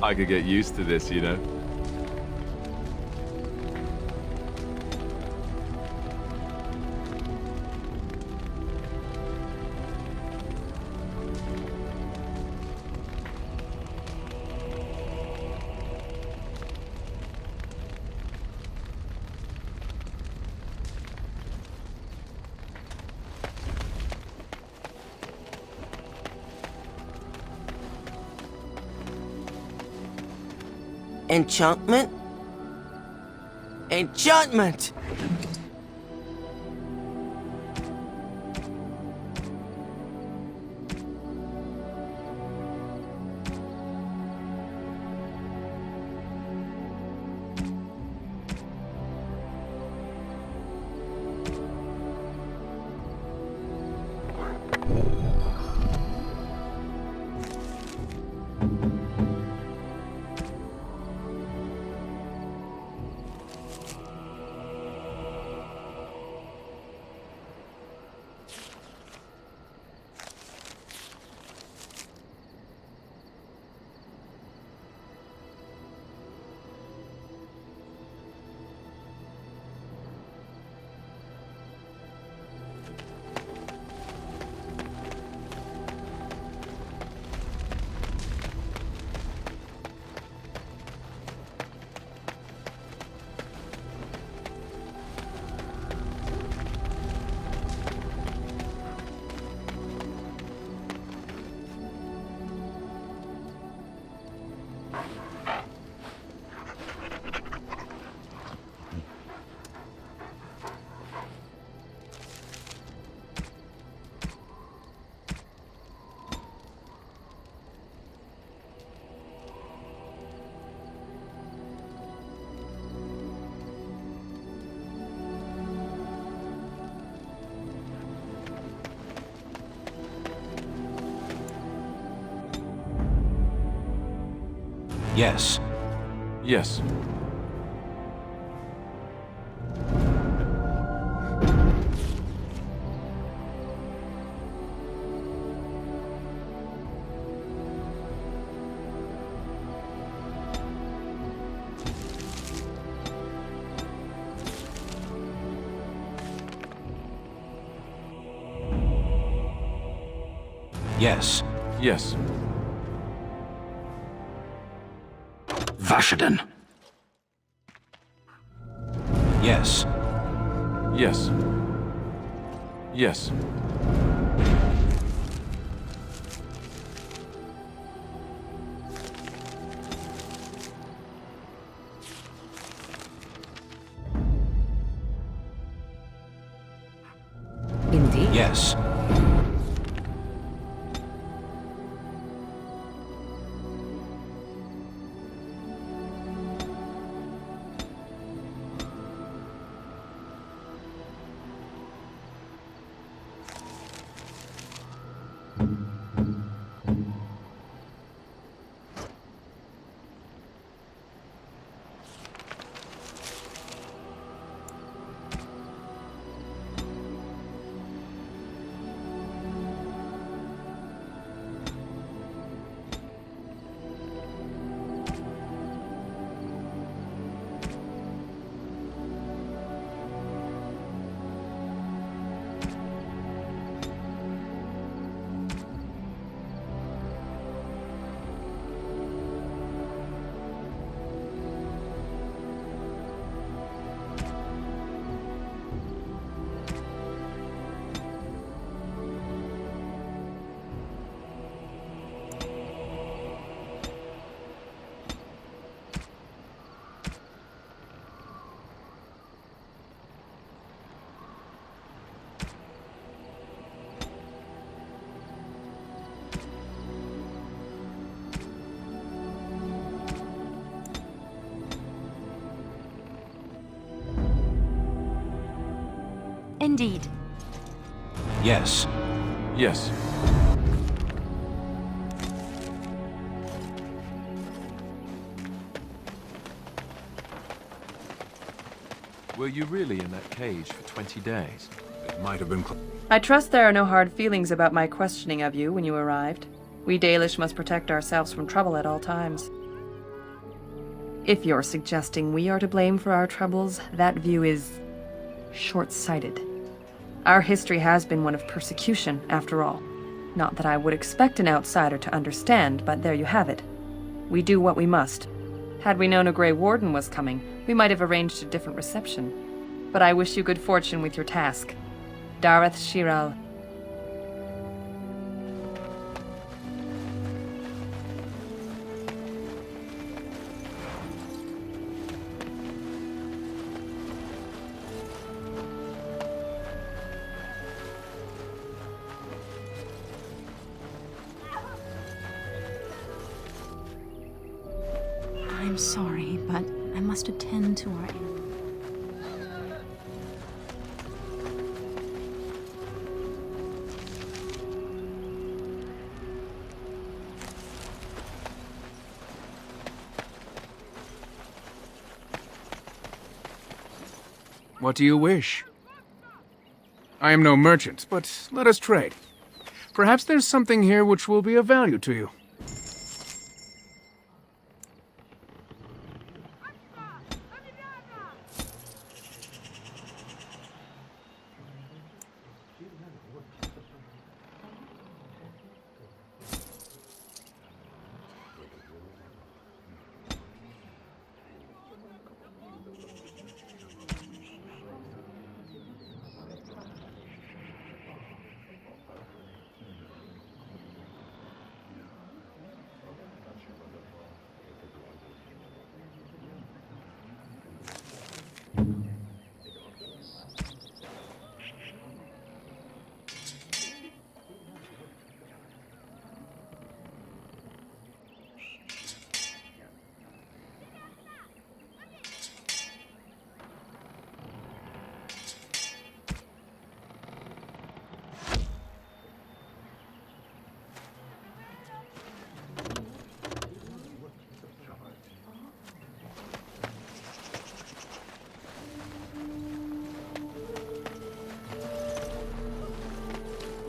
I could get used to this, you know. Enchantment? Enchantment! Yes. Yes. Yes. Yes. Vashaden. Yes. Yes. Yes. Indeed. Yes. Indeed. Yes. Yes. Were you really in that cage for 20 days? It might have been... I trust there are no hard feelings about my questioning of you when you arrived. We Dalish must protect ourselves from trouble at all times. If you're suggesting we are to blame for our troubles, that view is short-sighted. Our history has been one of persecution, after all. Not that I would expect an outsider to understand, but there you have it. We do what we must. Had we known a Grey Warden was coming, we might have arranged a different reception. But I wish you good fortune with your task. Dareth Shiral. I'm sorry, but I must attend to our... What do you wish? I am no merchant, but let us trade. Perhaps there's something here which will be of value to you.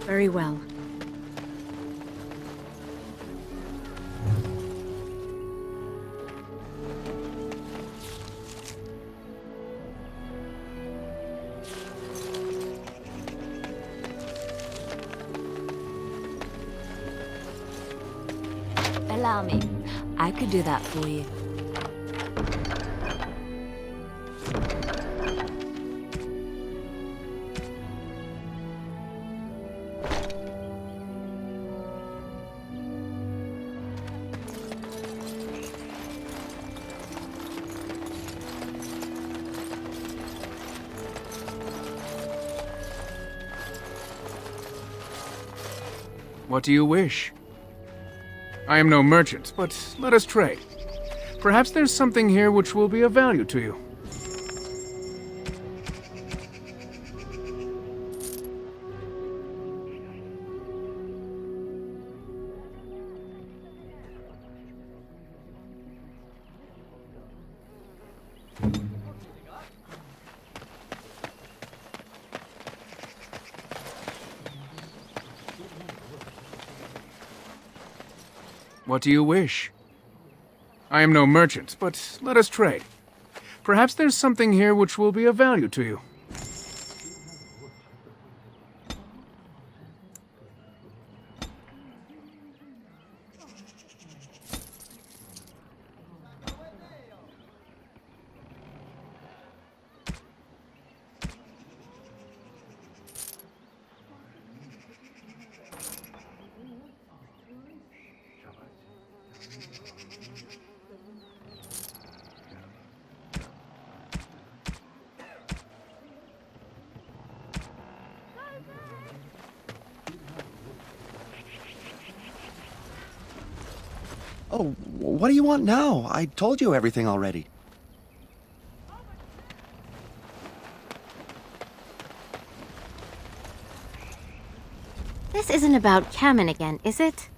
Very well. Allow me. I could do that for you. What do you wish? I am no merchant, but let us trade. Perhaps there's something here which will be of value to you. What do you wish? I am no merchant, but let us trade. Perhaps there's something here which will be of value to you. Oh, what do you want now? I told you everything already. This isn't about Kamen again, is it?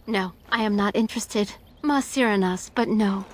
No, I am not interested. Ma Cyranas, but no.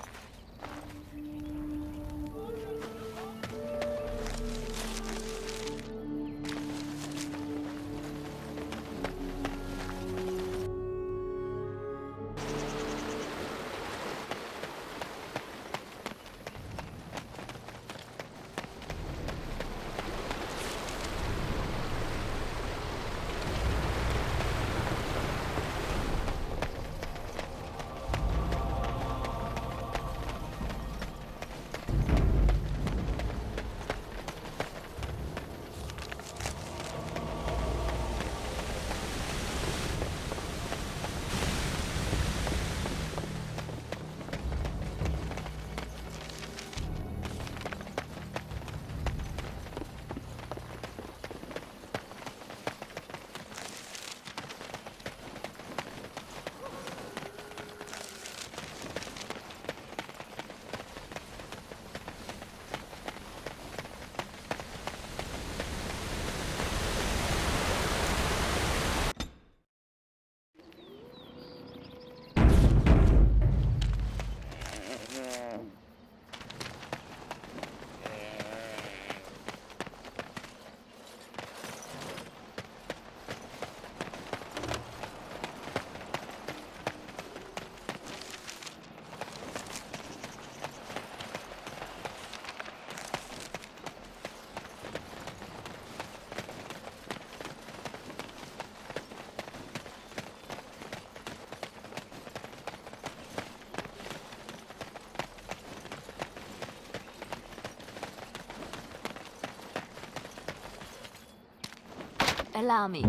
Allow me.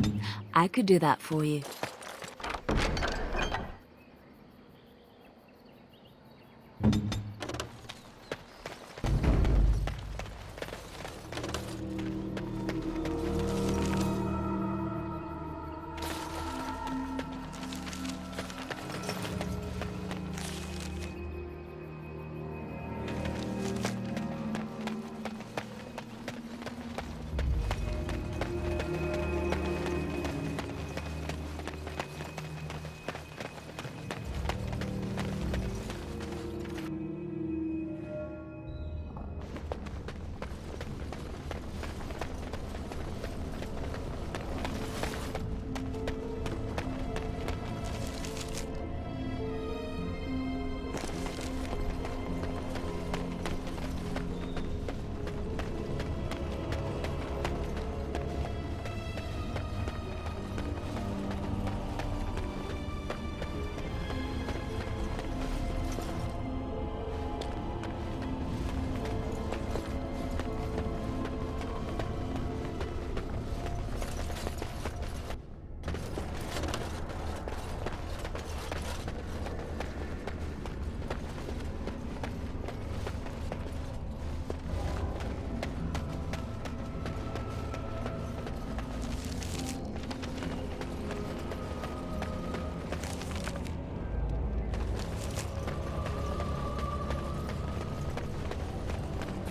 I could do that for you.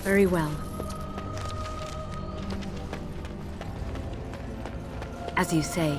Very well. As you say.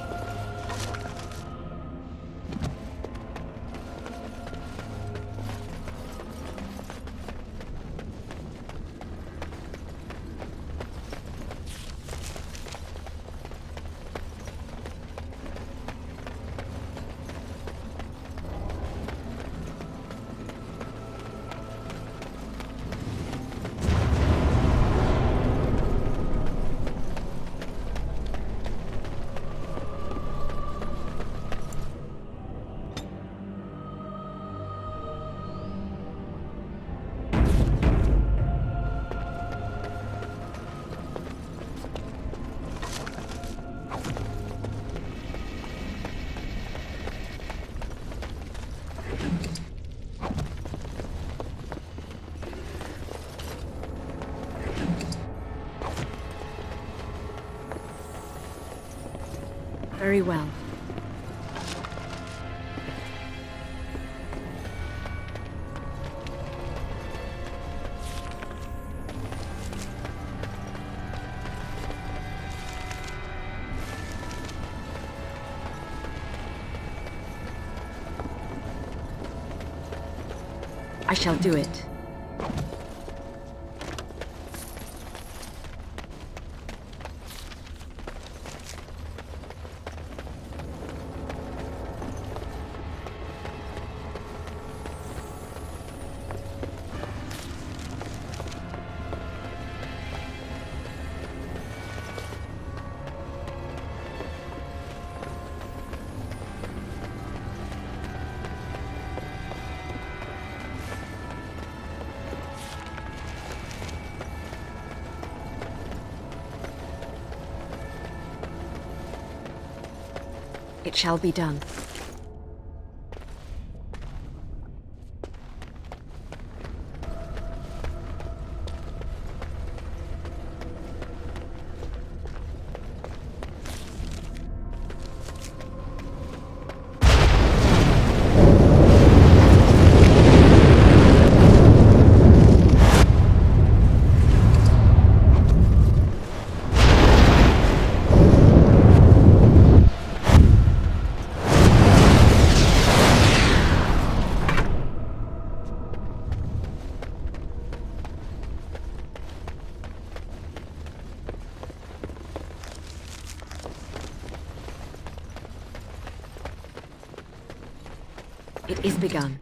Very well. I shall do it. It shall be done. It is begun.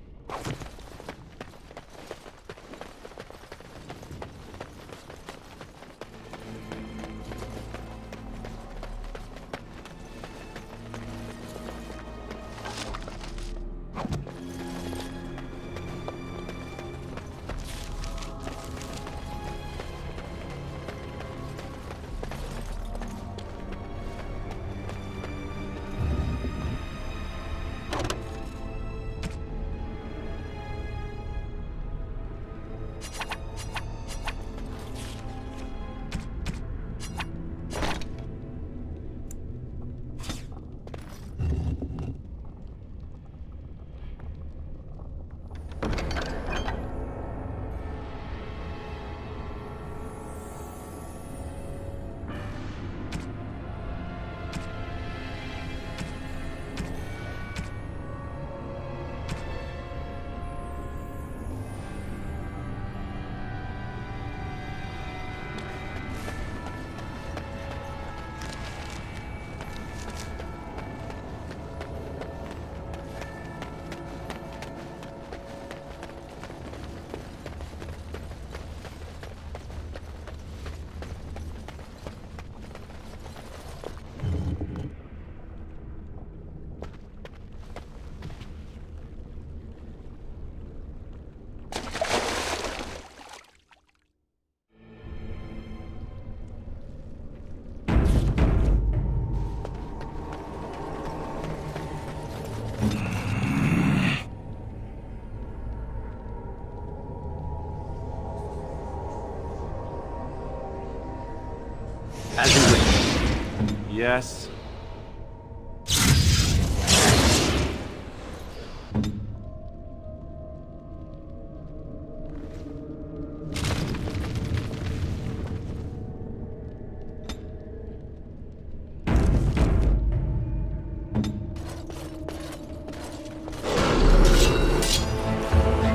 Yes.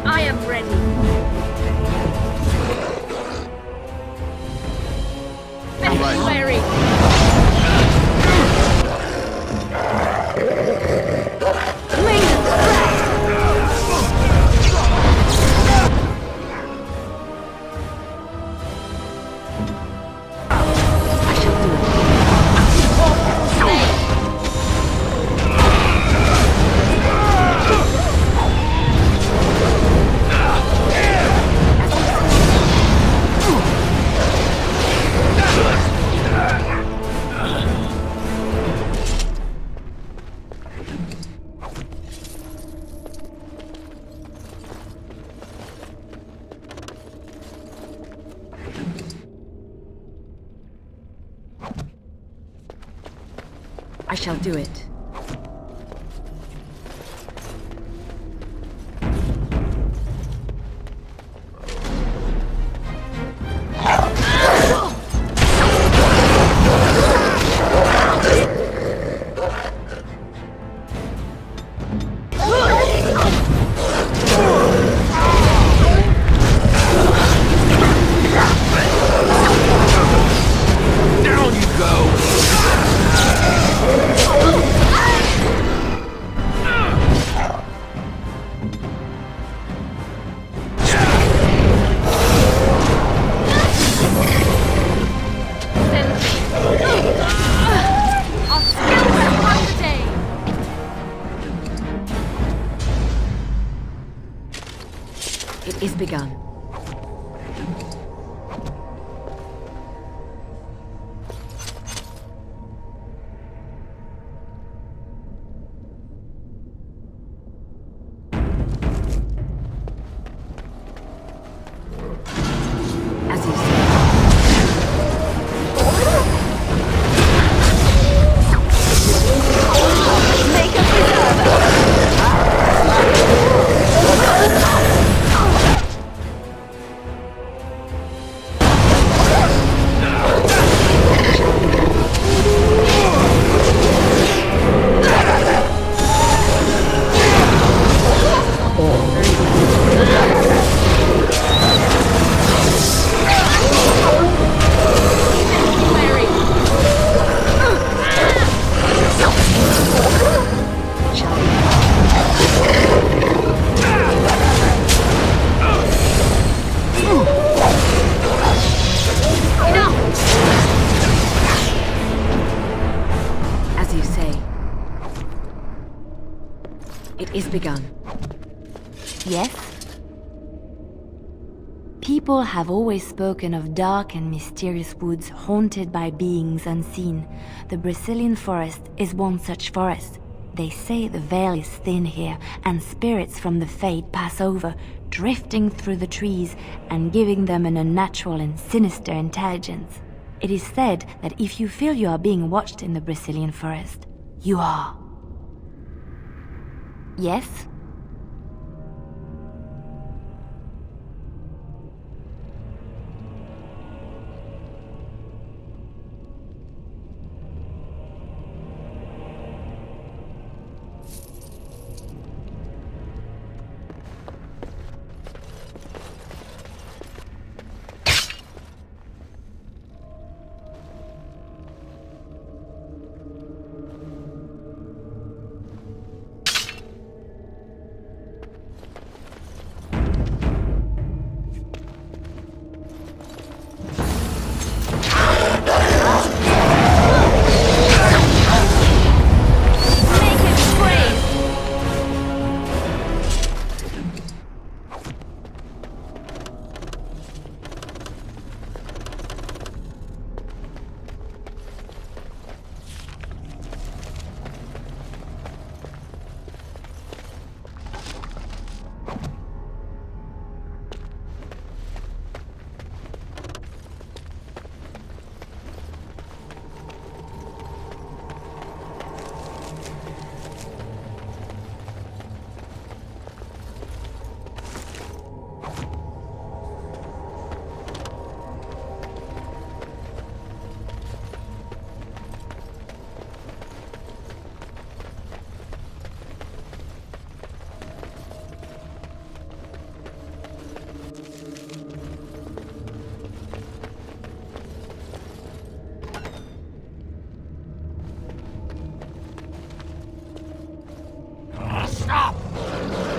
I am ready. February. I shall do it. Down you go! I'll scout them half the day. It is begun. As you say. As you say. It is begun. Yes? People have always spoken of dark and mysterious woods haunted by beings unseen. The Brazilian forest is one such forest. They say the veil is thin here, and spirits from the fade pass over, drifting through the trees and giving them an unnatural and sinister intelligence. It is said that if you feel you are being watched in the Brazilian forest, you are. Yes?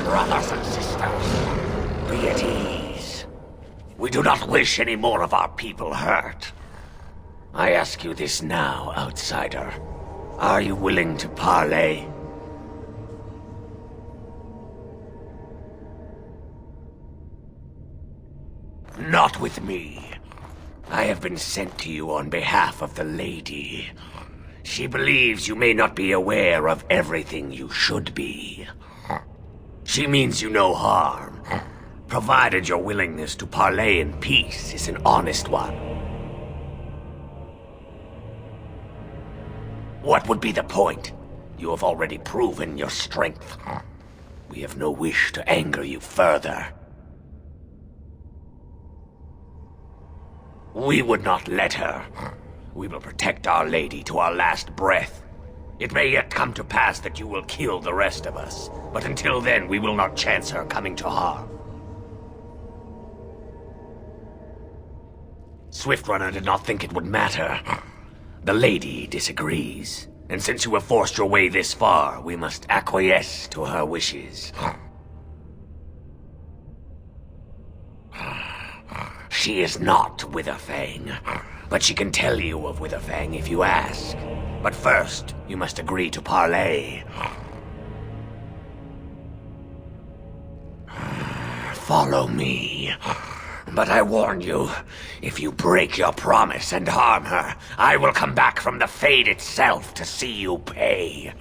brothers and sisters, be at ease. We do not wish any more of our people hurt. I ask you this now, outsider. Are you willing to parley? Not with me. I have been sent to you on behalf of the Lady. She believes you may not be aware of everything you should be. She means you no harm, provided your willingness to parley in peace is an honest one. What would be the point? You have already proven your strength. We have no wish to anger you further. We would not let her. We will protect Our Lady to our last breath. It may yet come to pass that you will kill the rest of us, but until then we will not chance her coming to harm. Swiftrunner did not think it would matter. The Lady disagrees, and since you have forced your way this far, we must acquiesce to her wishes. She is not Witherfang, but she can tell you of Witherfang if you ask. But first, you must agree to parley. Follow me. But I warn you, if you break your promise and harm her, I will come back from the Fade itself to see you pay.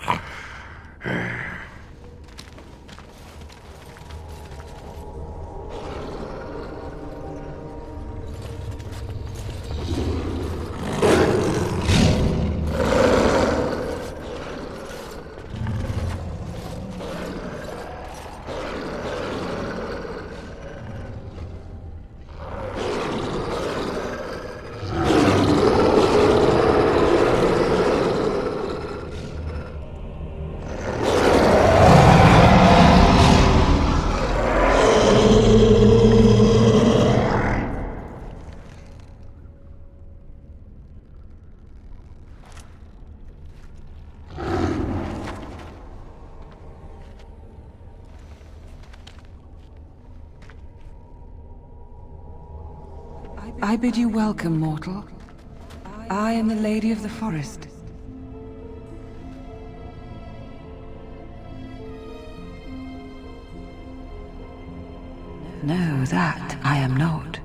I bid you welcome, mortal. I am the Lady of the Forest. No, that I am not.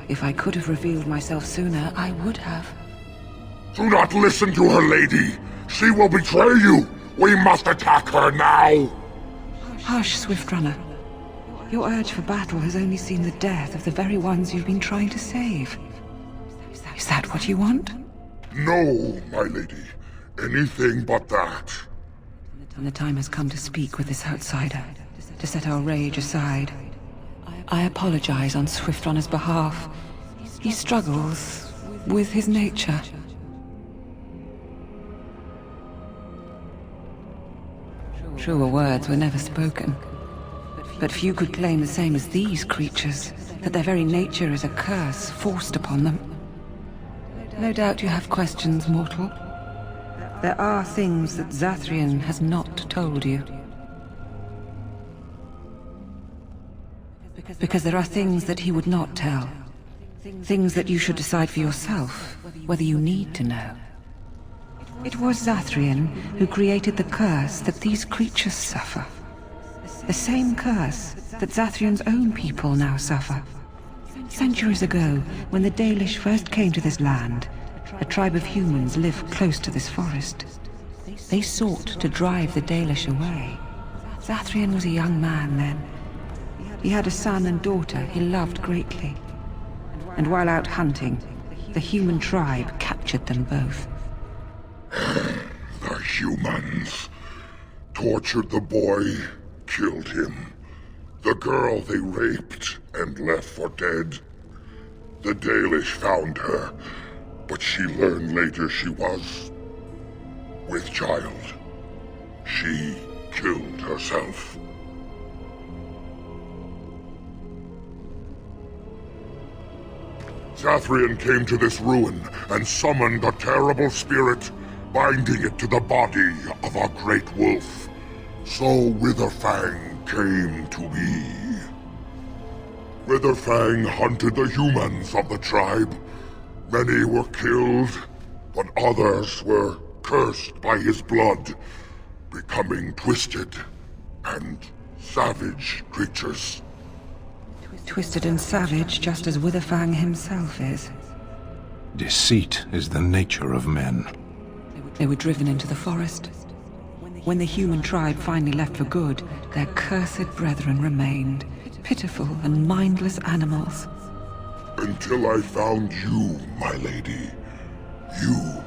If I could have revealed myself sooner, I would have. Do not listen to her, Lady. She will betray you. We must attack her now. Hush, Swiftrunner. Your urge for battle has only seen the death of the very ones you've been trying to save. Is that what you want? No, my lady. Anything but that. And the time has come to speak with this outsider, to set our rage aside. I apologize on Swiftrunner's behalf. He struggles with his nature. Truer words were never spoken. But few could claim the same as these creatures, that their very nature is a curse forced upon them. No doubt you have questions, mortal. There are things that Zathrian has not told you. Because there are things that he would not tell. Things that you should decide for yourself, whether you need to know. It was Zathrian who created the curse that these creatures suffer. The same curse that Zathrian's own people now suffer. Centuries ago, when the Dalish first came to this land, a tribe of humans lived close to this forest. They sought to drive the Dalish away. Zathrian was a young man then. He had a son and daughter he loved greatly. And while out hunting, the human tribe captured them both. The humans tortured the boy, killed him. The girl they raped and left for dead. The Dalish found her, but she learned later she was with child. She killed herself. Zathrian came to this ruin and summoned a terrible spirit, binding it to the body of a great wolf. So Witherfang came to be. Witherfang hunted the humans of the tribe. Many were killed, but others were cursed by his blood, becoming twisted and savage creatures. Twisted and savage, just as Witherfang himself is. Deceit is the nature of men. They were driven into the forest. When the human tribe finally left for good, their cursed brethren remained, pitiful and mindless animals. Until I found you, my lady. You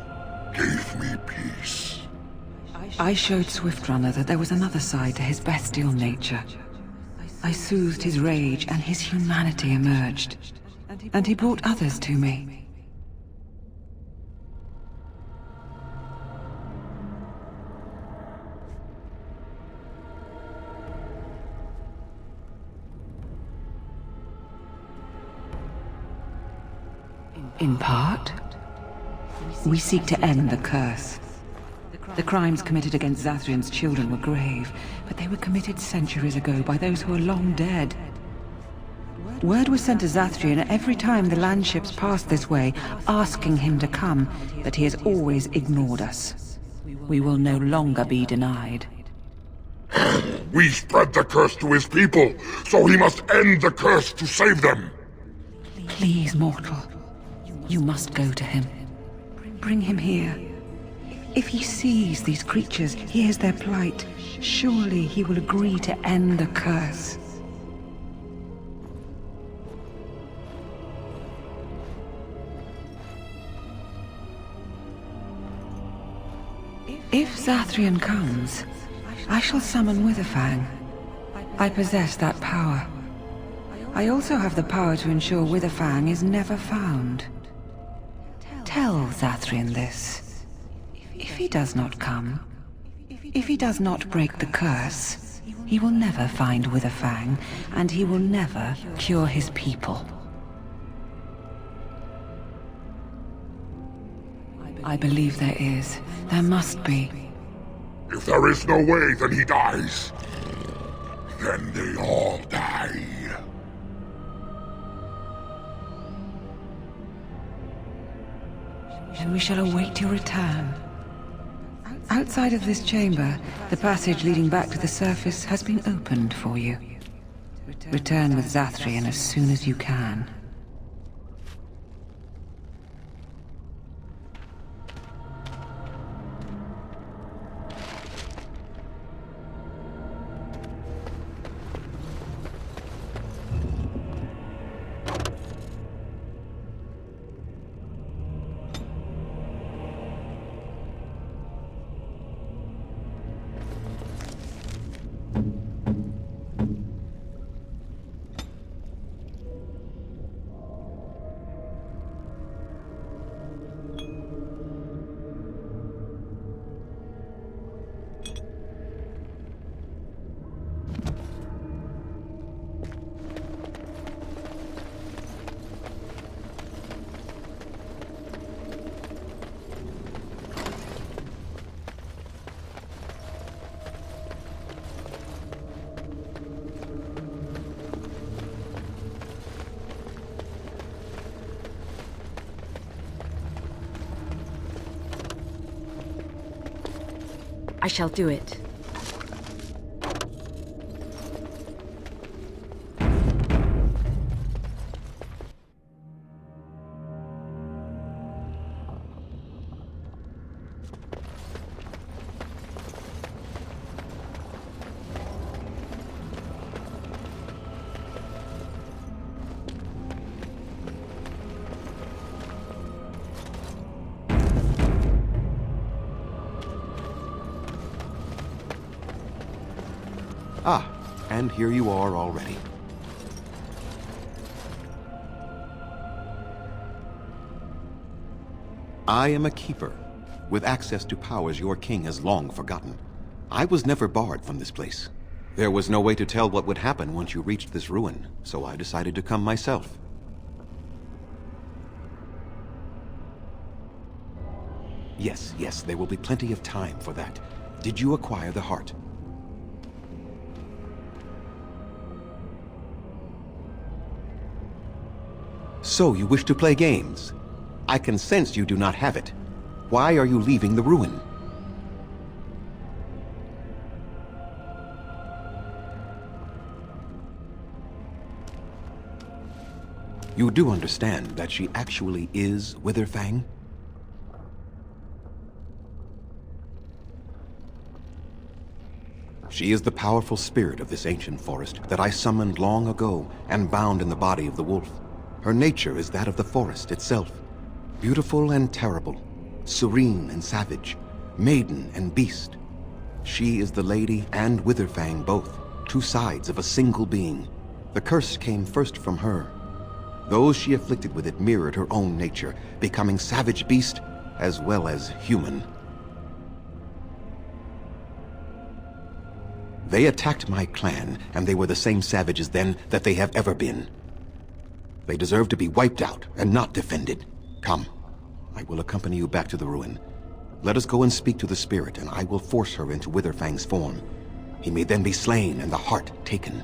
gave me peace. I showed Swiftrunner that there was another side to his bestial nature. I soothed his rage and his humanity emerged. And he brought others to me. In part, we seek to end the curse. The crimes committed against Zathrian's children were grave, but they were committed centuries ago by those who are long dead. Word was sent to Zathrian every time the landships passed this way, asking him to come, but he has always ignored us. We will no longer be denied. We spread the curse to his people, so he must end the curse to save them. Please, mortal. You must go to him. Bring him here. If he sees these creatures, hears their plight, surely he will agree to end the curse. If Zathrian comes, I shall summon Witherfang. I possess that power. I also have the power to ensure Witherfang is never found. Tell Zathrian this. If he does not come, if he does not break the curse, he will never find Witherfang, and he will never cure his people. I believe there is. There must be. If there is no way, then he dies. Then they all die. And we shall await your return. Outside of this chamber, the passage leading back to the surface has been opened for you. Return with Zathrian as soon as you can. I shall do it. Ah, and here you are already. I am a keeper, with access to powers your king has long forgotten. I was never barred from this place. There was no way to tell what would happen once you reached this ruin, so I decided to come myself. Yes, there will be plenty of time for that. Did you acquire the heart? So you wish to play games? I can sense you do not have it. Why are you leaving the ruin? You do understand that she actually is Witherfang? She is the powerful spirit of this ancient forest that I summoned long ago and bound in the body of the wolf. Her nature is that of the forest itself. Beautiful and terrible, serene and savage, maiden and beast. She is the lady and Witherfang both, two sides of a single being. The curse came first from her. Those she afflicted with it mirrored her own nature, becoming savage beast as well as human. They attacked my clan, and they were the same savages then that they have ever been. They deserve to be wiped out and not defended. Come, I will accompany you back to the ruin. Let us go and speak to the spirit, and I will force her into Witherfang's form. He may then be slain and the heart taken.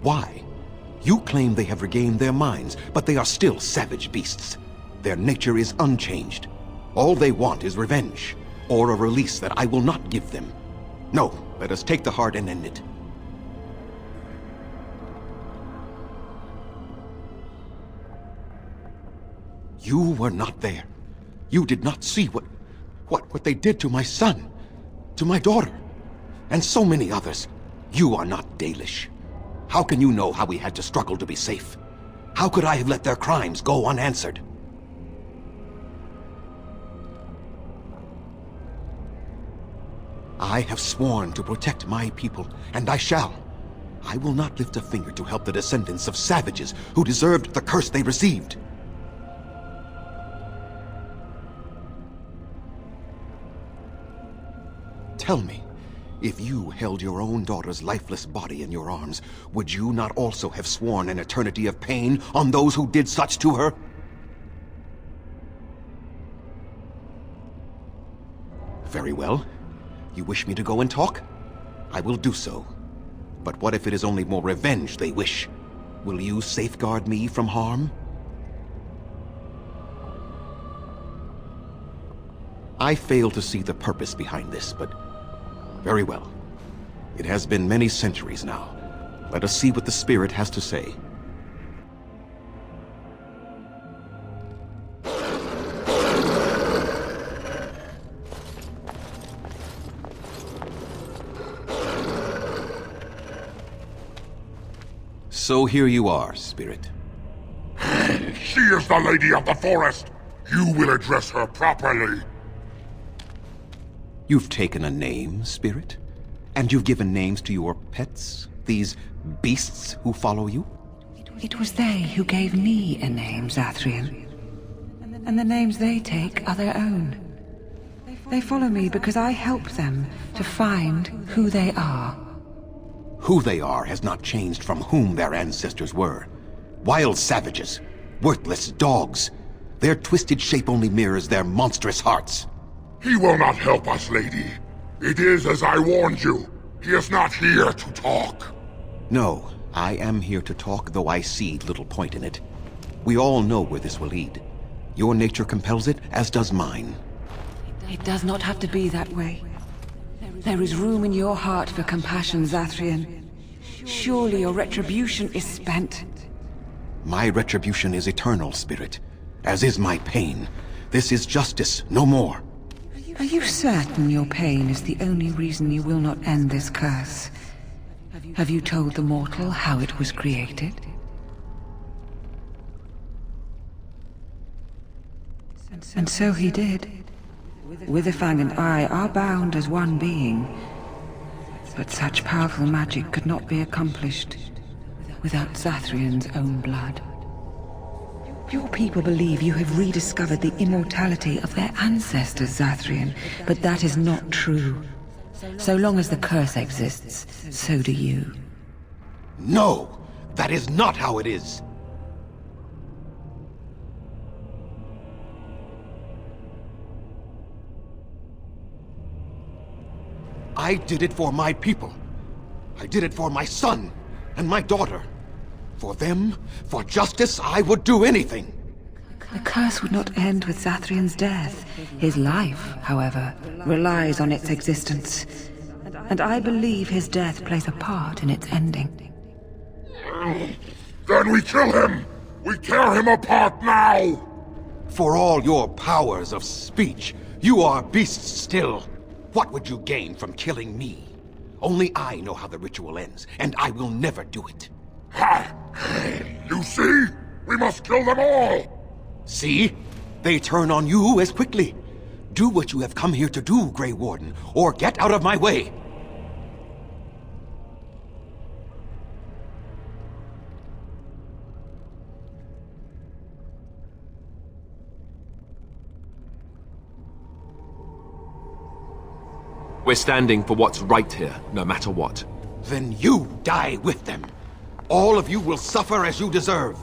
Why? You claim they have regained their minds, but they are still savage beasts. Their nature is unchanged. All they want is revenge, or a release that I will not give them. No, let us take the heart and end it. You were not there. You did not see what they did to my son, to my daughter, and so many others. You are not Dalish. How can you know how we had to struggle to be safe? How could I have let their crimes go unanswered? I have sworn to protect my people, and I shall. I will not lift a finger to help the descendants of savages who deserved the curse they received. Tell me, if you held your own daughter's lifeless body in your arms, would you not also have sworn an eternity of pain on those who did such to her? Very well. You wish me to go and talk? I will do so. But what if it is only more revenge they wish? Will you safeguard me from harm? I fail to see the purpose behind this, but very well. It has been many centuries now. Let us see what the spirit has to say. So here you are, spirit. She is the lady of the forest. You will address her properly. You've taken a name, spirit? And you've given names to your pets? These beasts who follow you? It was they who gave me a name, Zathrian. And the names they take are their own. They follow me because I help them to find who they are. Who they are has not changed from whom their ancestors were. Wild savages. Worthless dogs. Their twisted shape only mirrors their monstrous hearts. He will not help us, lady. It is as I warned you. He is not here to talk. No, I am here to talk, though I see little point in it. We all know where this will lead. Your nature compels it, as does mine. It does not have to be that way. There is room in your heart for compassion, Zathrian. Surely your retribution is spent. My retribution is eternal, spirit, as is my pain. This is justice, no more. Are you certain your pain is the only reason you will not end this curse? Have you told the mortal how it was created? And so he did. Witherfang and I are bound as one being. But such powerful magic could not be accomplished without Zathrian's own blood. Your people believe you have rediscovered the immortality of their ancestors, Zathrian, but that is not true. So long as the curse exists, so do you. No! That is not how it is! I did it for my people. I did it for my son and my daughter. For them, for justice, I would do anything. The curse would not end with Zathrian's death. His life, however, relies on its existence. And I believe his death plays a part in its ending. Then we kill him! We tear him apart now! For all your powers of speech, you are beasts still. What would you gain from killing me? Only I know how the ritual ends, and I will never do it. Ha! You see? We must kill them all! See? They turn on you as quickly. Do what you have come here to do, Grey Warden, or get out of my way. We're standing for what's right here, no matter what. Then you die with them. All of you will suffer as you deserve.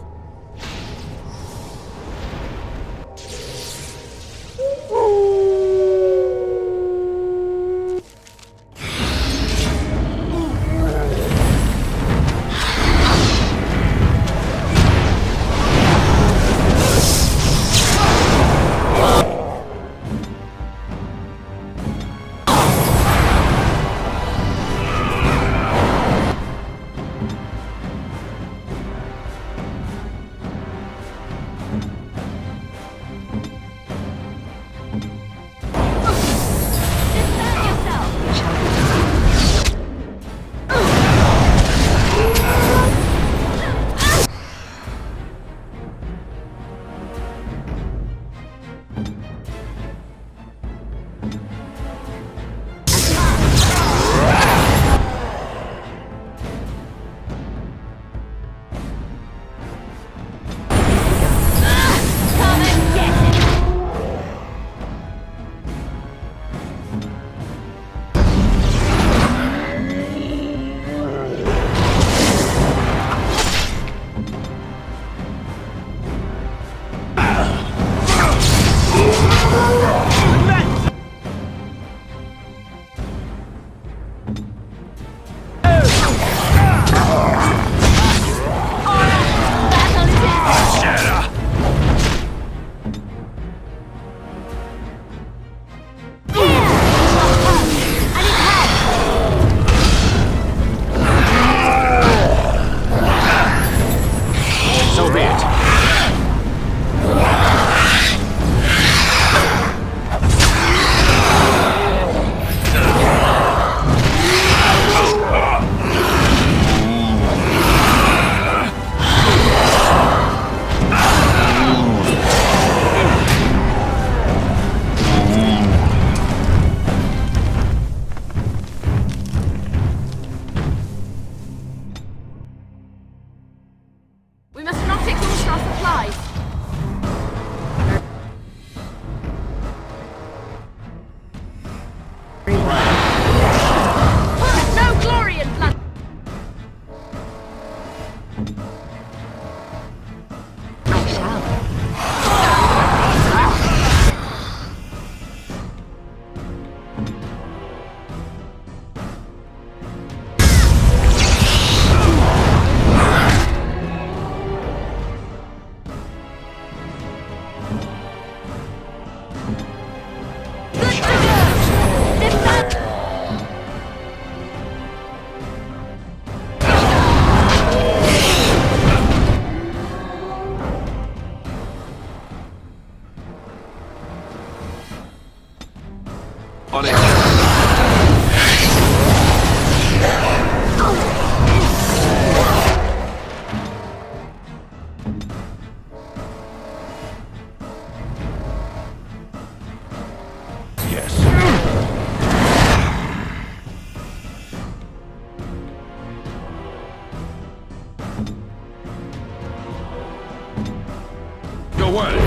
We must not exhaust our supplies. No glory in blood. I shall. On it. Yes. Your word.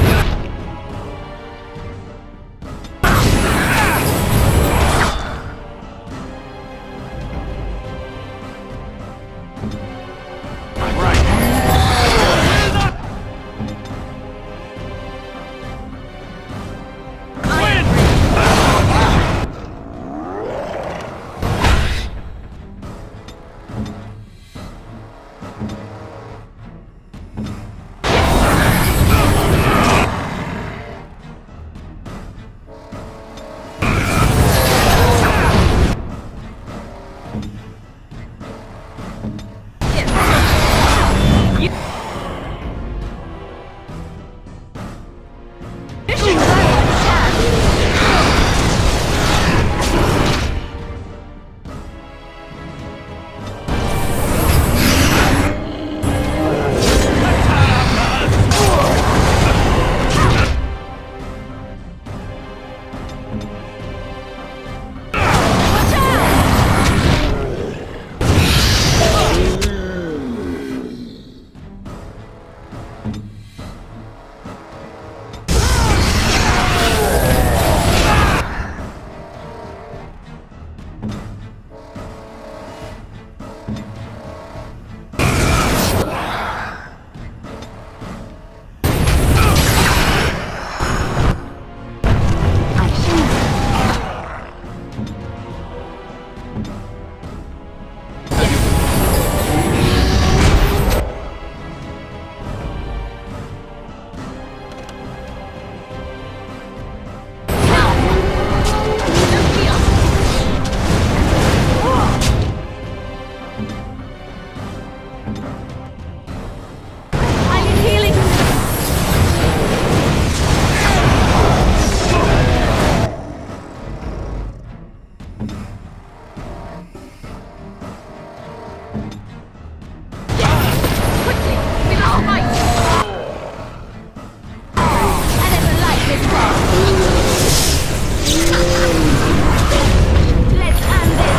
Let's end this!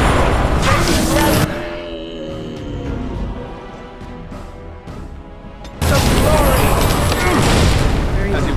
As you wish. As you said. It is the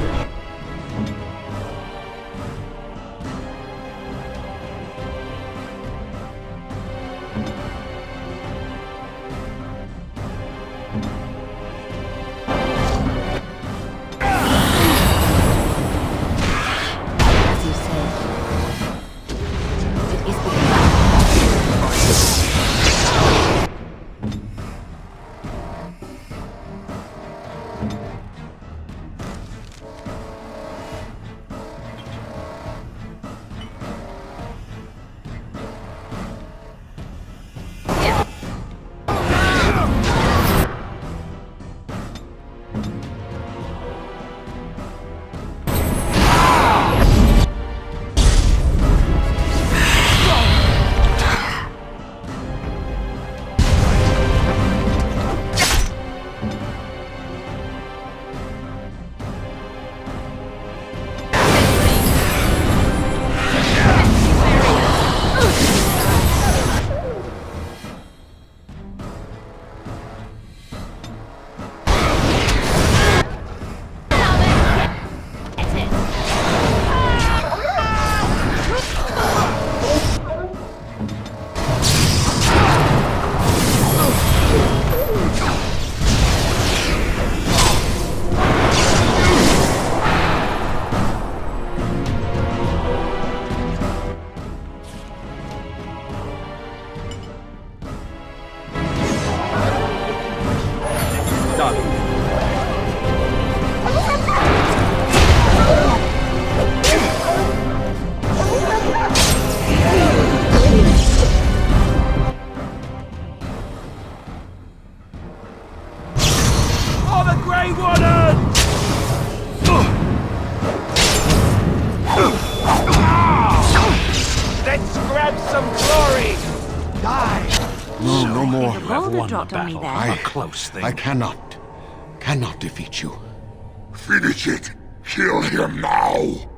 For the Grey Warden! Let's grab some glory! Die! No more. The boulder dropped on me then. I cannot defeat you. Finish it! Kill him now!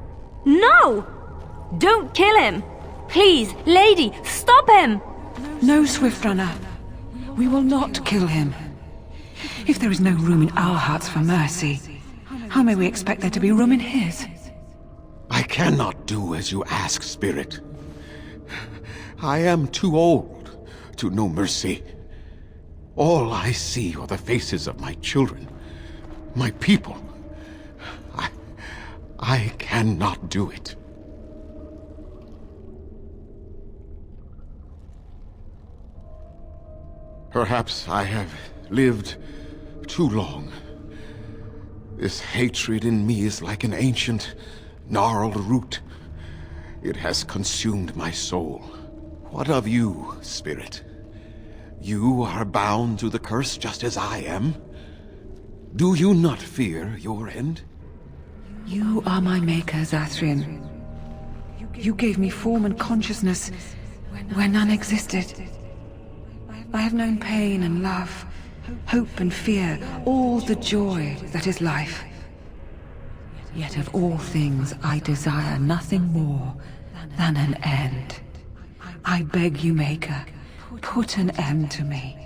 No! Don't kill him! Please, lady, stop him! No, Swiftrunner. We will not kill him. If there is no room in our hearts for mercy, how may we expect there to be room in his? I cannot do as you ask, Spirit. I am too old to know mercy. All I see are the faces of my children, my people. I cannot do it. Perhaps I have lived too long. This hatred in me is like an ancient, gnarled root. It has consumed my soul. What of you, Spirit? You are bound to the curse just as I am. Do you not fear your end? You are my maker, Zathrian. You gave me form and consciousness where none existed. I have known pain and love, hope and fear, all the joy that is life. Yet of all things I desire nothing more than an end. I beg you, Maker, put an end to me.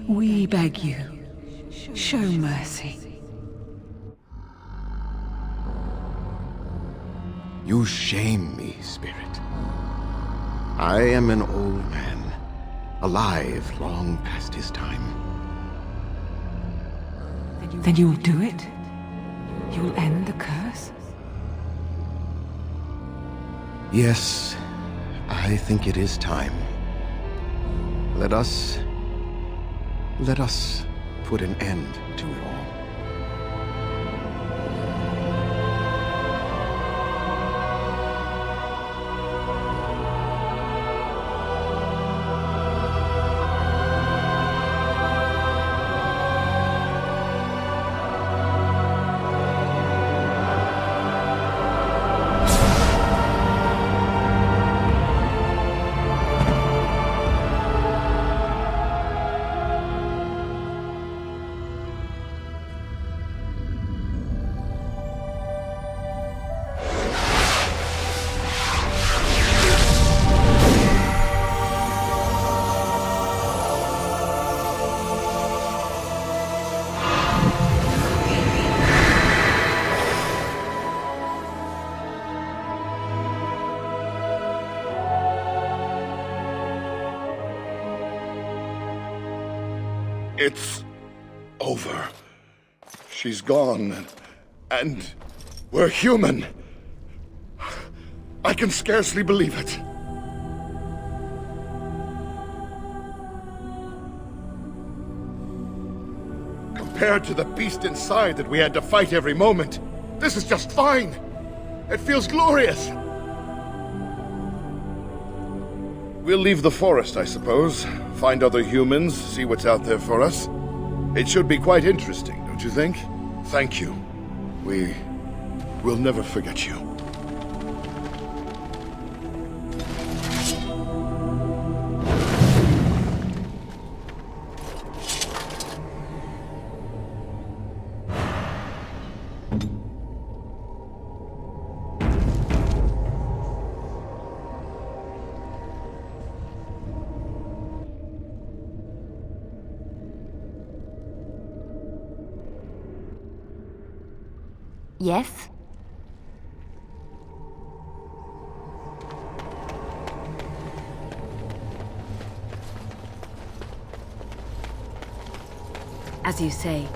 We beg you, show mercy. You shame me, Spirit. I am an old man, alive long past his time. Then you will do it? You will end the curse? Yes, I think it is time. Let us put an end to it all. It's over. She's gone, and we're human. I can scarcely believe it. Compared to the beast inside that we had to fight every moment, this is just fine. It feels glorious. We'll leave the forest, I suppose. Find other humans, see what's out there for us. It should be quite interesting, don't you think? Thank you. We'll never forget you. Yes? As you say.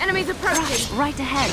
Enemies approaching! Right ahead.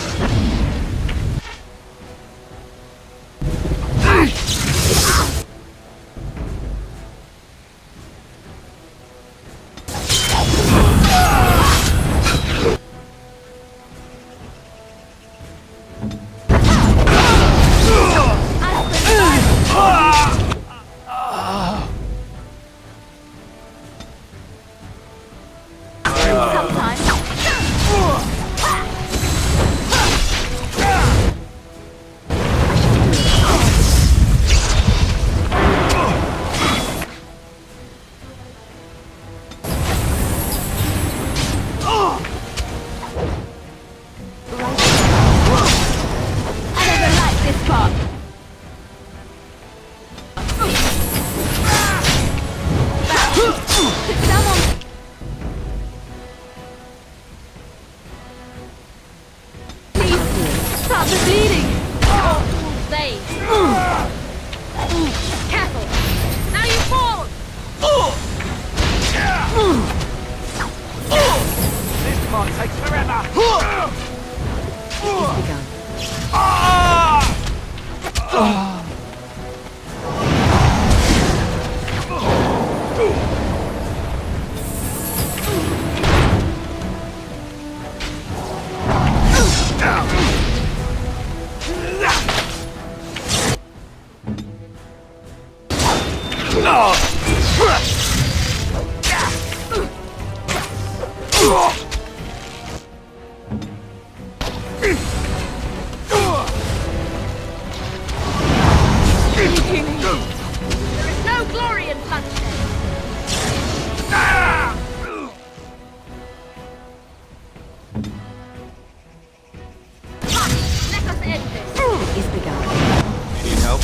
Stop the bleeding! Oh, they! Careful! Now you fall! This part takes forever! It's begun. There is no glory in bloodshed! Let us end this! It's begun. Need help?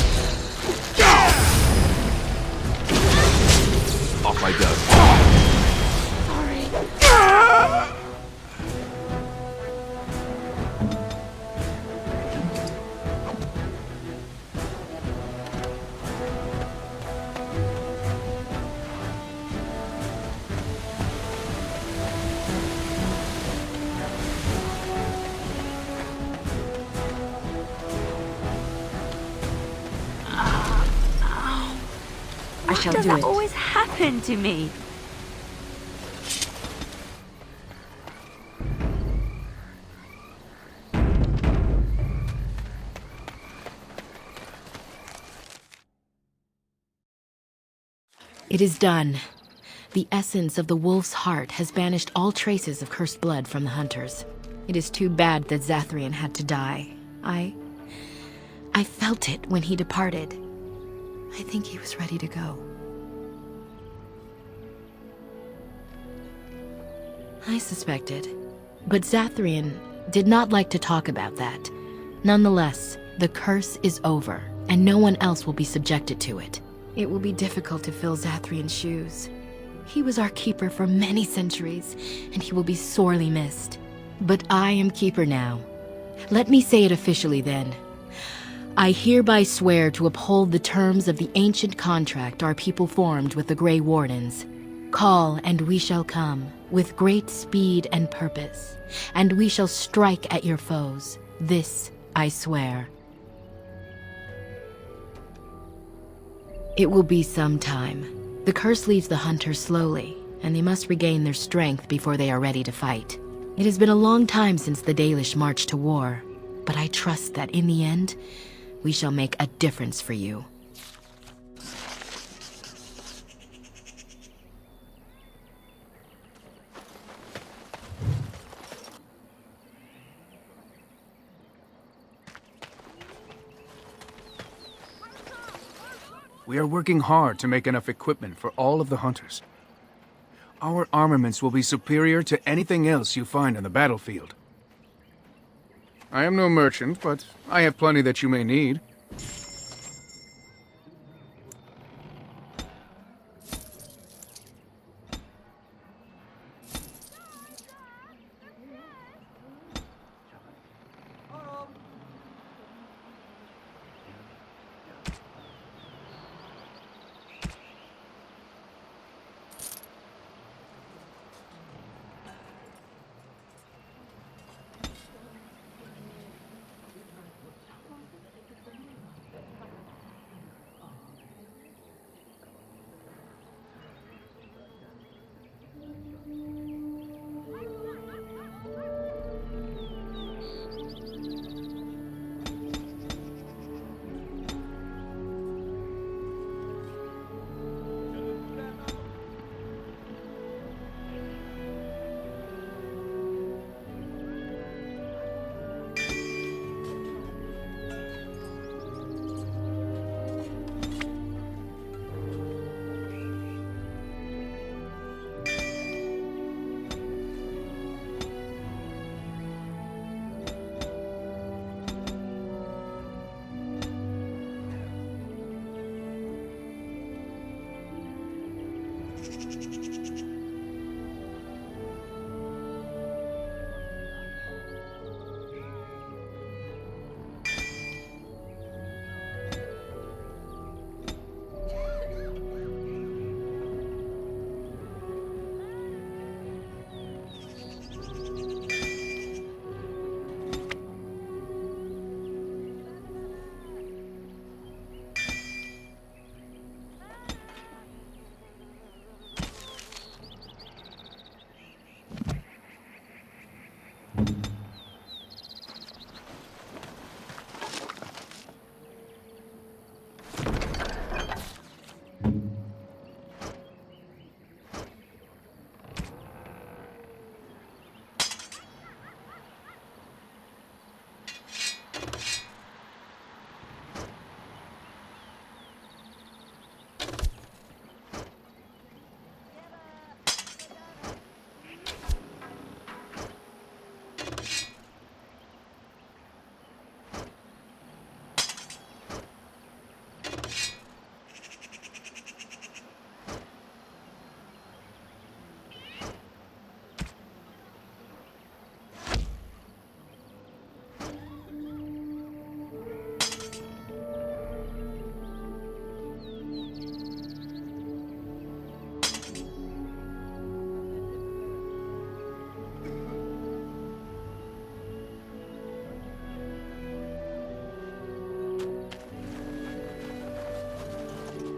I shall Does do that it. always happen to me? It is done. The essence of the wolf's heart has banished all traces of cursed blood from the hunters. It is too bad that Zathrian had to die. I felt it when he departed. I think he was ready to go. I suspected. But Zathrian did not like to talk about that. Nonetheless, the curse is over, and no one else will be subjected to it. It will be difficult to fill Zathrian's shoes. He was our keeper for many centuries, and he will be sorely missed. But I am keeper now. Let me say it officially then. I hereby swear to uphold the terms of the ancient contract our people formed with the Grey Wardens. Call, and we shall come, with great speed and purpose, and we shall strike at your foes. This I swear. It will be some time. The curse leaves the hunters slowly, and they must regain their strength before they are ready to fight. It has been a long time since the Dalish marched to war, but I trust that in the end, we shall make a difference for you. We are working hard to make enough equipment for all of the hunters. Our armaments will be superior to anything else you find on the battlefield. I am no merchant, but I have plenty that you may need.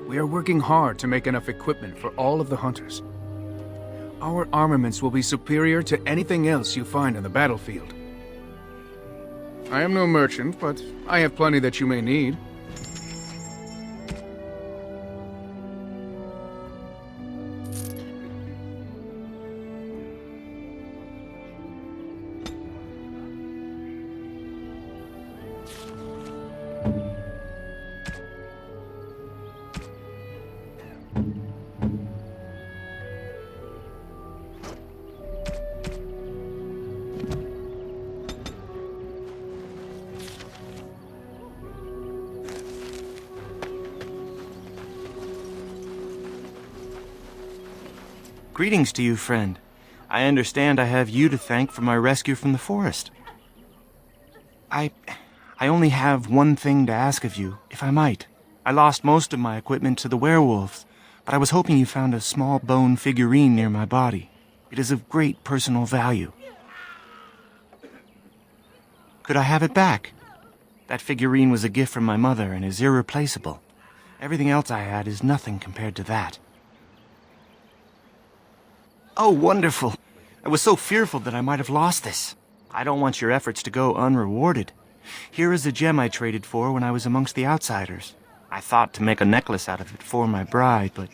We are working hard to make enough equipment for all of the hunters. Our armaments will be superior to anything else you find on the battlefield. I am no merchant, but I have plenty that you may need. Greetings to you, friend. I understand I have you to thank for my rescue from the forest. I only have one thing to ask of you, if I might. I lost most of my equipment to the werewolves, but I was hoping you found a small bone figurine near my body. It is of great personal value. Could I have it back? That figurine was a gift from my mother and is irreplaceable. Everything else I had is nothing compared to that. Oh, wonderful. I was so fearful that I might have lost this. I don't want your efforts to go unrewarded. Here is a gem I traded for when I was amongst the outsiders. I thought to make a necklace out of it for my bride, but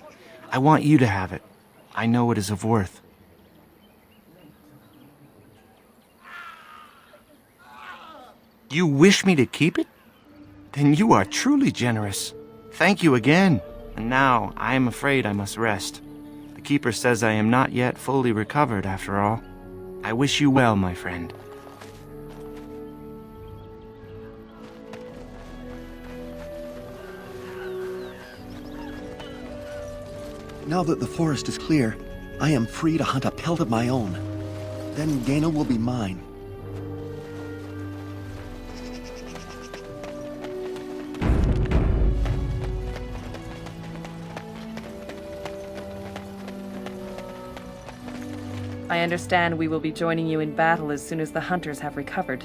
I want you to have it. I know it is of worth. You wish me to keep it? Then you are truly generous. Thank you again. And now I am afraid I must rest. The Keeper says I am not yet fully recovered after all. I wish you well, my friend. Now that the forest is clear, I am free to hunt a pelt of my own. Then Gaina will be mine. I understand we will be joining you in battle as soon as the hunters have recovered.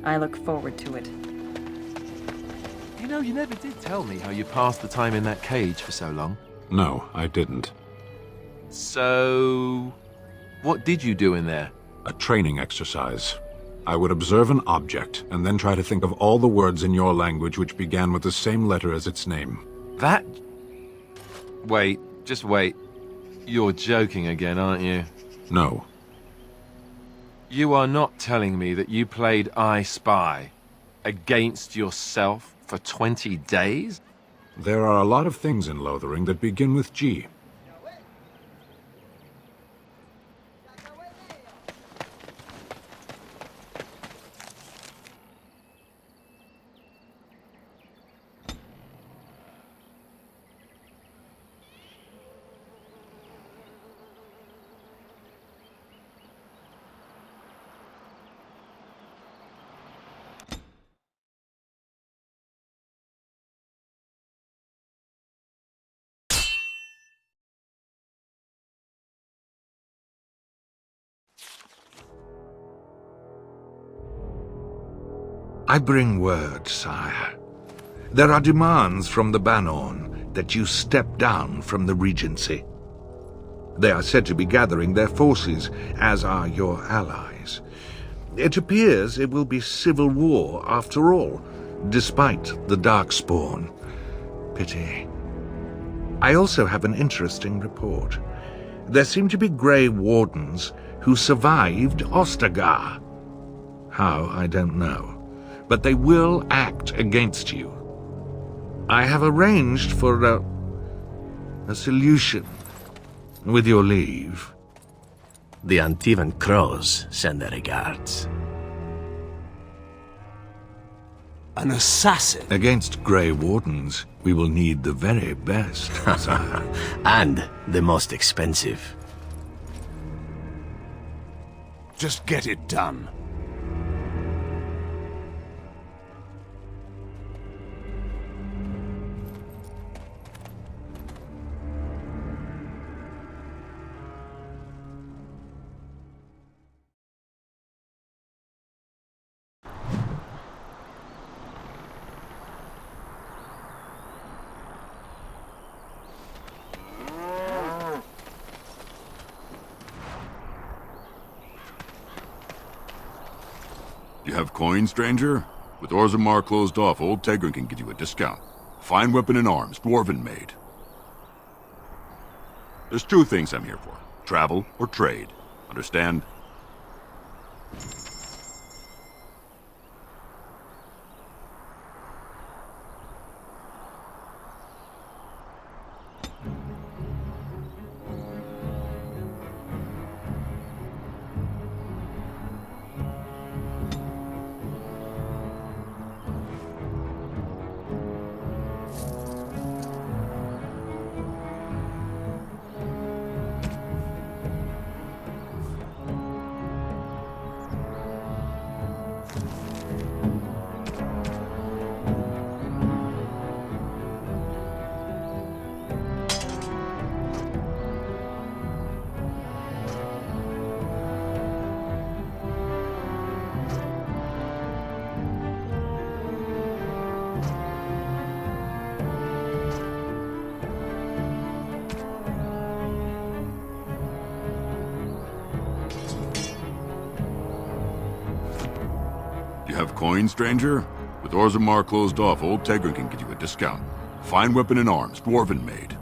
I look forward to it. You know, you never did tell me how you passed the time in that cage for so long. No, I didn't. So, what did you do in there? A training exercise. I would observe an object, and then try to think of all the words in your language which began with the same letter as its name. That? Wait, just wait. You're joking again, aren't you? No. You are not telling me that you played I Spy against yourself for 20 days? There are a lot of things in Lothering that begin with G. I bring word, sire. There are demands from the Bannorn that you step down from the Regency. They are said to be gathering their forces, as are your allies. It appears it will be civil war after all, despite the Darkspawn. Pity. I also have an interesting report. There seem to be Grey Wardens who survived Ostagar. How, I don't know. But they will act against you. I have arranged for a solution, with your leave. The Antivan Crows send their regards. An assassin? Against Grey Wardens, we will need the very best, sire. And the most expensive. Just get it done. You have coin, stranger? With Orzammar closed off, old Tegrin can give you a discount. Fine weapon and arms, dwarven made. There's two things I'm here for. Travel or trade. Understand? You have coin, stranger? With Orzammar closed off, old Tegrin can give you a discount. Fine weapon and arms, dwarven made.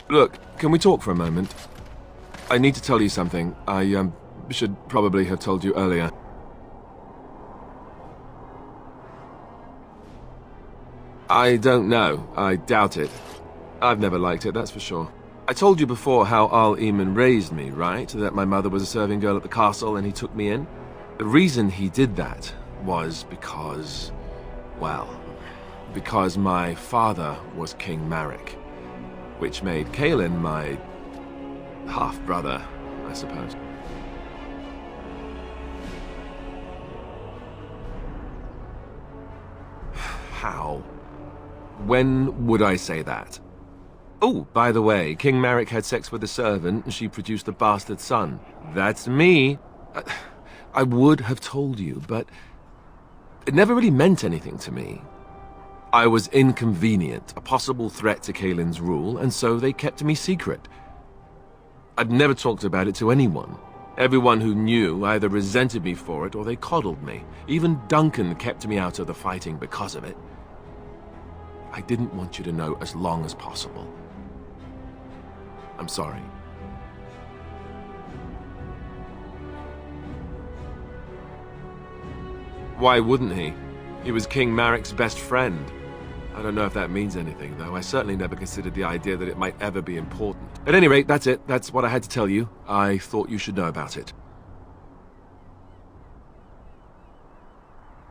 Look, can we talk for a moment? I need to tell you something. I, should probably have told you earlier. I don't know. I doubt it. I've never liked it, that's for sure. I told you before how Al Eamon raised me, right? That my mother was a serving girl at the castle and he took me in. The reason he did that was because, well, because my father was King Marek. Which made Cailan my half-brother, I suppose. How? When would I say that? Oh, by the way, King Marek had sex with a servant and she produced a bastard son. That's me. I would have told you, but it never really meant anything to me. I was inconvenient, a possible threat to Cailan's rule, and so they kept me secret. I'd never talked about it to anyone. Everyone who knew either resented me for it or they coddled me. Even Duncan kept me out of the fighting because of it. I didn't want you to know as long as possible. I'm sorry. Why wouldn't he? He was King Marek's best friend. I don't know if that means anything, though. I certainly never considered the idea that it might ever be important. At any rate, that's it. That's what I had to tell you. I thought you should know about it.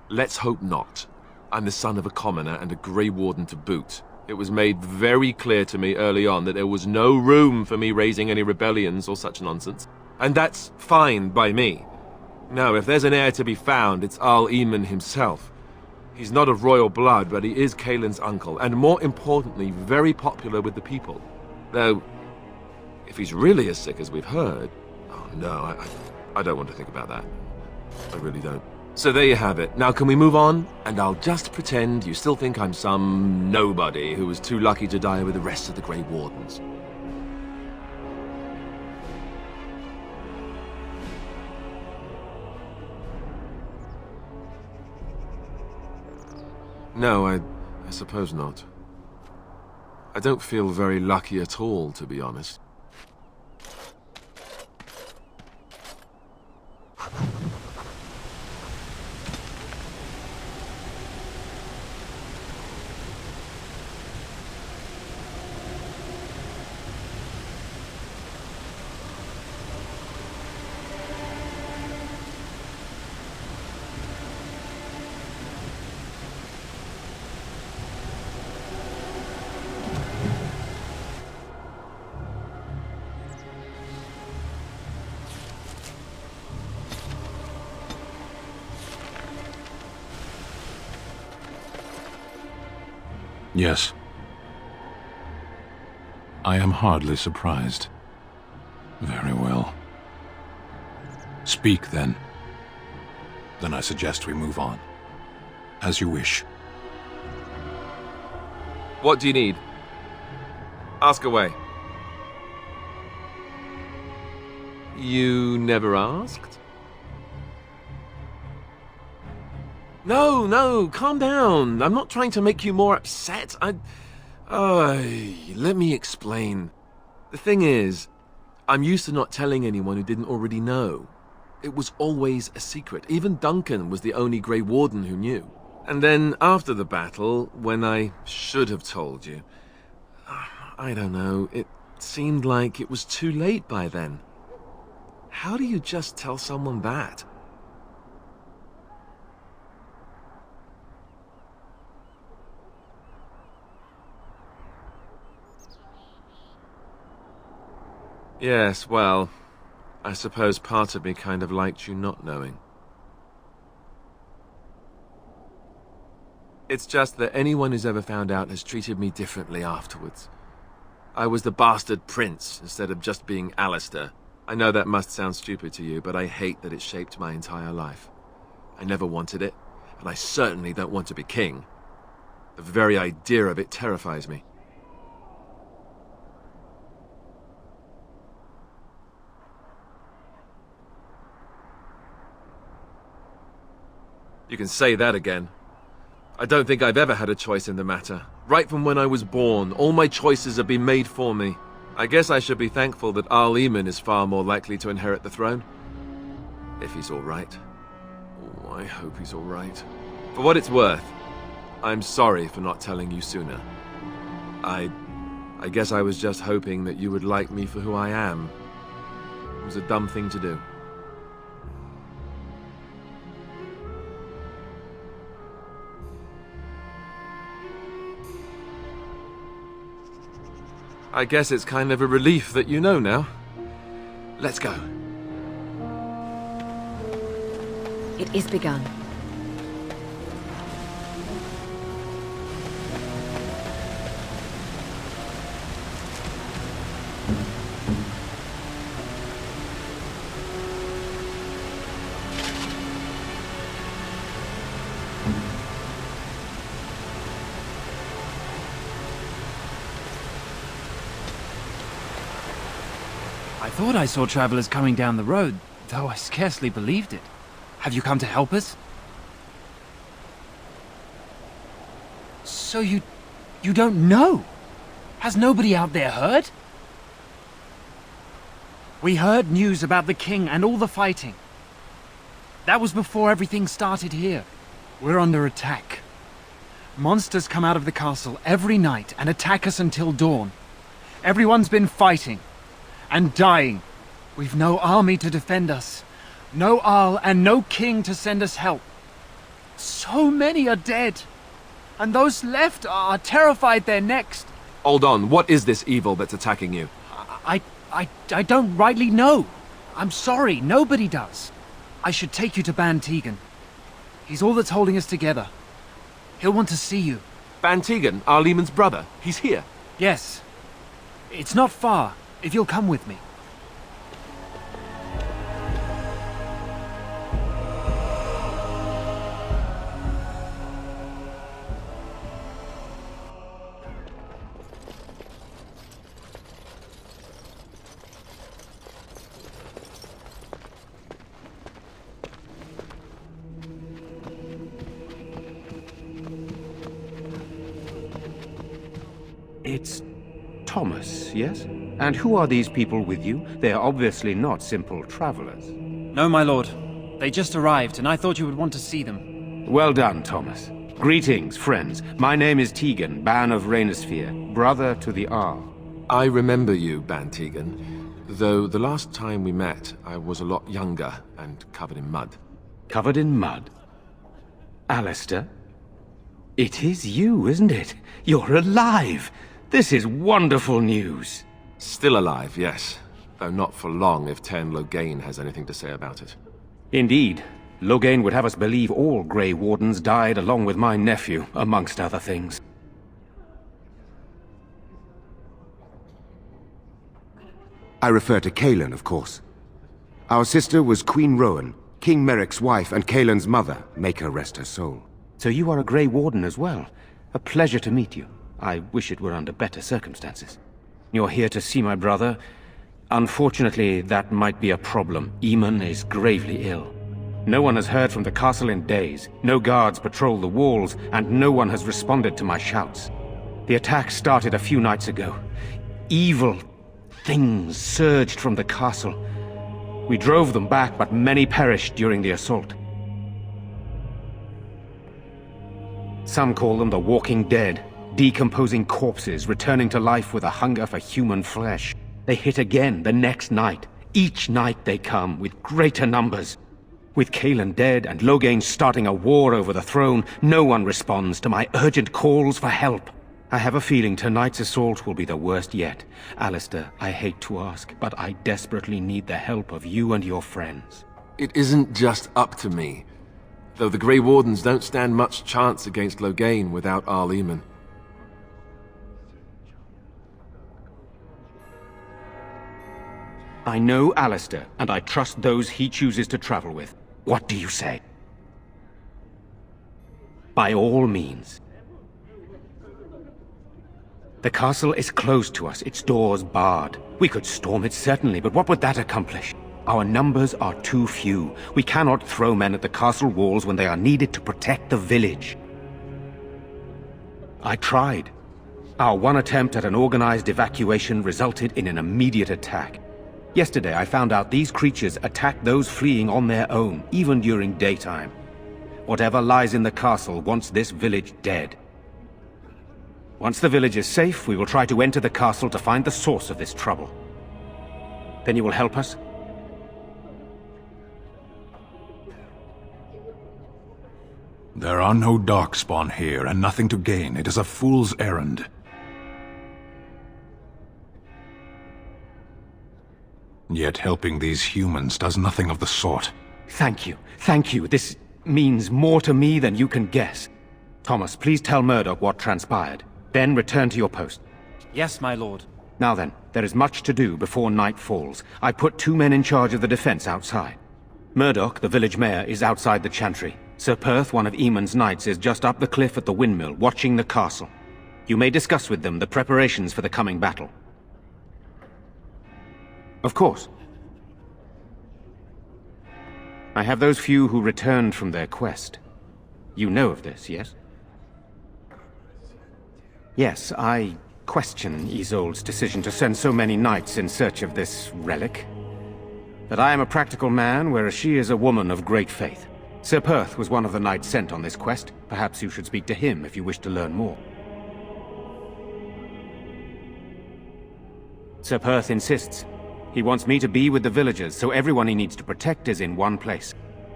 Let's hope not. I'm the son of a commoner and a Grey Warden to boot. It was made very clear to me early on that there was no room for me raising any rebellions or such nonsense. And that's fine by me. Now, if there's an heir to be found, it's Al Eamon himself. He's not of royal blood, but he is Cailan's uncle, and more importantly, very popular with the people. Though, if he's really as sick as we've heard... Oh, no, I don't want to think about that. I really don't. So there you have it. Now can we move on? And I'll just pretend you still think I'm some nobody who was too lucky to die with the rest of the Grey Wardens. No, I suppose not. I don't feel very lucky at all, to be honest. Yes. I am hardly surprised. Very well. Speak, then. Then I suggest we move on. As you wish. What do you need? Ask away. You never asked? No, calm down. I'm not trying to make you more upset. Let me explain. The thing is, I'm used to not telling anyone who didn't already know. It was always a secret. Even Duncan was the only Grey Warden who knew. And then after the battle, when I should have told you, I don't know, it seemed like it was too late by then. How do you just tell someone that? Yes, well, I suppose part of me kind of liked you not knowing. It's just that anyone who's ever found out has treated me differently afterwards. I was the bastard prince instead of just being Alistair. I know that must sound stupid to you, but I hate that it shaped my entire life. I never wanted it, and I certainly don't want to be king. The very idea of it terrifies me. You can say that again. I don't think I've ever had a choice in the matter. Right from when I was born, all my choices have been made for me. I guess I should be thankful that Arl Eamon is far more likely to inherit the throne. If he's all right. Oh, I hope he's all right. For what it's worth, I'm sorry for not telling you sooner. I guess I was just hoping that you would like me for who I am. It was a dumb thing to do. I guess it's kind of a relief that you know now. Let's go. It is begun. I thought I saw travelers coming down the road, though I scarcely believed it. Have you come to help us? So you don't know? Has nobody out there heard? We heard news about the king and all the fighting. That was before everything started here. We're under attack. Monsters come out of the castle every night and attack us until dawn. Everyone's been fighting and dying. We've no army to defend us, no Arl and no king to send us help. So many are dead, and those left are terrified they're next. Hold on, what is this evil that's attacking you? I don't rightly know. I'm sorry, nobody does. I should take you to Ban Tegan. He's all that's holding us together. He'll want to see you. Ban Tegan, Arl Eamon's brother, he's here. Yes. It's not far, if you'll come with me. It's Thomas, yes? And who are these people with you? They are obviously not simple travelers. No, my lord. They just arrived, and I thought you would want to see them. Well done, Thomas. Greetings, friends. My name is Tegan, Ban of Reynisfere, brother to the Arl. I remember you, Ban Tegan, though the last time we met, I was a lot younger and covered in mud. Covered in mud? Alistair? It is you, isn't it? You're alive! This is wonderful news. Still alive, yes. Though not for long if Ten Loghain has anything to say about it. Indeed. Loghain would have us believe all Grey Wardens died along with my nephew, amongst other things. I refer to Cailan, of course. Our sister was Queen Rowan, King Merrick's wife and Cailan's mother. Make her rest her soul. So you are a Grey Warden as well. A pleasure to meet you. I wish it were under better circumstances. You're here to see my brother. Unfortunately, that might be a problem. Eamon is gravely ill. No one has heard from the castle in days. No guards patrol the walls, and no one has responded to my shouts. The attack started a few nights ago. Evil things surged from the castle. We drove them back, but many perished during the assault. Some call them the Walking Dead, decomposing corpses returning to life with a hunger for human flesh. They hit again the next night. Each night they come, with greater numbers. With Cailan dead and Loghain starting a war over the throne, no one responds to my urgent calls for help. I have a feeling tonight's assault will be the worst yet. Alistair, I hate to ask, but I desperately need the help of you and your friends. It isn't just up to me. Though the Grey Wardens don't stand much chance against Loghain without Arl Eamon. I know Alistair, and I trust those he chooses to travel with. What do you say? By all means. The castle is closed to us, its doors barred. We could storm it certainly, but what would that accomplish? Our numbers are too few. We cannot throw men at the castle walls when they are needed to protect the village. I tried. Our one attempt at an organized evacuation resulted in an immediate attack. Yesterday I found out these creatures attack those fleeing on their own, even during daytime. Whatever lies in the castle wants this village dead. Once the village is safe, we will try to enter the castle to find the source of this trouble. Then you will help us? There are no Darkspawn here, and nothing to gain. It is a fool's errand. Yet helping these humans does nothing of the sort. Thank you. Thank you. This means more to me than you can guess. Thomas, please tell Murdoch what transpired. Then return to your post. Yes, my lord. Now then, there is much to do before night falls. I put 2 men in charge of the defense outside. Murdoch, the village mayor, is outside the chantry. Sir Perth, one of Eamon's knights, is just up the cliff at the windmill, watching the castle. You may discuss with them the preparations for the coming battle. Of course. I have those few who returned from their quest. You know of this, yes? Yes, I question Isolde's decision to send so many knights in search of this relic. But I am a practical man, whereas she is a woman of great faith. Sir Perth was one of the knights sent on this quest. Perhaps you should speak to him if you wish to learn more. Sir Perth insists. He wants me to be with the villagers, so everyone he needs to protect is in one place.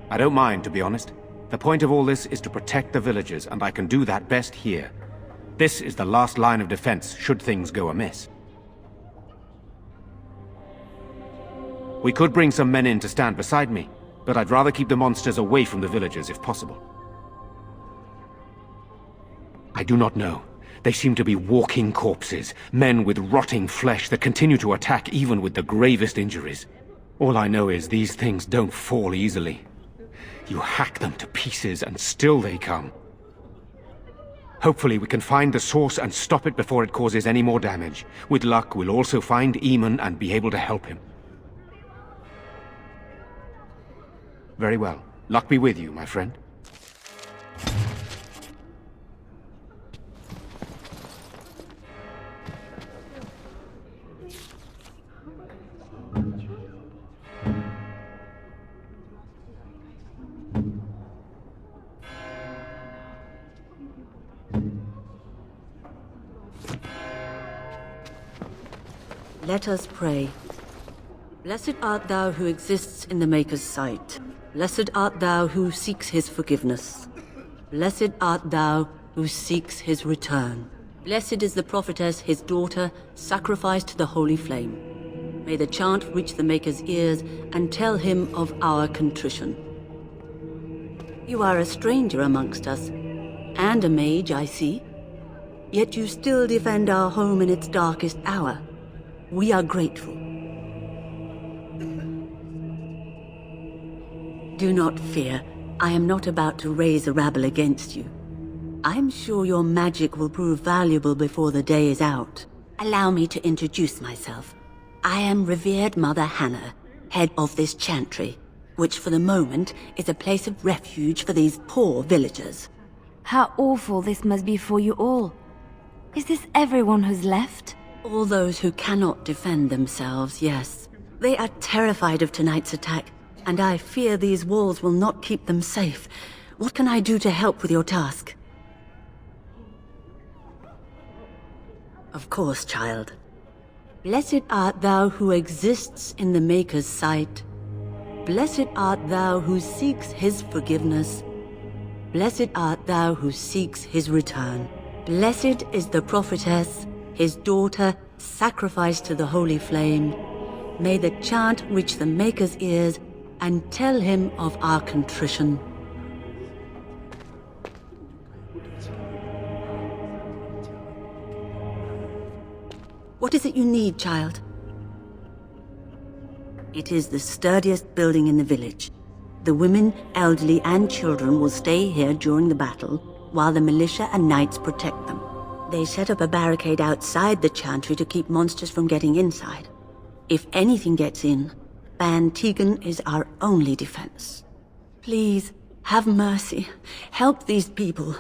I don't mind, to be honest. The point of all this is to protect the villagers, and I can do that best here. This is the last line of defense, should things go amiss. We could bring some men in to stand beside me, but I'd rather keep the monsters away from the villagers if possible. I do not know. They seem to be walking corpses, men with rotting flesh that continue to attack even with the gravest injuries. All I know is these things don't fall easily. You hack them to pieces and still they come. Hopefully we can find the source and stop it before it causes any more damage. With luck, we'll also find Eamon and be able to help him. Very well. Luck be with you, my friend. Let us pray. Blessed art thou who exists in the Maker's sight. Blessed art thou who seeks his forgiveness. Blessed art thou who seeks his return. Blessed is the prophetess, his daughter, sacrificed to the holy flame. May the chant reach the Maker's ears and tell him of our contrition. You are a stranger amongst us, and a mage, I see. Yet you still defend our home in its darkest hour. We are grateful. Do not fear. I am not about to raise a rabble against you. I am sure your magic will prove valuable before the day is out. Allow me to introduce myself. I am revered Mother Hannah, head of this chantry, which for the moment is a place of refuge for these poor villagers. How awful this must be for you all. Is this everyone who's left? All those who cannot defend themselves, yes. They are terrified of tonight's attack, and I fear these walls will not keep them safe. What can I do to help with your task? Of course, child. Blessed art thou who exists in the Maker's sight. Blessed art thou who seeks his forgiveness. Blessed art thou who seeks his return. Blessed is the prophetess, his daughter, sacrificed to the holy flame. May the chant reach the Maker's ears and tell him of our contrition. What is it you need, child? It is the sturdiest building in the village. The women, elderly, and children will stay here during the battle, while the militia and knights protect them. They set up a barricade outside the chantry to keep monsters from getting inside. If anything gets in, Ban Tegan is our only defense. Please, have mercy. Help these people.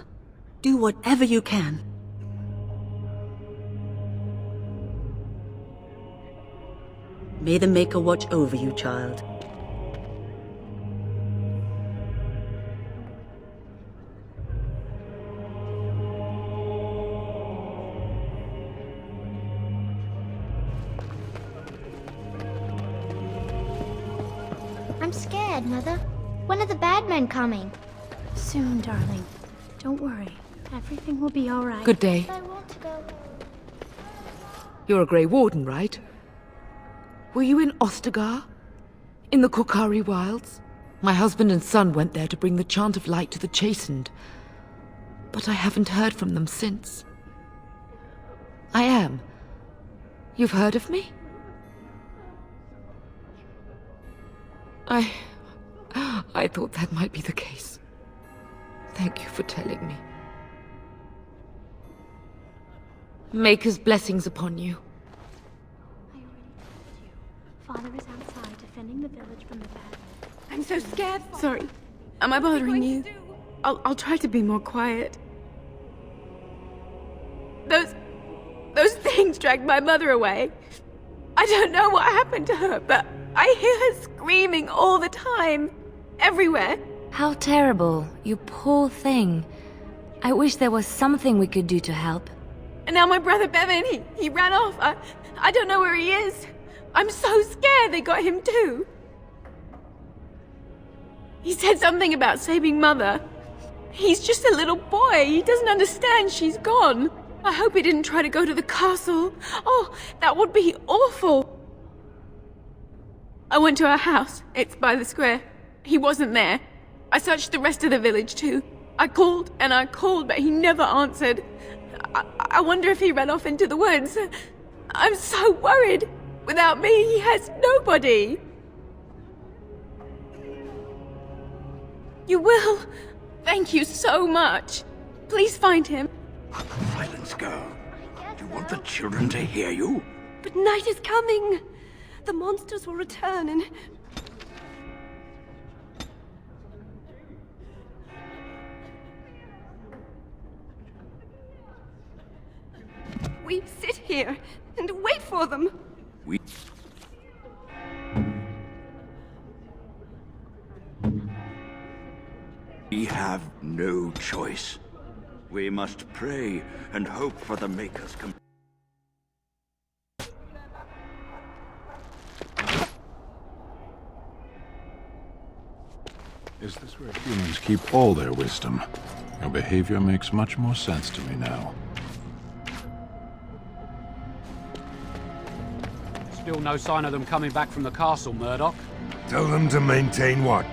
Do whatever you can. May the Maker watch over you, child. I'm scared, Mother. When are the bad men coming? Soon, darling. Don't worry. Everything will be all right. Good day. I want to go. You're a Grey Warden, right? Were you in Ostagar? In the Korcari Wilds? My husband and son went there to bring the Chant of Light to the Chastened. But I haven't heard from them since. I am. You've heard of me? I thought that might be the case. Thank you for telling me. Maker's blessings upon you. Father is outside defending the village from the bad. I'm so scared. Sorry. Am I bothering you? I'll try to be more quiet. Those things dragged my mother away. I don't know what happened to her, but I hear her screaming all the time. Everywhere. How terrible. You poor thing. I wish there was something we could do to help. And now my brother Bevan, he ran off. I don't know where he is. I'm so scared they got him too. He said something about saving Mother. He's just a little boy. He doesn't understand she's gone. I hope he didn't try to go to the castle. Oh, that would be awful. I went to our house. It's by the square. He wasn't there. I searched the rest of the village too. I called and I called, but he never answered. I wonder if he ran off into the woods. I'm so worried. Without me, he has nobody. You will? Thank you so much. Please find him. Silence, girl. Do you want the children to hear you? But night is coming. The monsters will return and... We sit here and wait for them. We have no choice. We must pray and hope for the Maker's compassion. Is this where humans keep all their wisdom? Your behavior makes much more sense to me now. Still no sign of them coming back from the castle, Murdoch. Tell them to maintain what?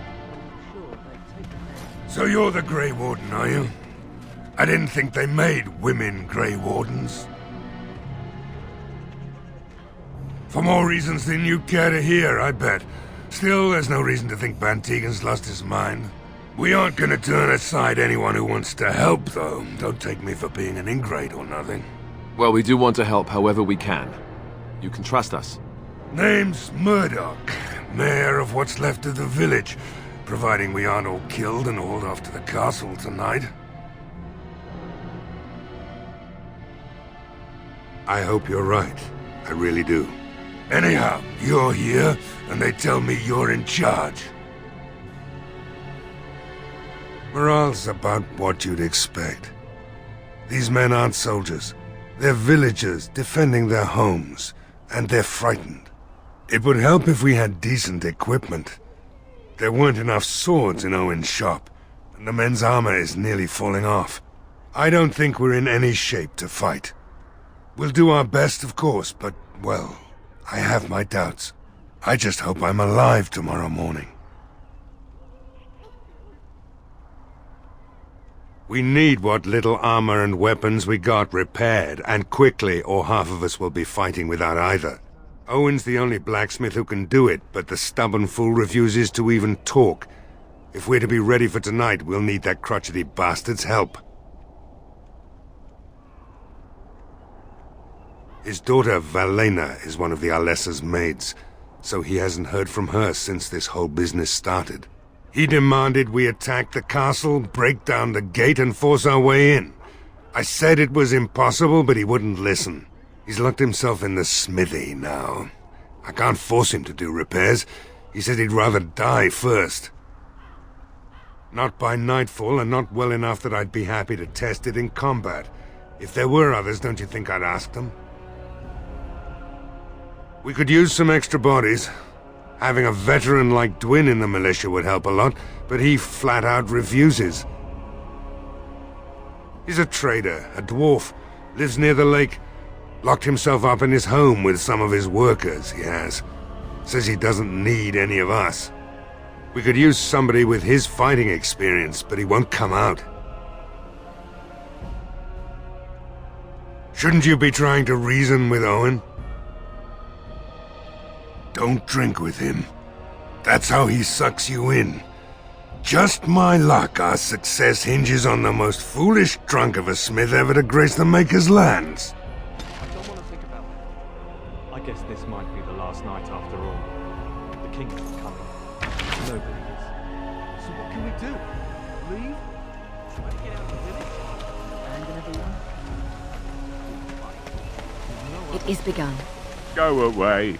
So you're the Grey Warden, are you? I didn't think they made women Grey Wardens. For more reasons than you care to hear, I bet. Still, there's no reason to think Bantegan's lost his mind. We aren't gonna turn aside anyone who wants to help, though. Don't take me for being an ingrate or nothing. Well, we do want to help however we can. You can trust us. Name's Murdoch, mayor of what's left of the village, providing we aren't all killed and hauled off to the castle tonight. I hope you're right. I really do. Anyhow, you're here, and they tell me you're in charge. Morale's about what you'd expect. These men aren't soldiers. They're villagers defending their homes, and they're frightened. It would help if we had decent equipment. There weren't enough swords in Owen's shop, and the men's armor is nearly falling off. I don't think we're in any shape to fight. We'll do our best, of course, but, well, I have my doubts. I just hope I'm alive tomorrow morning. We need what little armor and weapons we got repaired, and quickly, or half of us will be fighting without either. Owen's the only blacksmith who can do it, but the stubborn fool refuses to even talk. If we're to be ready for tonight, we'll need that crotchety bastard's help. His daughter, Valena, is one of the Alessa's maids, so he hasn't heard from her since this whole business started. He demanded we attack the castle, break down the gate, and force our way in. I said it was impossible, but he wouldn't listen. He's locked himself in the smithy now. I can't force him to do repairs. He said he'd rather die first. Not by nightfall, and not well enough that I'd be happy to test it in combat. If there were others, don't you think I'd ask them? We could use some extra bodies. Having a veteran like Dwyn in the militia would help a lot, but he flat out refuses. He's a trader, a dwarf, lives near the lake. Locked himself up in his home with some of his workers, he has. Says he doesn't need any of us. We could use somebody with his fighting experience, but he won't come out. Shouldn't you be trying to reason with Owen? Don't drink with him. That's how he sucks you in. Just my luck, our success hinges on the most foolish drunk of a smith ever to grace the Maker's lands. I don't want to think about that. I guess this might be the last night after all. The king is coming. Nobody is. So what can we do? Leave? Try to get out of the village? Abandon everyone? It is begun. Go away.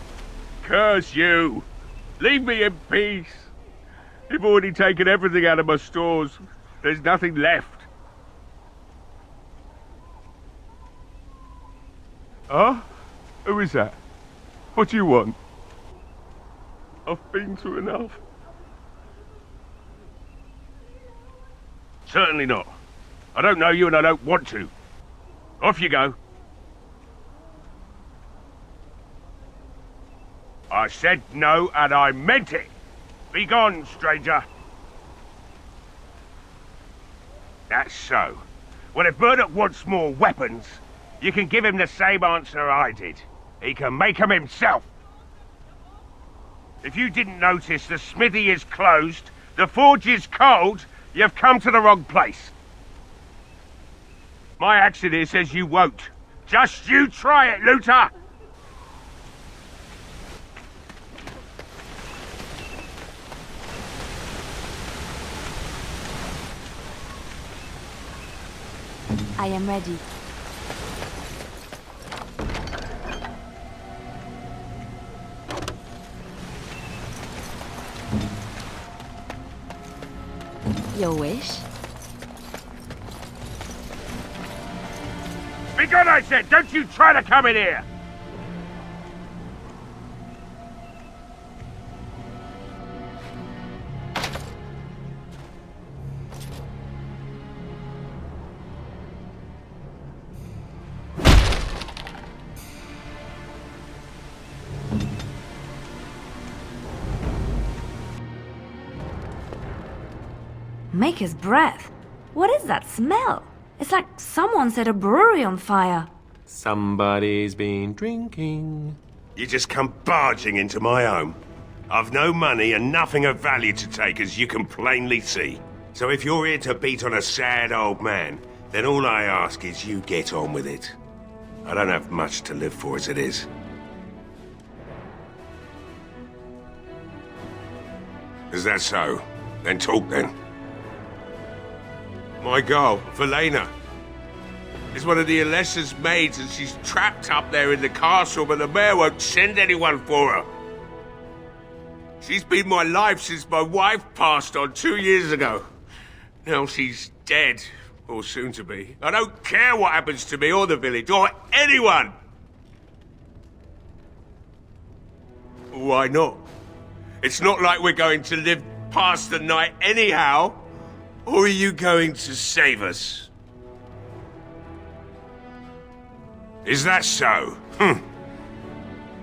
Curse you! Leave me in peace! You've already taken everything out of my stores. There's nothing left. Huh? Who is that? What do you want? I've been through enough. Certainly not. I don't know you and I don't want to. Off you go. I said no, and I meant it. Be gone, stranger. That's so. Well, if Murdoch wants more weapons, you can give him the same answer I did. He can make them himself. If you didn't notice, the smithy is closed, the forge is cold, you've come to the wrong place. My accent here says you won't. Just you try it, looter! I am ready. Your wish? Be gone, I said! Don't you try to come in here! Maker's breath. What is that smell? It's like someone set a brewery on fire. Somebody's been drinking. You just come barging into my home. I've no money and nothing of value to take, as you can plainly see. So if you're here to beat on a sad old man, then all I ask is you get on with it. I don't have much to live for as it is. Is that so? Then talk then. My girl, Velena, is one of the Alessa's maids, and she's trapped up there in the castle, but the mayor won't send anyone for her. She's been my life since my wife passed on 2 years ago. Now she's dead, or soon to be. I don't care what happens to me or the village, or anyone! Why not? It's not like we're going to live past the night anyhow. Or are you going to save us? Is that so?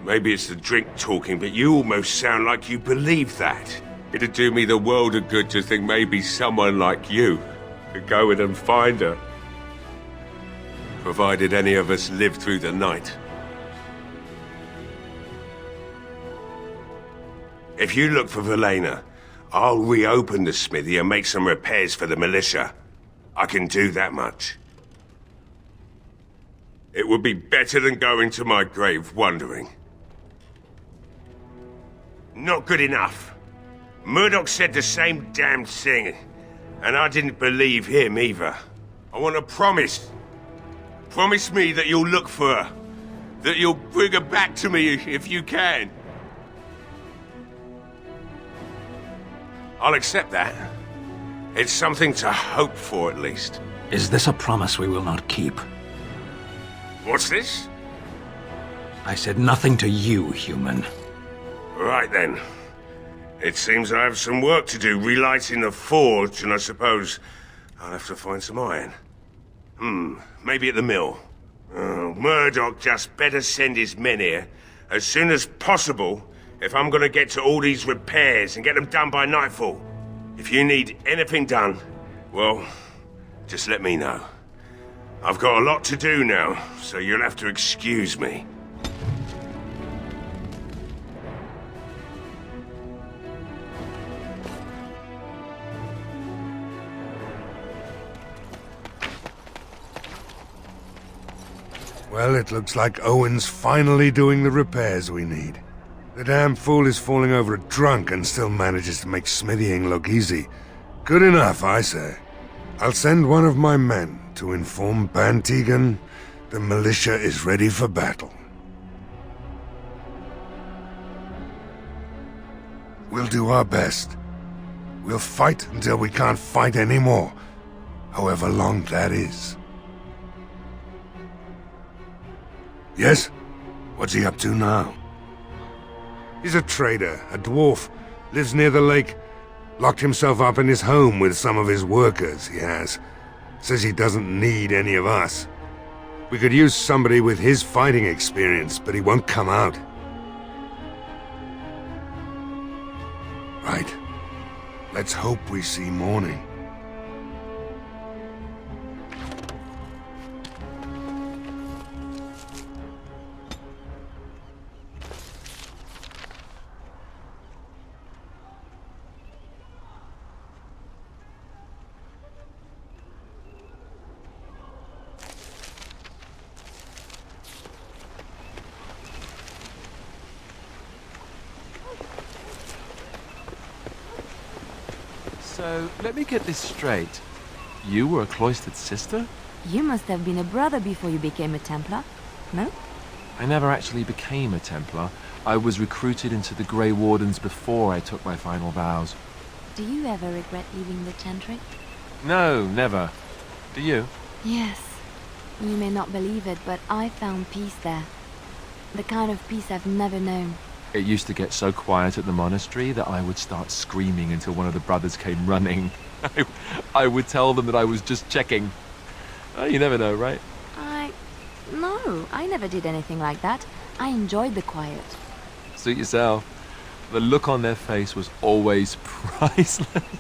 Maybe it's the drink talking, but you almost sound like you believe that. It'd do me the world of good to think maybe someone like you could go in and find her. Provided any of us live through the night. If you look for Velena, I'll reopen the smithy and make some repairs for the militia. I can do that much. It would be better than going to my grave wondering. Not good enough. Murdoch said the same damn thing, and I didn't believe him either. I want a promise. Promise me that you'll look for her. That you'll bring her back to me if you can. I'll accept that. It's something to hope for, at least. Is this a promise we will not keep? What's this? I said nothing to you, human. Right then. It seems I have some work to do relighting the forge, and I suppose I'll have to find some iron. Maybe at the mill. Murdoch just better send his men here as soon as possible if I'm gonna get to all these repairs and get them done by nightfall. If you need anything done, well, just let me know. I've got a lot to do now, so you'll have to excuse me. Well, it looks like Owen's finally doing the repairs we need. The damn fool is falling over a drunk and still manages to make smithying look easy. Good enough, I say. I'll send one of my men to inform Bantegan the militia is ready for battle. We'll do our best. We'll fight until we can't fight anymore, however long that is. Yes? What's he up to now? He's a trader, a dwarf, lives near the lake. Locked himself up in his home with some of his workers, he has. Says he doesn't need any of us. We could use somebody with his fighting experience, but he won't come out. Right. Let's hope we see morning. So, let me get this straight. You were a cloistered sister? You must have been a brother before you became a Templar, no? I never actually became a Templar. I was recruited into the Grey Wardens before I took my final vows. Do you ever regret leaving the Chantry? No, never. Do you? Yes. You may not believe it, but I found peace there. The kind of peace I've never known. It used to get so quiet at the monastery that I would start screaming until one of the brothers came running. I would tell them that I was just checking. You never know, right? No, I never did anything like that. I enjoyed the quiet. Suit yourself. The look on their face was always priceless.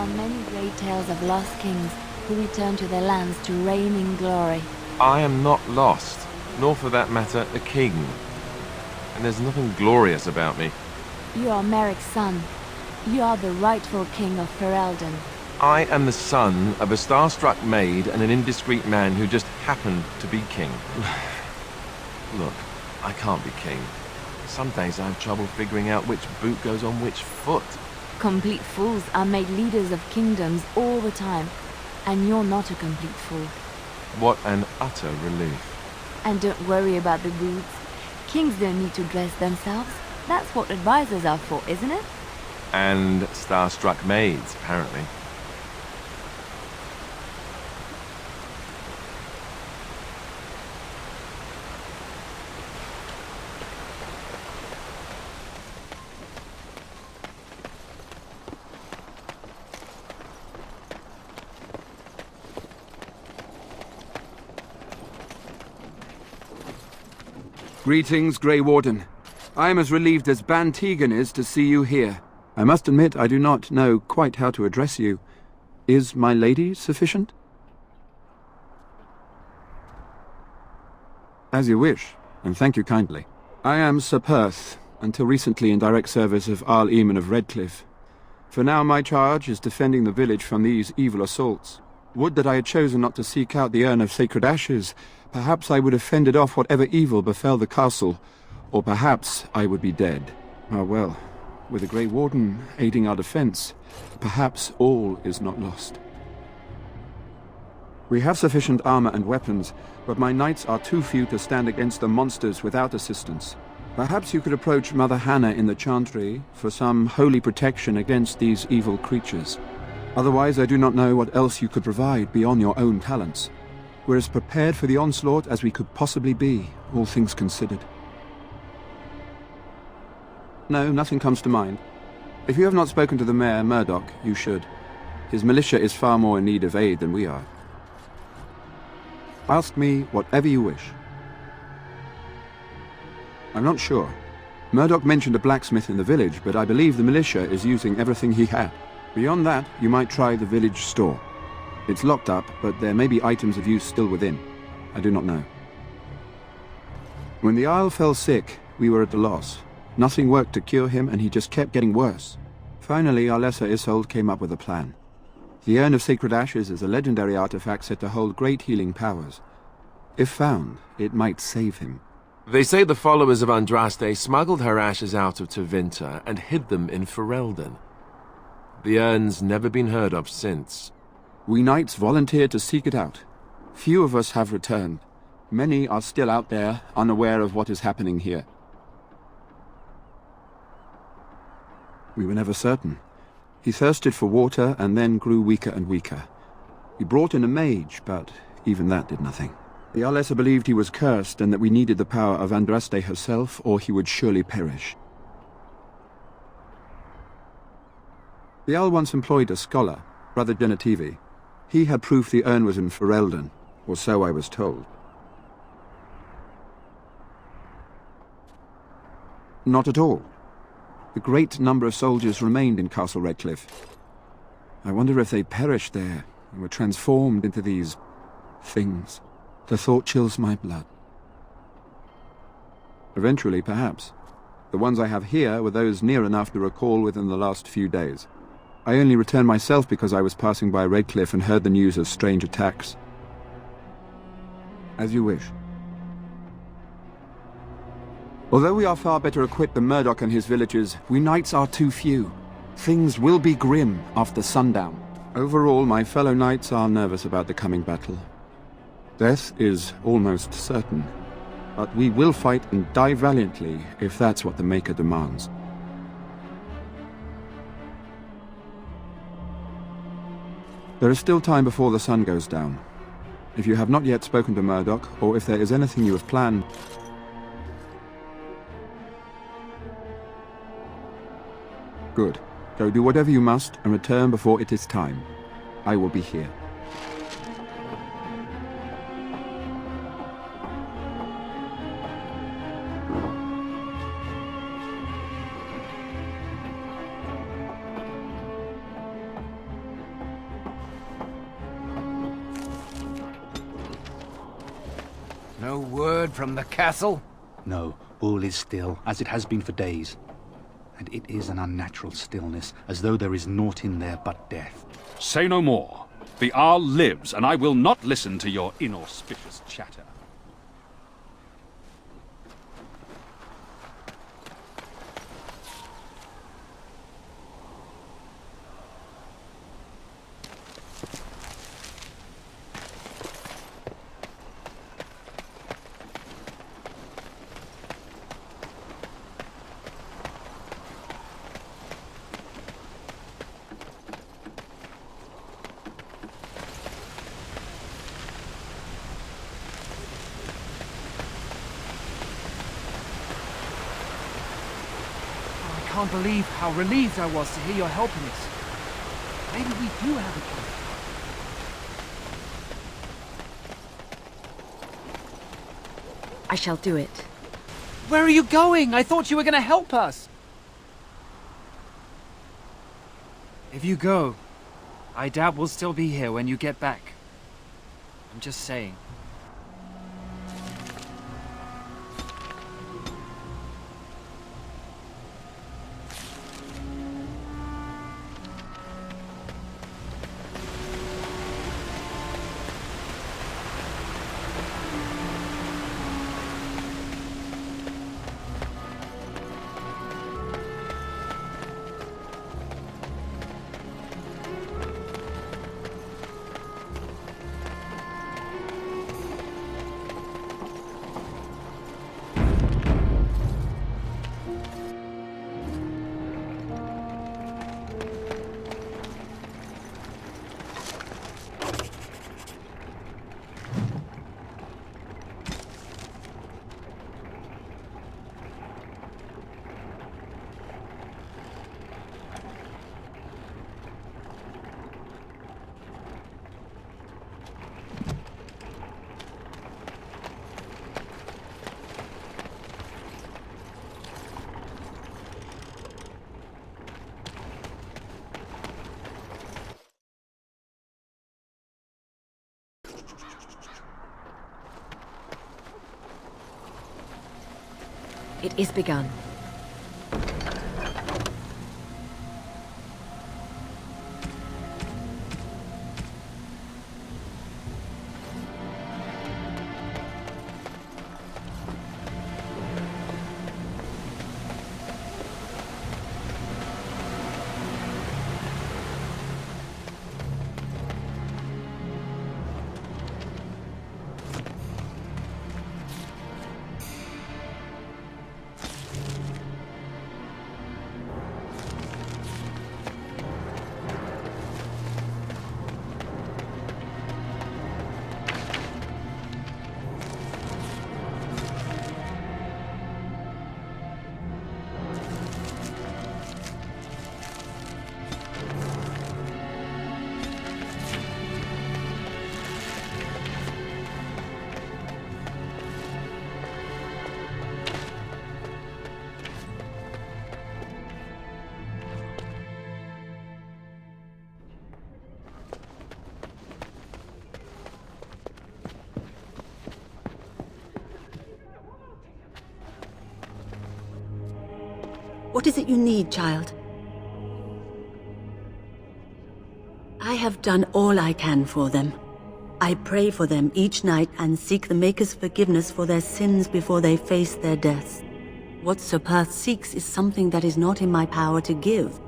are many great tales of lost kings who return to their lands to reign in glory. I am not lost, nor for that matter, a king. And there's nothing glorious about me. You are Merrick's son. You are the rightful king of Ferelden. I am the son of a starstruck maid and an indiscreet man who just happened to be king. Look, I can't be king. Some days I have trouble figuring out which boot goes on which foot. Complete fools are made leaders of kingdoms all the time. And you're not a complete fool. What an utter relief. And don't worry about the boots. Kings don't need to dress themselves. That's what advisors are for, isn't it? And starstruck maids, apparently. Greetings, Grey Warden. I am as relieved as Ban Tegan is to see you here. I must admit I do not know quite how to address you. Is my lady sufficient? As you wish, and thank you kindly. I am Sir Perth, until recently in direct service of Arl Eamon of Redcliffe. For now my charge is defending the village from these evil assaults. Would that I had chosen not to seek out the urn of sacred ashes. Perhaps I would have fended off whatever evil befell the castle, or perhaps I would be dead. Ah well, with the Grey Warden aiding our defense, perhaps all is not lost. We have sufficient armor and weapons, but my knights are too few to stand against the monsters without assistance. Perhaps you could approach Mother Hannah in the Chantry for some holy protection against these evil creatures. Otherwise, I do not know what else you could provide beyond your own talents. We're as prepared for the onslaught as we could possibly be, all things considered. No, nothing comes to mind. If you have not spoken to the Mayor, Murdoch, you should. His militia is far more in need of aid than we are. Ask me whatever you wish. I'm not sure. Murdoch mentioned a blacksmith in the village, but I believe the militia is using everything he had. Beyond that, you might try the village store. It's locked up, but there may be items of use still within. I do not know. When the Isle fell sick, we were at a loss. Nothing worked to cure him, and he just kept getting worse. Finally, our lesser Isolde came up with a plan. The Urn of Sacred Ashes is a legendary artifact said to hold great healing powers. If found, it might save him. They say the followers of Andraste smuggled her ashes out of Tevinter and hid them in Ferelden. The urn's never been heard of since. We knights volunteered to seek it out. Few of us have returned. Many are still out there, unaware of what is happening here. We were never certain. He thirsted for water and then grew weaker and weaker. We brought in a mage, but even that did nothing. The Arlessa believed he was cursed and that we needed the power of Andraste herself, or he would surely perish. The Jarl once employed a scholar, Brother Genetivi. He had proof the urn was in Ferelden, or so I was told. Not at all. A great number of soldiers remained in Castle Redcliffe. I wonder if they perished there and were transformed into these things. The thought chills my blood. Eventually, perhaps. The ones I have here were those near enough to recall within the last few days. I only returned myself because I was passing by Redcliffe and heard the news of strange attacks. As you wish. Although we are far better equipped than Murdoch and his villagers, we knights are too few. Things will be grim after sundown. Overall, my fellow knights are nervous about the coming battle. Death is almost certain, but we will fight and die valiantly if that's what the Maker demands. There is still time before the sun goes down. If you have not yet spoken to Murdoch, or if there is anything you have planned... Good. Go do whatever you must and return before it is time. I will be here. No word from the castle? No, all is still, as it has been for days. And it is an unnatural stillness, as though there is naught in there but death. Say no more. The Arl lives, and I will not listen to your inauspicious chatter. I can't believe how relieved I was to hear you're helping us. Maybe we do have a plan. I shall do it. Where are you going? I thought you were going to help us. If you go, I doubt we'll still be here when you get back. I'm just saying. It is begun. What is it you need, child? I have done all I can for them. I pray for them each night and seek the Maker's forgiveness for their sins before they face their deaths. What Sir Perth seeks is something that is not in my power to give.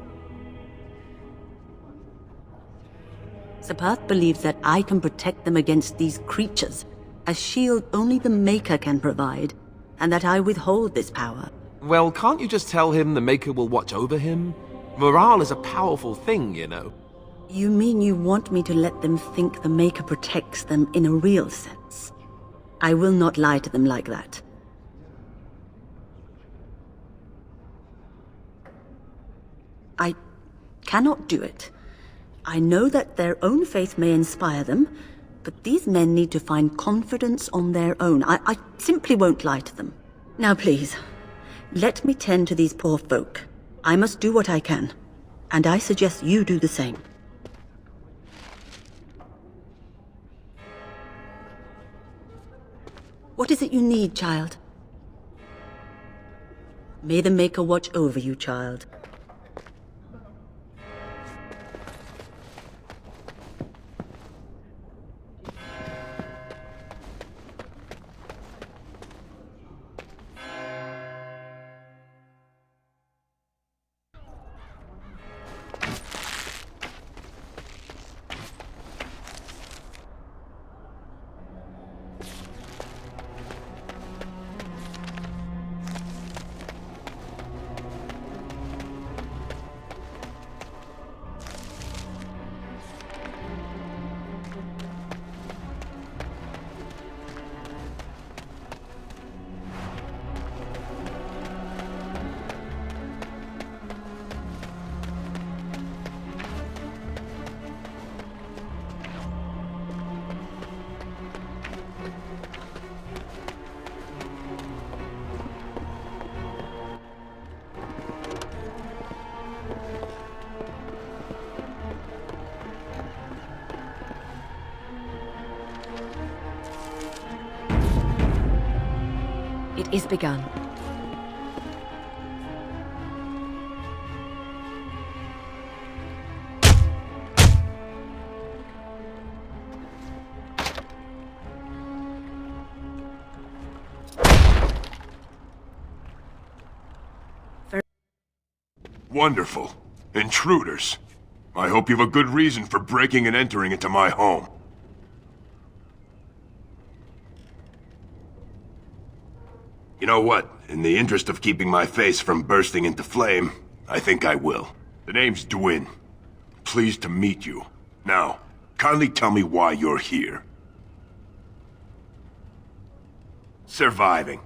Sir Perth believes that I can protect them against these creatures, a shield only the Maker can provide, and that I withhold this power. Well, can't you just tell him the Maker will watch over him? Morale is a powerful thing, you know. You mean you want me to let them think the Maker protects them in a real sense? I will not lie to them like that. I cannot do it. I know that their own faith may inspire them, but these men need to find confidence on their own. I simply won't lie to them. Now please, let me tend to these poor folk. I must do what I can, and I suggest you do the same. What is it you need, child? May the Maker watch over you, child. It is begun. Wonderful. Intruders. I hope you have a good reason for breaking and entering into my home. You know what? In the interest of keeping my face from bursting into flame, I think I will. The name's Dwyn. Pleased to meet you. Now, kindly tell me why you're here. Surviving.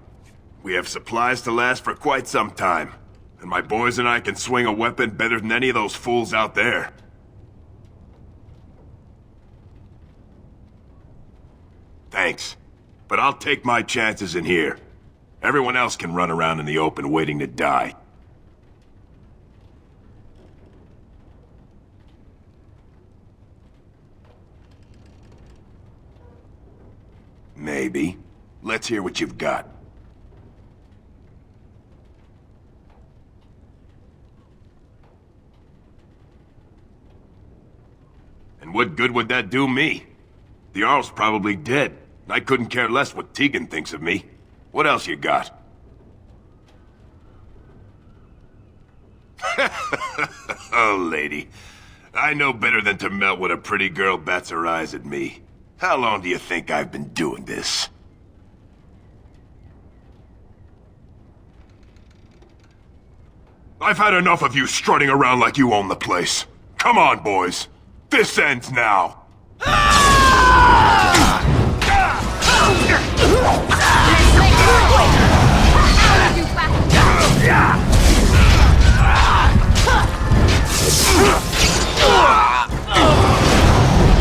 We have supplies to last for quite some time. And my boys and I can swing a weapon better than any of those fools out there. Thanks. But I'll take my chances in here. Everyone else can run around in the open waiting to die. Maybe. Let's hear what you've got. And what good would that do me? The Jarl's probably dead. I couldn't care less what Tegan thinks of me. What else you got? Oh, lady. I know better than to melt when a pretty girl bats her eyes at me. How long do you think I've been doing this? I've had enough of you strutting around like you own the place. Come on, boys. This ends now.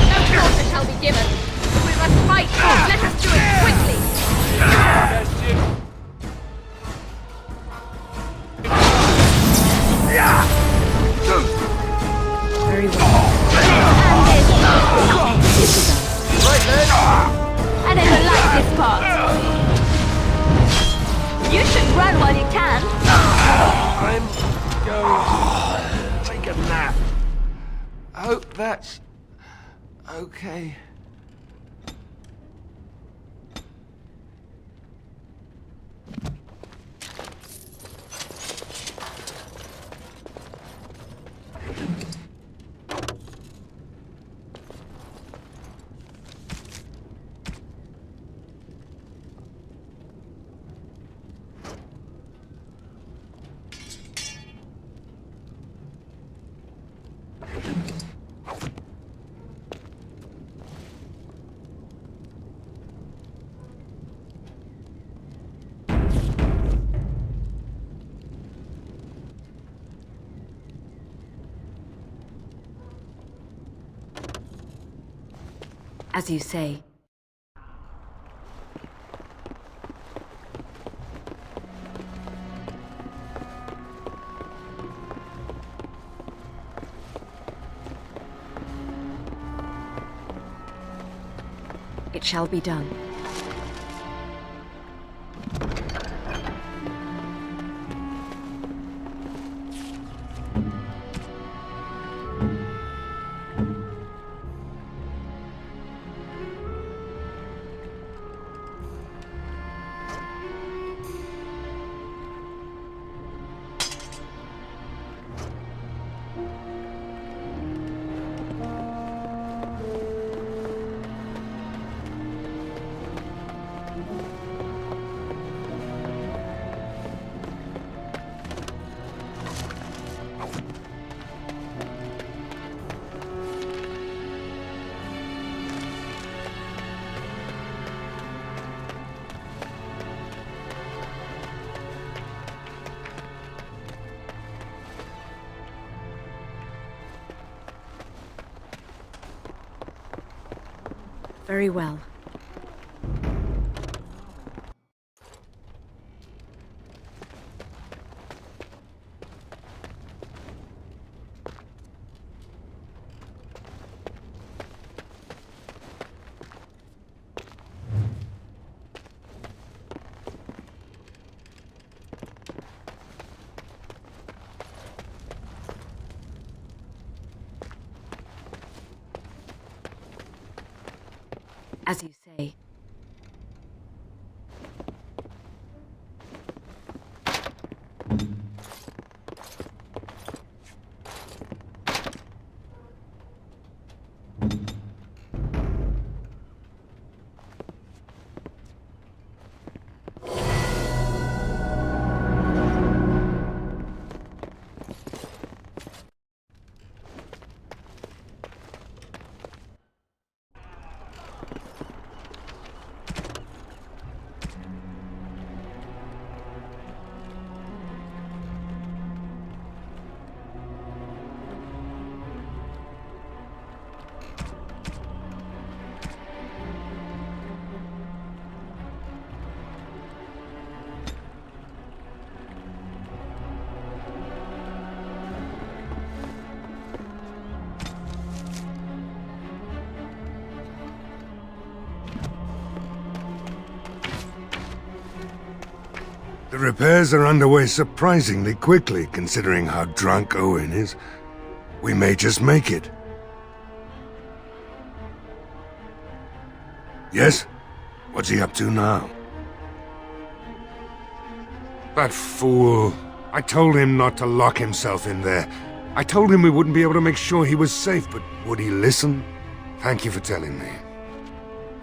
No quarter shall be given. We must fight. Let us do it quickly. Very well. I never liked this part. You should run while you can. I'm going to take a nap. I hope that's okay. As you say. It shall be done. Very well. As you say. The repairs are underway surprisingly quickly, considering how drunk Owen is. We may just make it. Yes? What's he up to now? That fool. I told him not to lock himself in there. I told him we wouldn't be able to make sure he was safe, but would he listen? Thank you for telling me.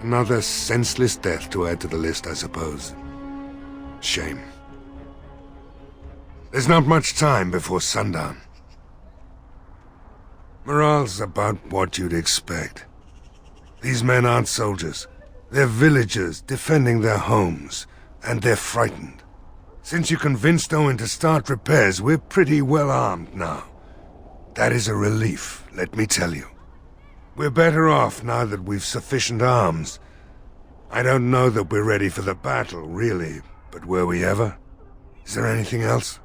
Another senseless death to add to the list, I suppose. Shame. There's not much time before sundown. Morale's about what you'd expect. These men aren't soldiers. They're villagers defending their homes, and they're frightened. Since you convinced Owen to start repairs, we're pretty well armed now. That is a relief, let me tell you. We're better off now that we've sufficient arms. I don't know that we're ready for the battle, really, but were we ever? Is there anything else?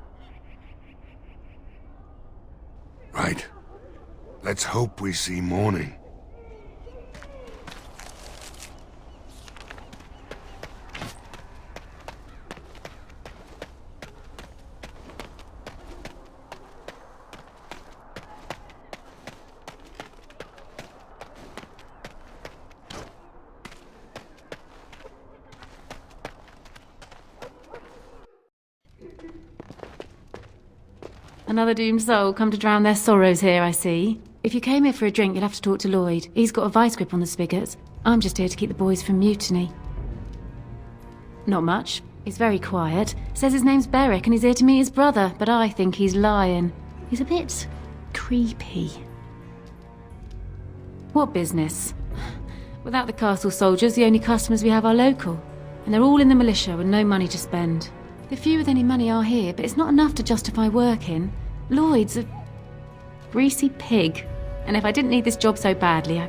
Right. Let's hope we see morning. Another doomed soul come to drown their sorrows here, I see. If you came here for a drink, you'll have to talk to Lloyd. He's got a vice grip on the spigots. I'm just here to keep the boys from mutiny. Not much. He's very quiet. Says his name's Beric and he's here to meet his brother, but I think he's lying. He's a bit creepy. What business? Without the castle soldiers, the only customers we have are local. And they're all in the militia with no money to spend. The few with any money are here, but it's not enough to justify working. Lloyd's a greasy pig. And if I didn't need this job so badly,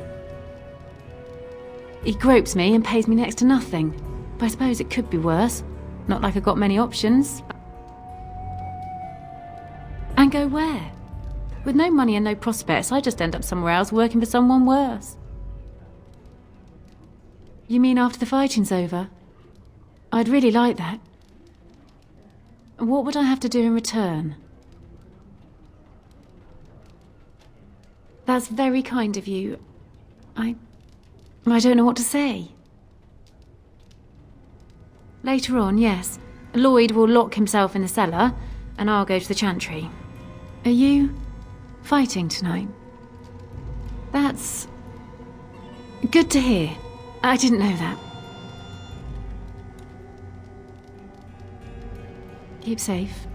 he gropes me and pays me next to nothing. But I suppose it could be worse. Not like I've got many options. And go where? With no money and no prospects, I just end up somewhere else working for someone worse. You mean after the fighting's over? I'd really like that. What would I have to do in return? That's very kind of you. I don't know what to say. Later on, yes. Lloyd will lock himself in the cellar, and I'll go to the chantry. Are you fighting tonight? That's good to hear. I didn't know that. Keep safe.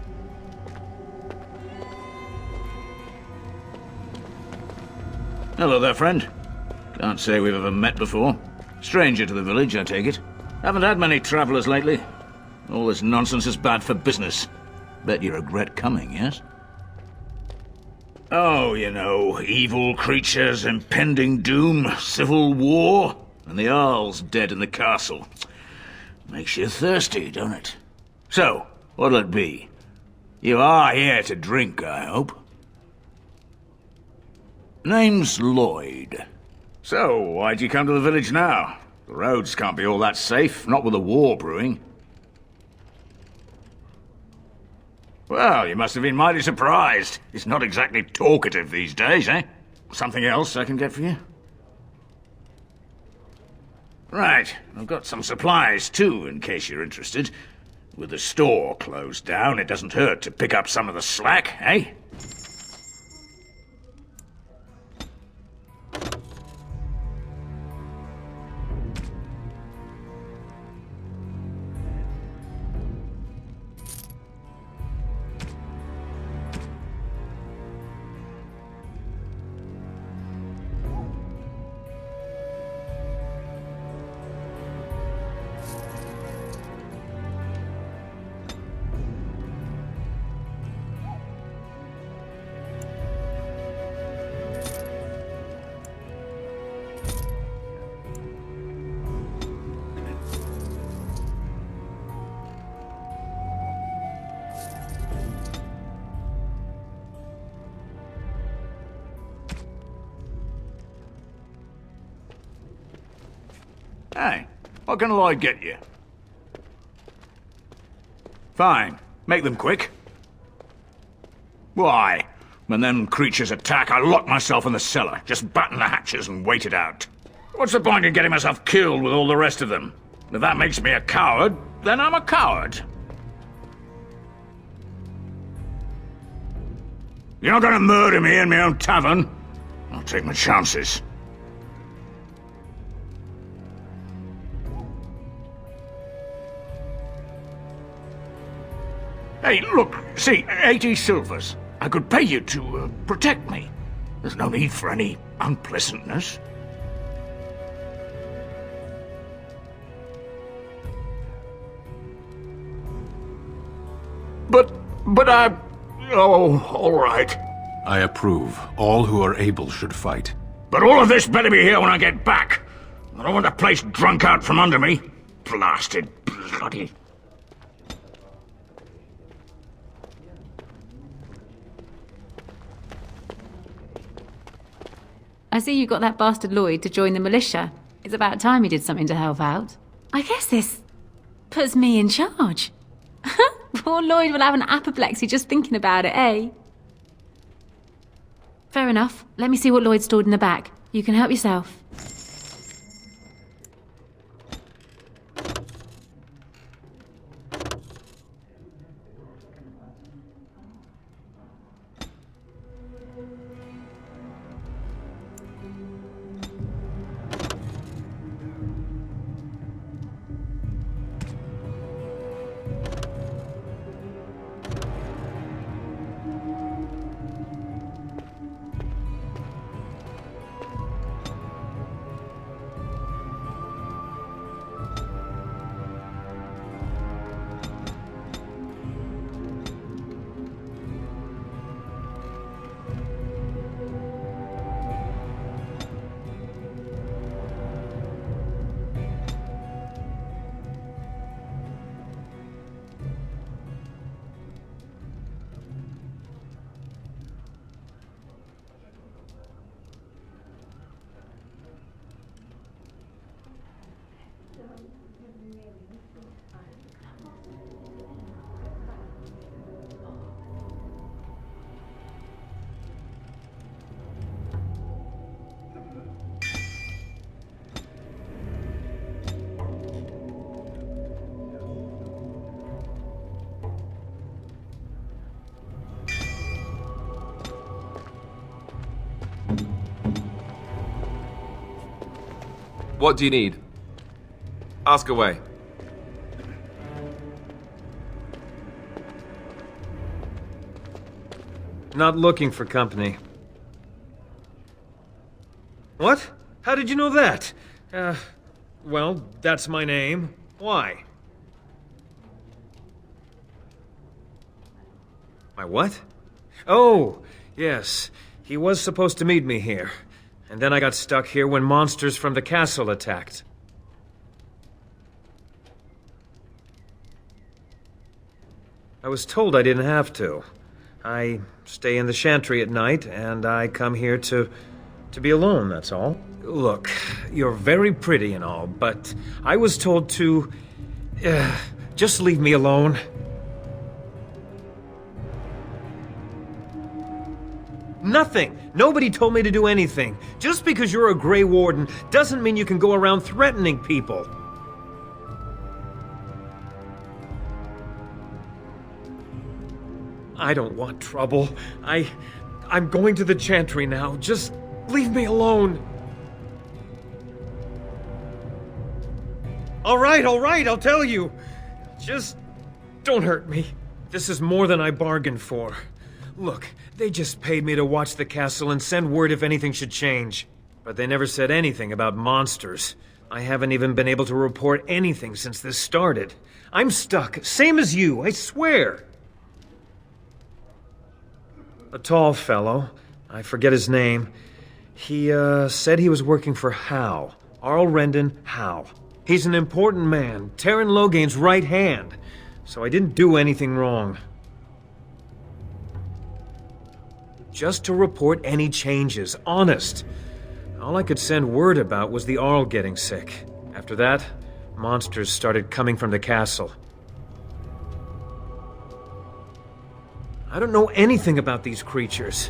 Hello there, friend. Can't say we've ever met before. Stranger to the village, I take it. Haven't had many travellers lately. All this nonsense is bad for business. Bet you regret coming, yes? Oh, you know, evil creatures, impending doom, civil war. and the Earl's dead in the castle. Makes you thirsty, don't it? So, what'll it be? You are here to drink, I hope. Name's Lloyd. So, why'd you come to the village now? The roads can't be all that safe, not with a war brewing. Well, you must have been mighty surprised. He's not exactly talkative these days, eh? Something else I can get for you? Right, I've got some supplies too, in case you're interested. With the store closed down, it doesn't hurt to pick up some of the slack, eh? Hey, what can Lloyd get you? Fine. Make them quick. Why? When them creatures attack, I lock myself in the cellar. Just batten the hatches and wait it out. What's the point in getting myself killed with all the rest of them? If that makes me a coward, then I'm a coward. You're not gonna murder me in my own tavern. I'll take my chances. Hey, look, see, 80 silvers. I could pay you to protect me. There's no need for any unpleasantness. But I... Oh, all right. I approve. All who are able should fight. But all of this better be here when I get back. I don't want the place drunk out from under me. Blasted bloody... I see you got that bastard Lloyd to join the militia. It's about time he did something to help out. I guess this puts me in charge. Poor Lloyd will have an apoplexy just thinking about it, eh? Fair enough. Let me see what Lloyd stored in the back. You can help yourself. What do you need? Ask away. Not looking for company. What? How did you know that? Well, that's my name. Why? My what? Oh, yes. He was supposed to meet me here. And then I got stuck here when monsters from the castle attacked. I was told I didn't have to. I stay in the chantry at night, and I come here to be alone, that's all. Look, you're very pretty and all, but I was told to... just leave me alone. Nothing! Nobody told me to do anything. Just because you're a Grey Warden doesn't mean you can go around threatening people. I don't want trouble. I'm going to the chantry now. Just leave me alone. All right, I'll tell you. Just don't hurt me. This is more than I bargained for. Look, they just paid me to watch the castle and send word if anything should change. But they never said anything about monsters. I haven't even been able to report anything since this started. I'm stuck, same as you, I swear. A tall fellow, I forget his name. He, said he was working for Howe. Arl Rendon Howe. He's an important man, Taron Logain's right hand. So I didn't do anything wrong. Just to report any changes, honest. All I could send word about was the Arl getting sick. After that, monsters started coming from the castle. I don't know anything about these creatures.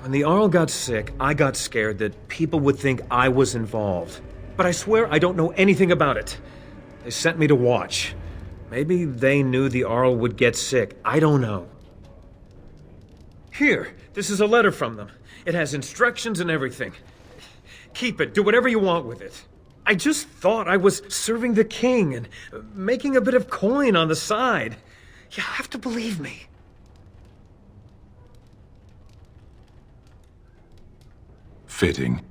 When the Arl got sick, I got scared that people would think I was involved. But I swear I don't know anything about it. They sent me to watch. Maybe they knew the Arl would get sick. I don't know. Here, this is a letter from them. It has instructions and everything. Keep it. Do whatever you want with it. I just thought I was serving the king and making a bit of coin on the side. You have to believe me. Fitting.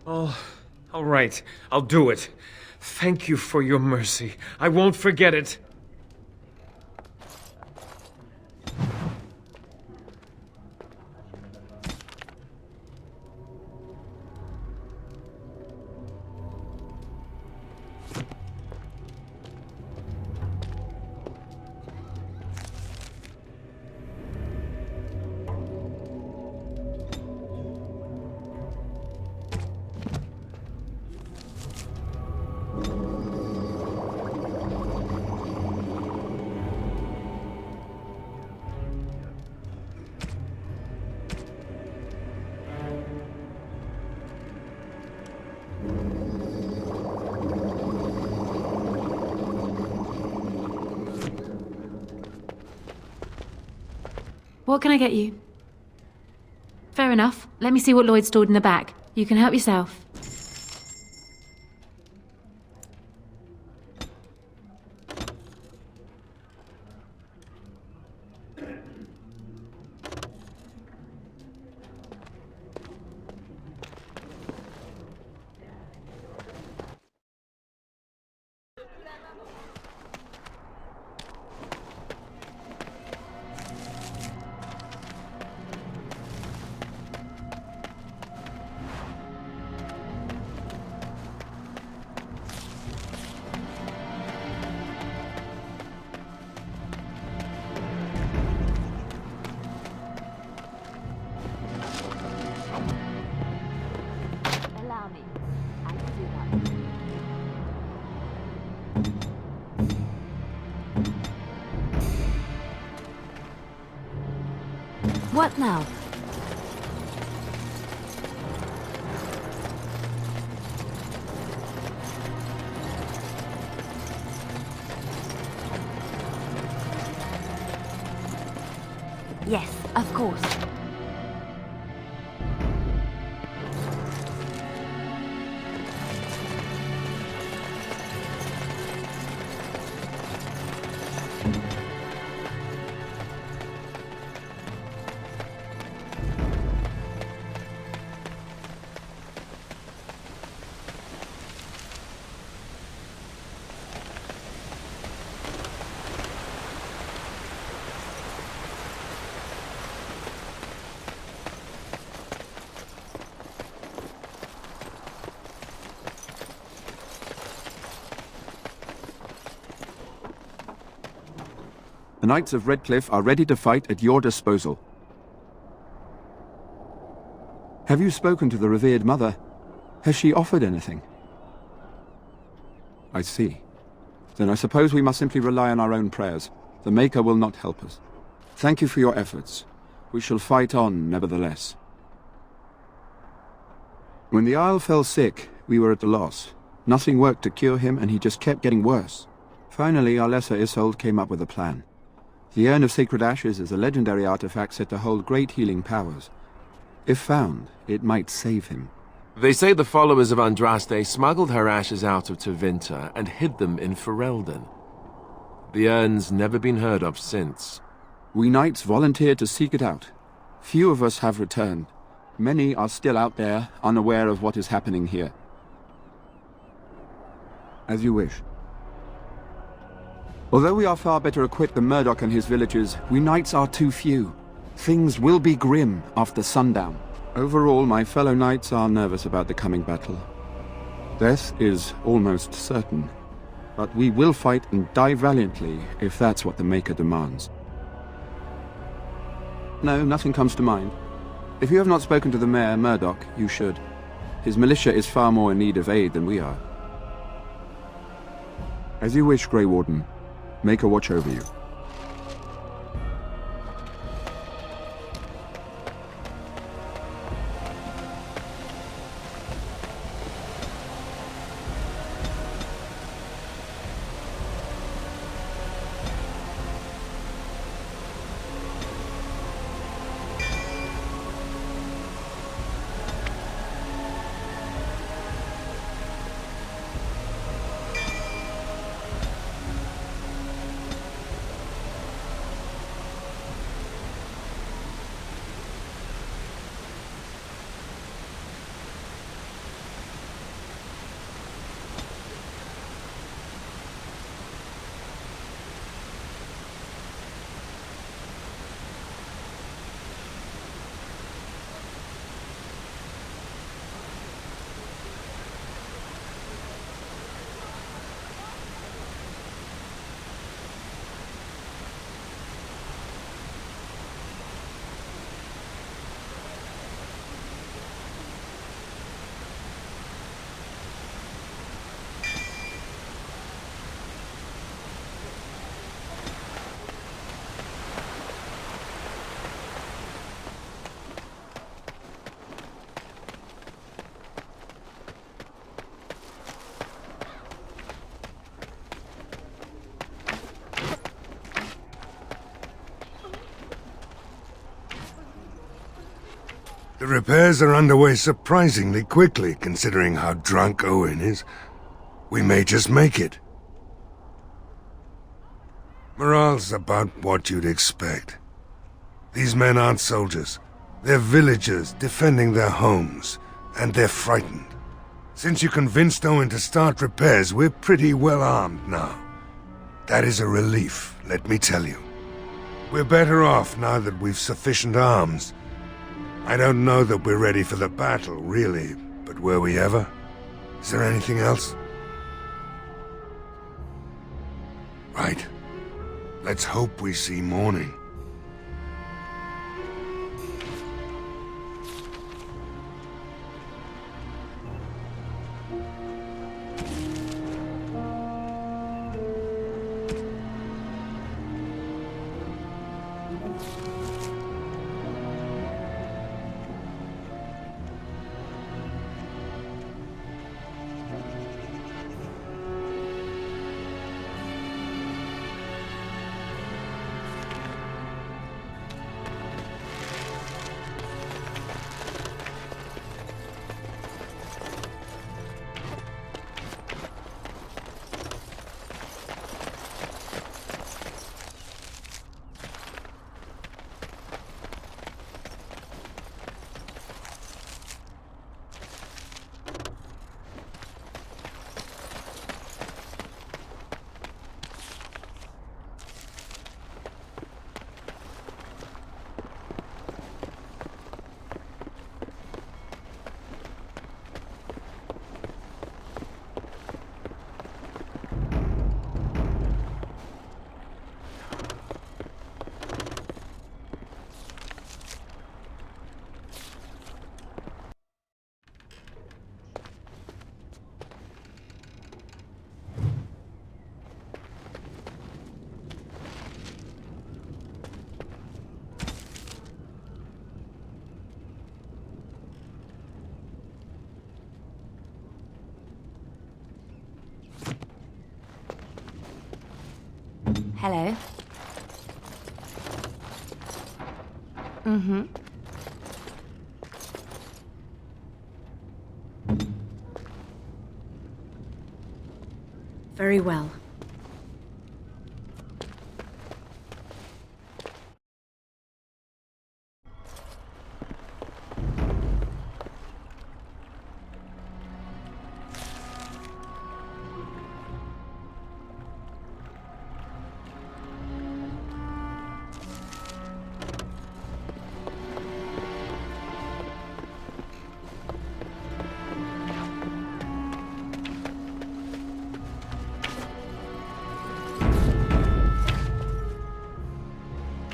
Oh, all right. I'll do it. Thank you for your mercy. I won't forget it. What can I get you? Fair enough. Let me see what Lloyd stored in the back. You can help yourself. What now? Yes, of course. The Knights of Redcliffe are ready to fight at your disposal. Have you spoken to the revered mother? Has she offered anything? I see. Then I suppose we must simply rely on our own prayers. The Maker will not help us. Thank you for your efforts. We shall fight on, nevertheless. When the Isle fell sick, we were at a loss. Nothing worked to cure him, and he just kept getting worse. Finally, our lesser Isolde came up with a plan. The Urn of Sacred Ashes is a legendary artifact said to hold great healing powers. If found, it might save him. They say the followers of Andraste smuggled her ashes out of Tevinter and hid them in Ferelden. The urn's never been heard of since. We knights volunteered to seek it out. Few of us have returned. Many are still out there, unaware of what is happening here. As you wish. Although we are far better equipped than Murdoch and his villagers, we knights are too few. Things will be grim after sundown. Overall, my fellow knights are nervous about the coming battle. Death is almost certain, but we will fight and die valiantly if that's what the Maker demands. No, nothing comes to mind. If you have not spoken to the Mayor, Murdoch, you should. His militia is far more in need of aid than we are. As you wish, Grey Warden. Maker watch over you. The repairs are underway surprisingly quickly, considering how drunk Owen is. We may just make it. Morale's about what you'd expect. These men aren't soldiers. They're villagers defending their homes, and they're frightened. Since you convinced Owen to start repairs, we're pretty well armed now. That is a relief, let me tell you. We're better off now that we've sufficient arms. I don't know that we're ready for the battle, really, but were we ever? Is there anything else? Right. Let's hope we see morning. Hello. Mm-hmm. Very well.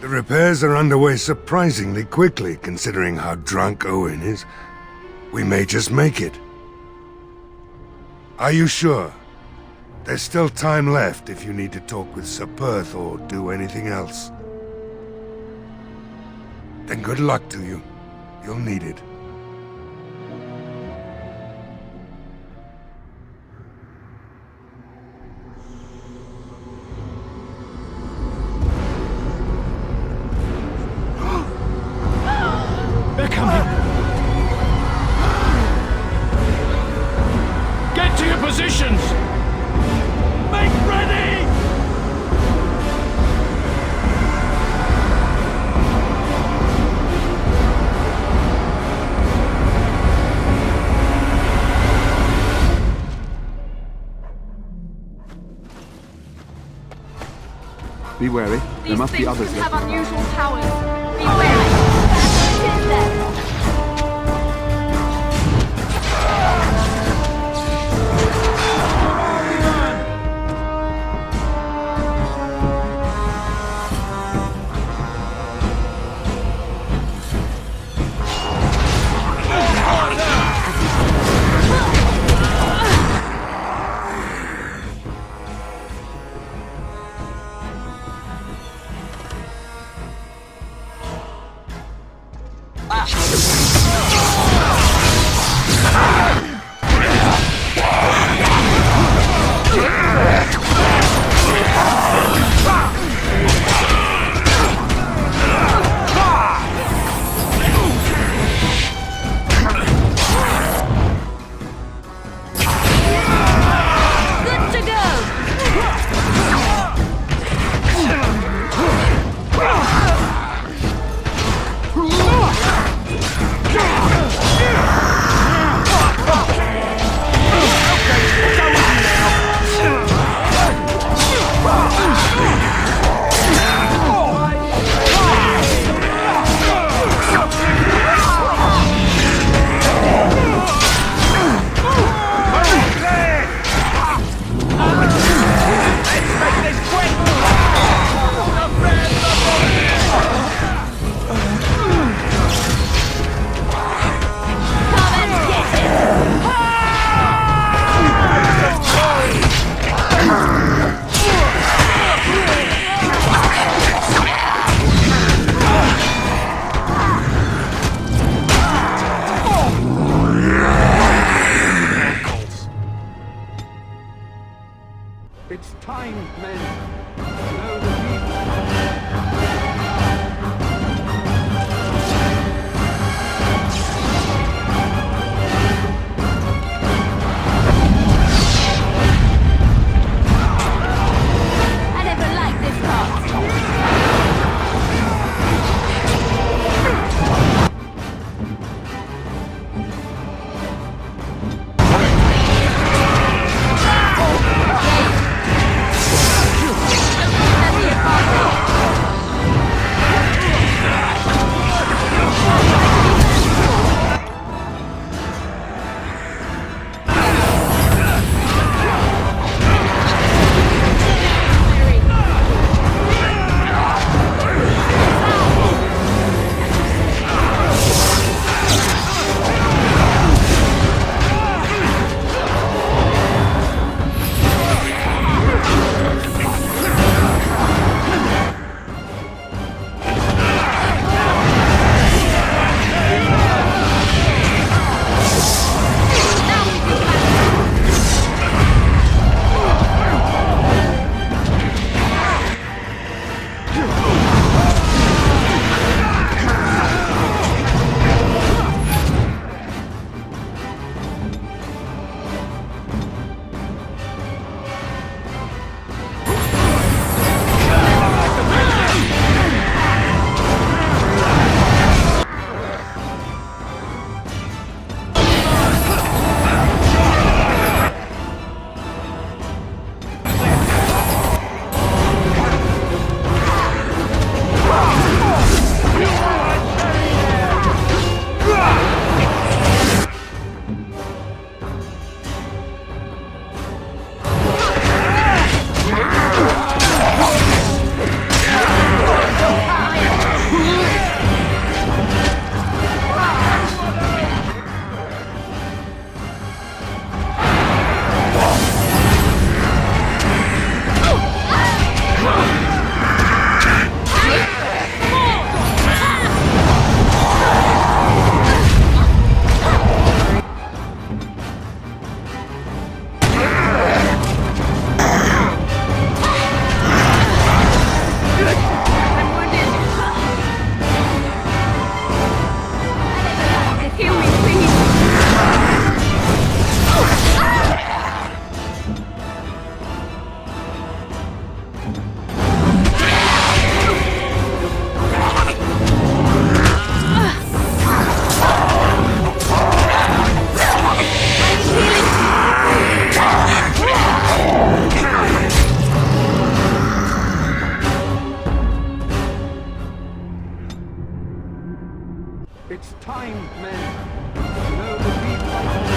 The repairs are underway surprisingly quickly, considering how drunk Owen is. We may just make it. Are you sure? There's still time left if you need to talk with Sir Perth or do anything else. Then good luck to you. You'll need it. They're coming! Get to your positions! Make ready! Be wary. There must be others have left. unusual powers. Be wary. It's time, men. To know that we fight.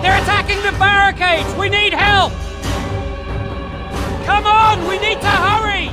They're attacking the barricades! We need help! Come on! We need to hurry!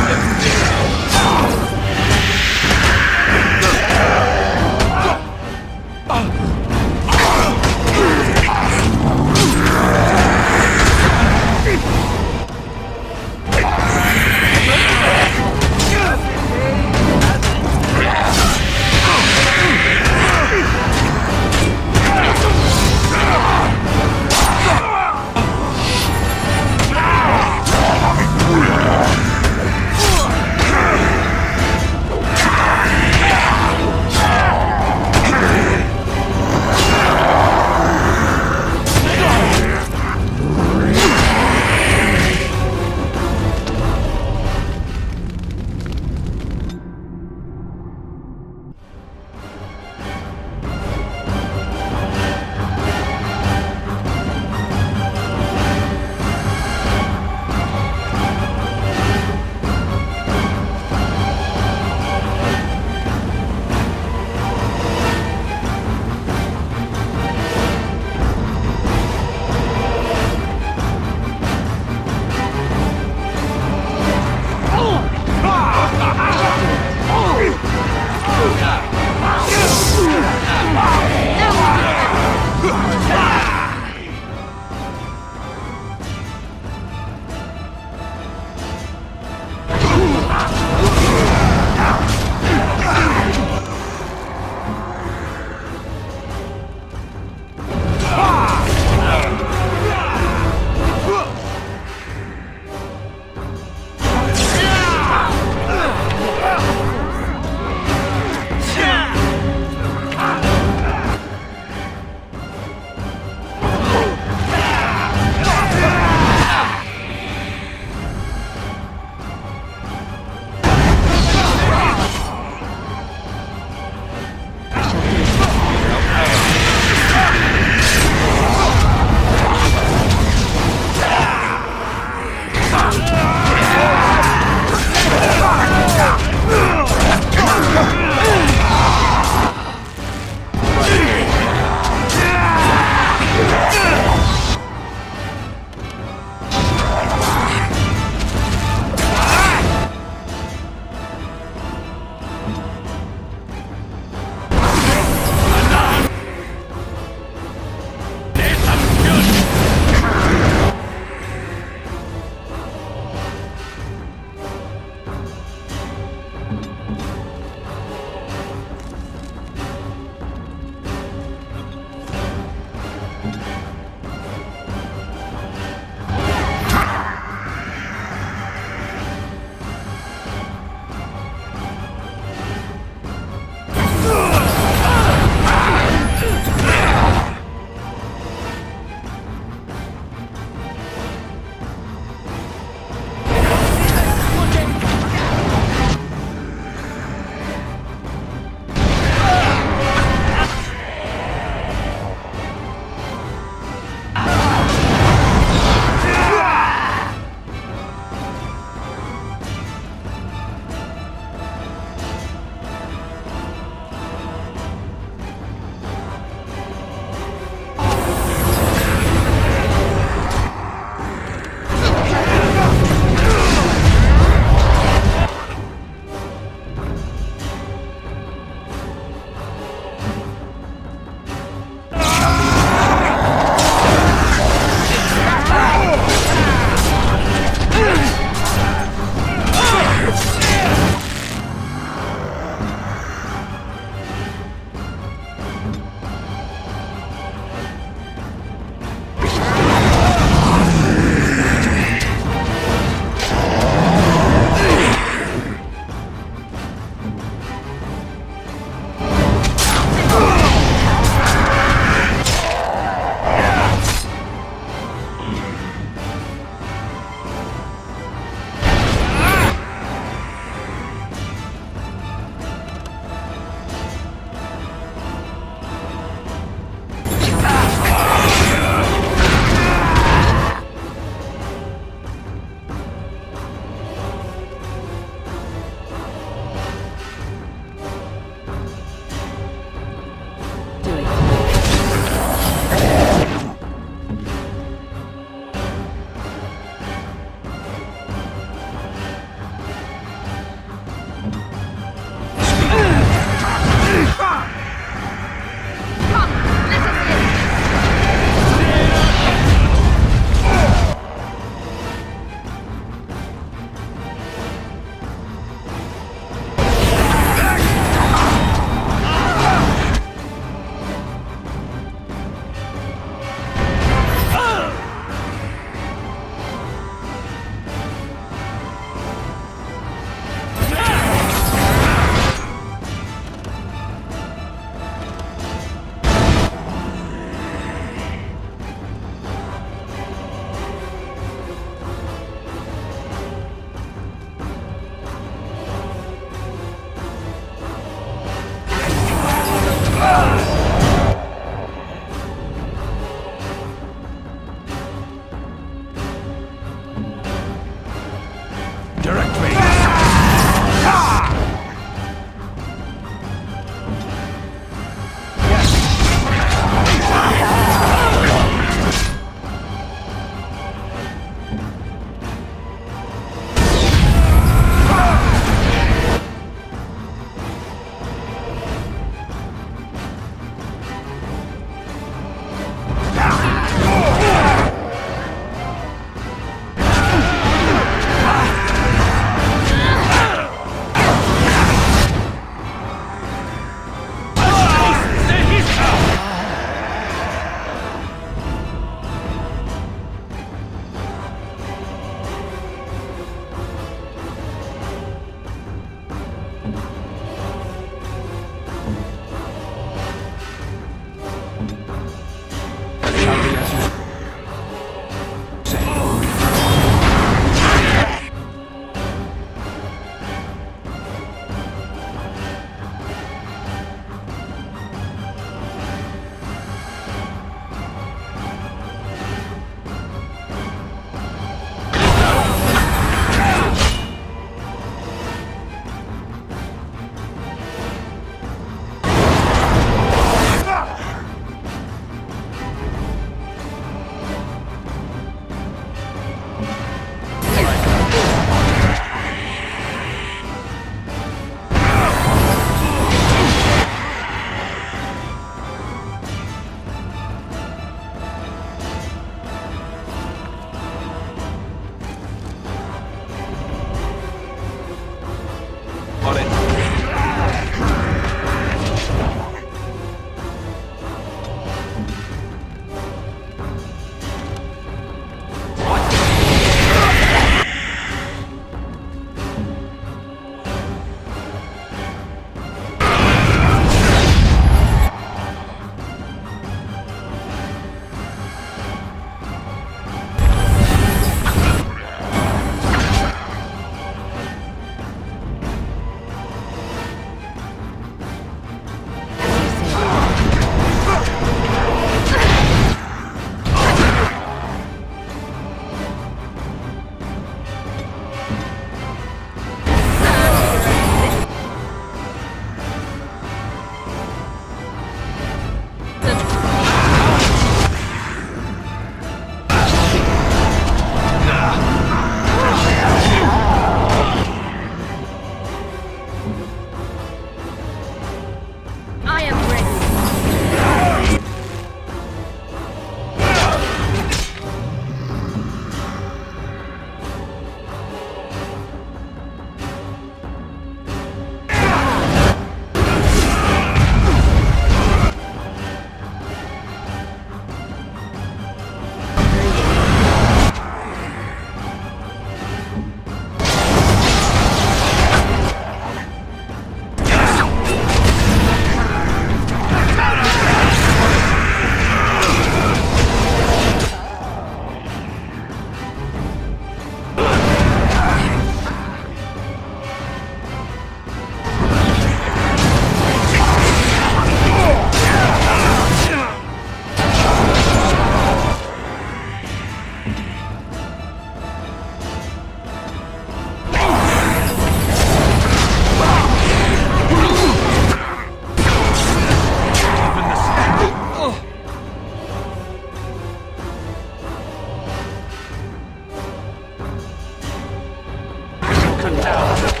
broken now.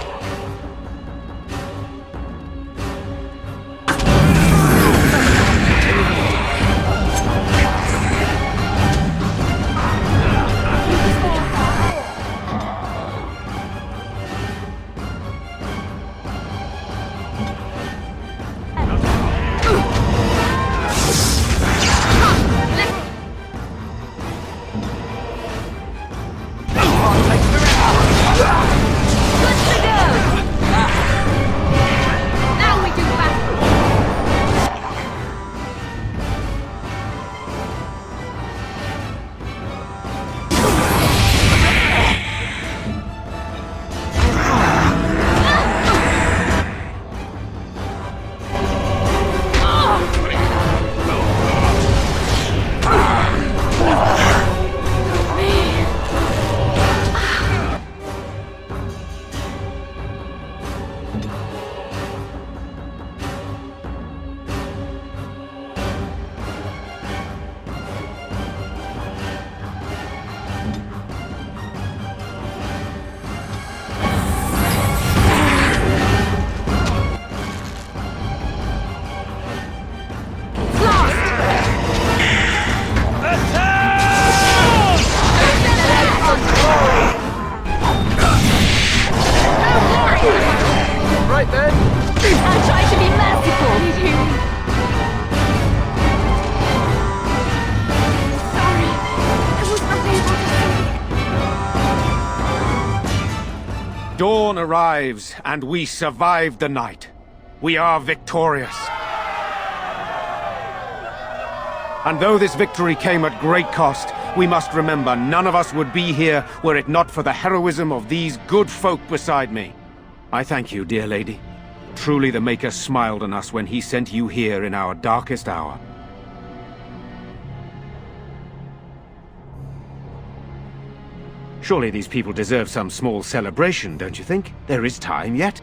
Dawn arrives, and we survive the night. We are victorious. And though this victory came at great cost, we must remember none of us would be here were it not for the heroism of these good folk beside me. I thank you, dear lady. Truly the Maker smiled on us when he sent you here in our darkest hour. Surely these people deserve some small celebration, don't you think? There is time yet.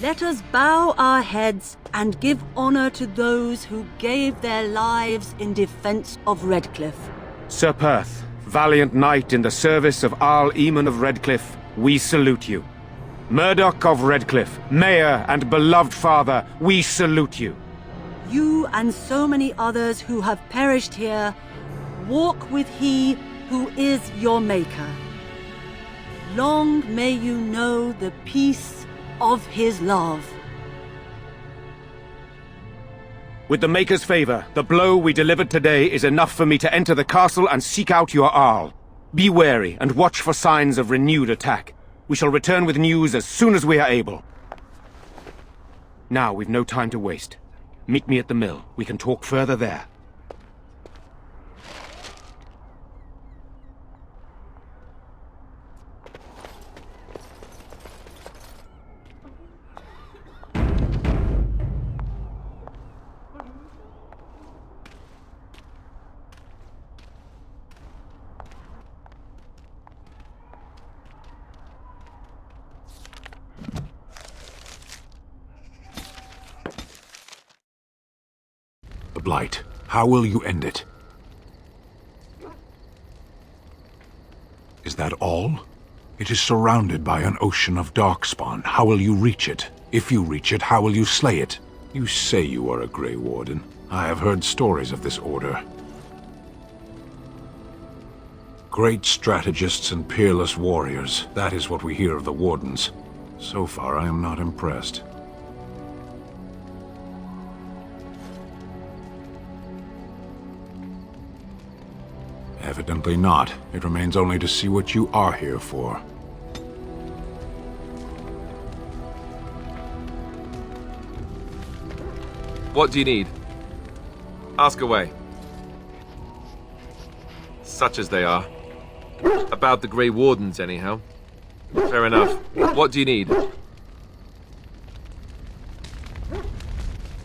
Let us bow our heads and give honor to those who gave their lives in defense of Redcliffe. Sir Perth, valiant knight in the service of Arl Eamon of Redcliffe, we salute you. Murdoch of Redcliffe, mayor and beloved father, we salute you. You and so many others who have perished here, walk with he who is your maker. Long may you know the peace of his love. With the Maker's favor, the blow we delivered today is enough for me to enter the castle and seek out your Arl. Be wary and watch for signs of renewed attack. We shall return with news as soon as we are able. Now we've no time to waste. Meet me at the mill. We can talk further there. The Blight. How will you end it? Is that all? It is surrounded by an ocean of darkspawn. How will you reach it? If you reach it, how will you slay it? You say you are a Grey Warden. I have heard stories of this order. Great strategists and peerless warriors. That is what we hear of the Wardens. So far, I am not impressed. Evidently not. It remains only to see what you are here for. What do you need? Ask away. Such as they are. About the Grey Wardens, anyhow. Fair enough. What do you need?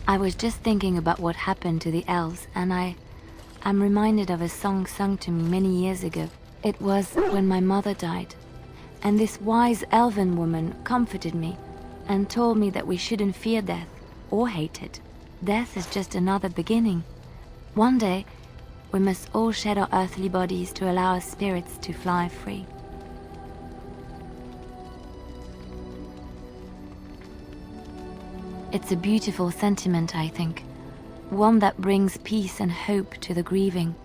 I was just thinking about what happened to the elves, and I'm reminded of a song sung to me many years ago. It was when my mother died, and this wise elven woman comforted me and told me that we shouldn't fear death or hate it. Death is just another beginning. One day, we must all shed our earthly bodies to allow our spirits to fly free. It's a beautiful sentiment, I think. One that brings peace and hope to the grieving.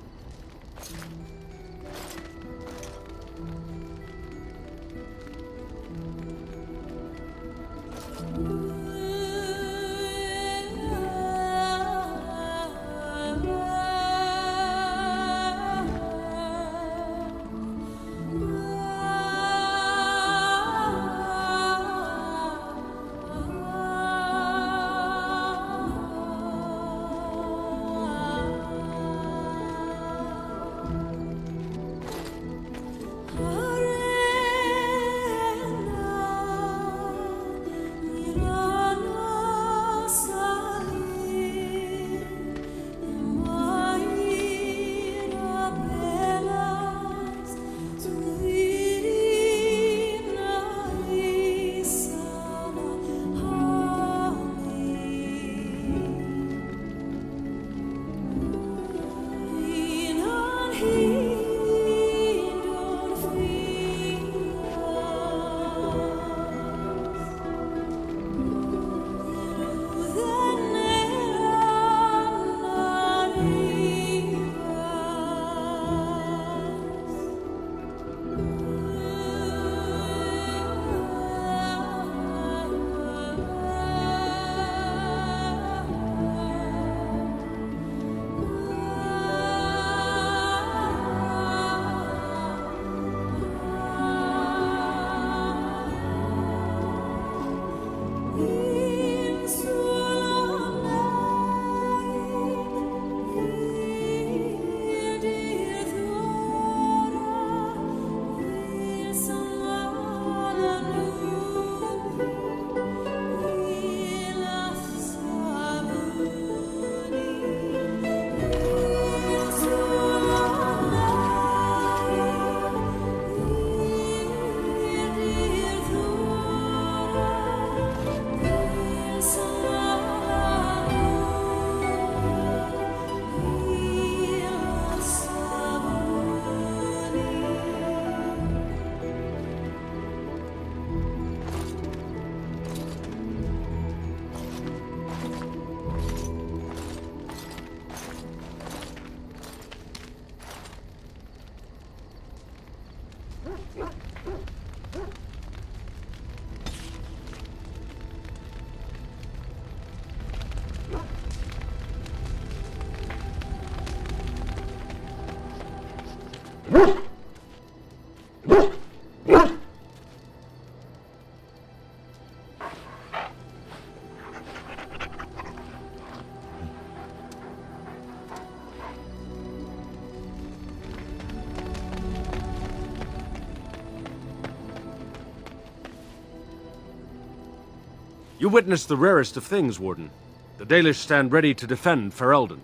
You witnessed the rarest of things, Warden. The Dalish stand ready to defend Ferelden.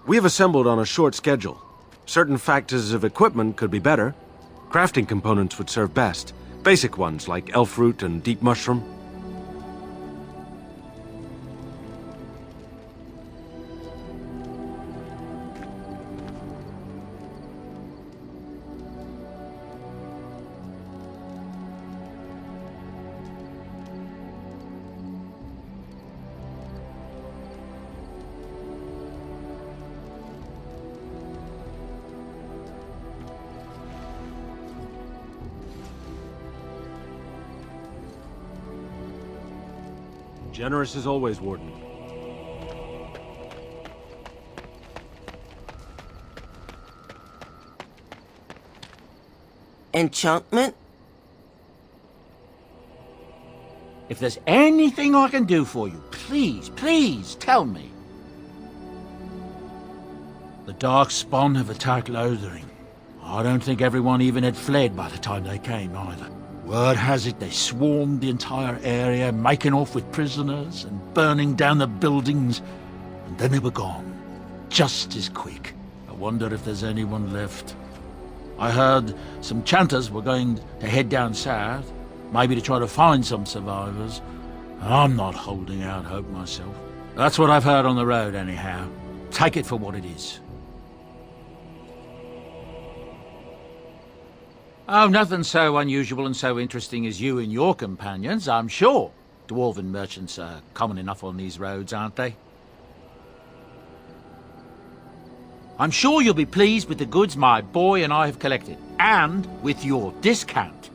We have assembled on a short schedule. Certain factors of equipment could be better. Crafting components would serve best. Basic ones like elf root and deep mushroom. Generous as always, Warden. Enchantment? If there's anything I can do for you, please tell me. The Darkspawn have attacked Lothering. I don't think everyone even had fled by the time they came either. Word has it they swarmed the entire area, making off with prisoners and burning down the buildings, and then they were gone. Just as quick. I wonder if there's anyone left. I heard some chanters were going to head down south, maybe to try to find some survivors. I'm not holding out hope myself. That's what I've heard on the road anyhow. Take it for what it is. Oh, nothing so unusual and so interesting as you and your companions, I'm sure. Dwarven merchants are common enough on these roads, aren't they? I'm sure you'll be pleased with the goods my boy and I have collected, and with your discount.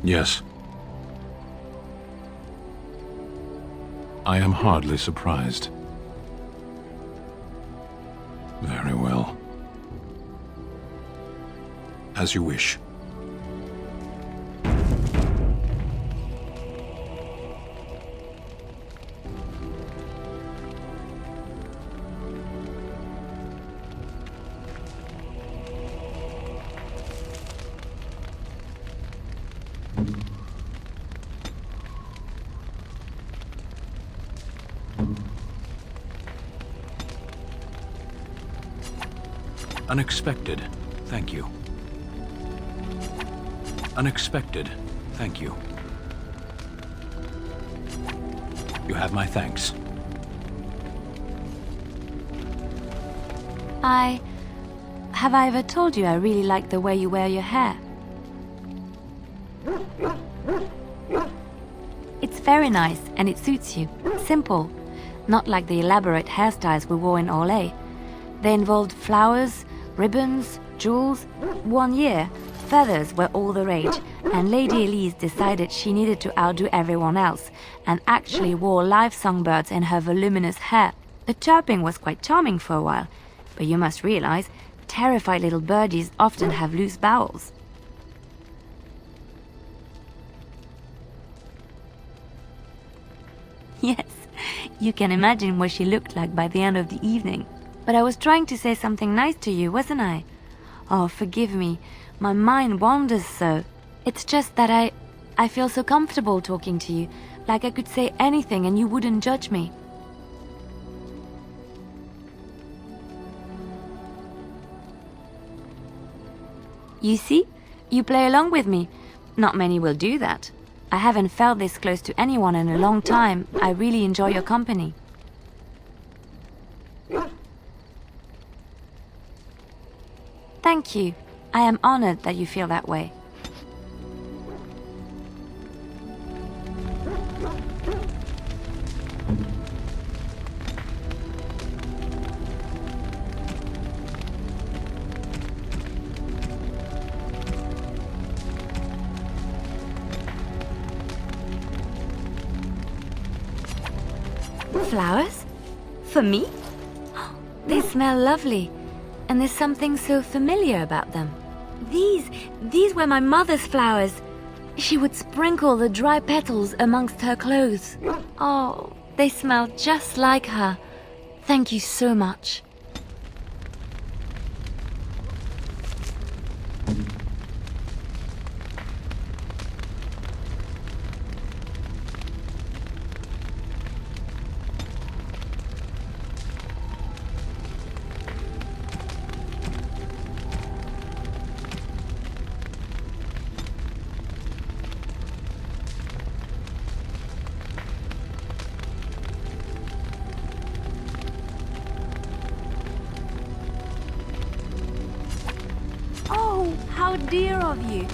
Yes. I am hardly surprised. Very well. As you wish. Unexpected, thank you. Unexpected, thank you. You have my thanks. Have I ever told you I really like the way you wear your hair? It's very nice and it suits you. Simple. Not like the elaborate hairstyles we wore in Orlais. They involved flowers, ribbons, jewels. 1 year, feathers were all the rage, and Lady Elise decided she needed to outdo everyone else, and actually wore live songbirds in her voluminous hair. The chirping was quite charming for a while, but you must realize, terrified little birdies often have loose bowels. Yes, you can imagine what she looked like by the end of the evening. But I was trying to say something nice to you, wasn't I? Oh, forgive me. My mind wanders so. It's just that I feel so comfortable talking to you, like I could say anything and you wouldn't judge me. You see? You play along with me. Not many will do that. I haven't felt this close to anyone in a long time. I really enjoy your company. Thank you. I am honored that you feel that way. Flowers? For me? They smell lovely. And there's something so familiar about them. These were my mother's flowers. She would sprinkle the dry petals amongst her clothes. Oh, they smell just like her. Thank you so much. How dear of you.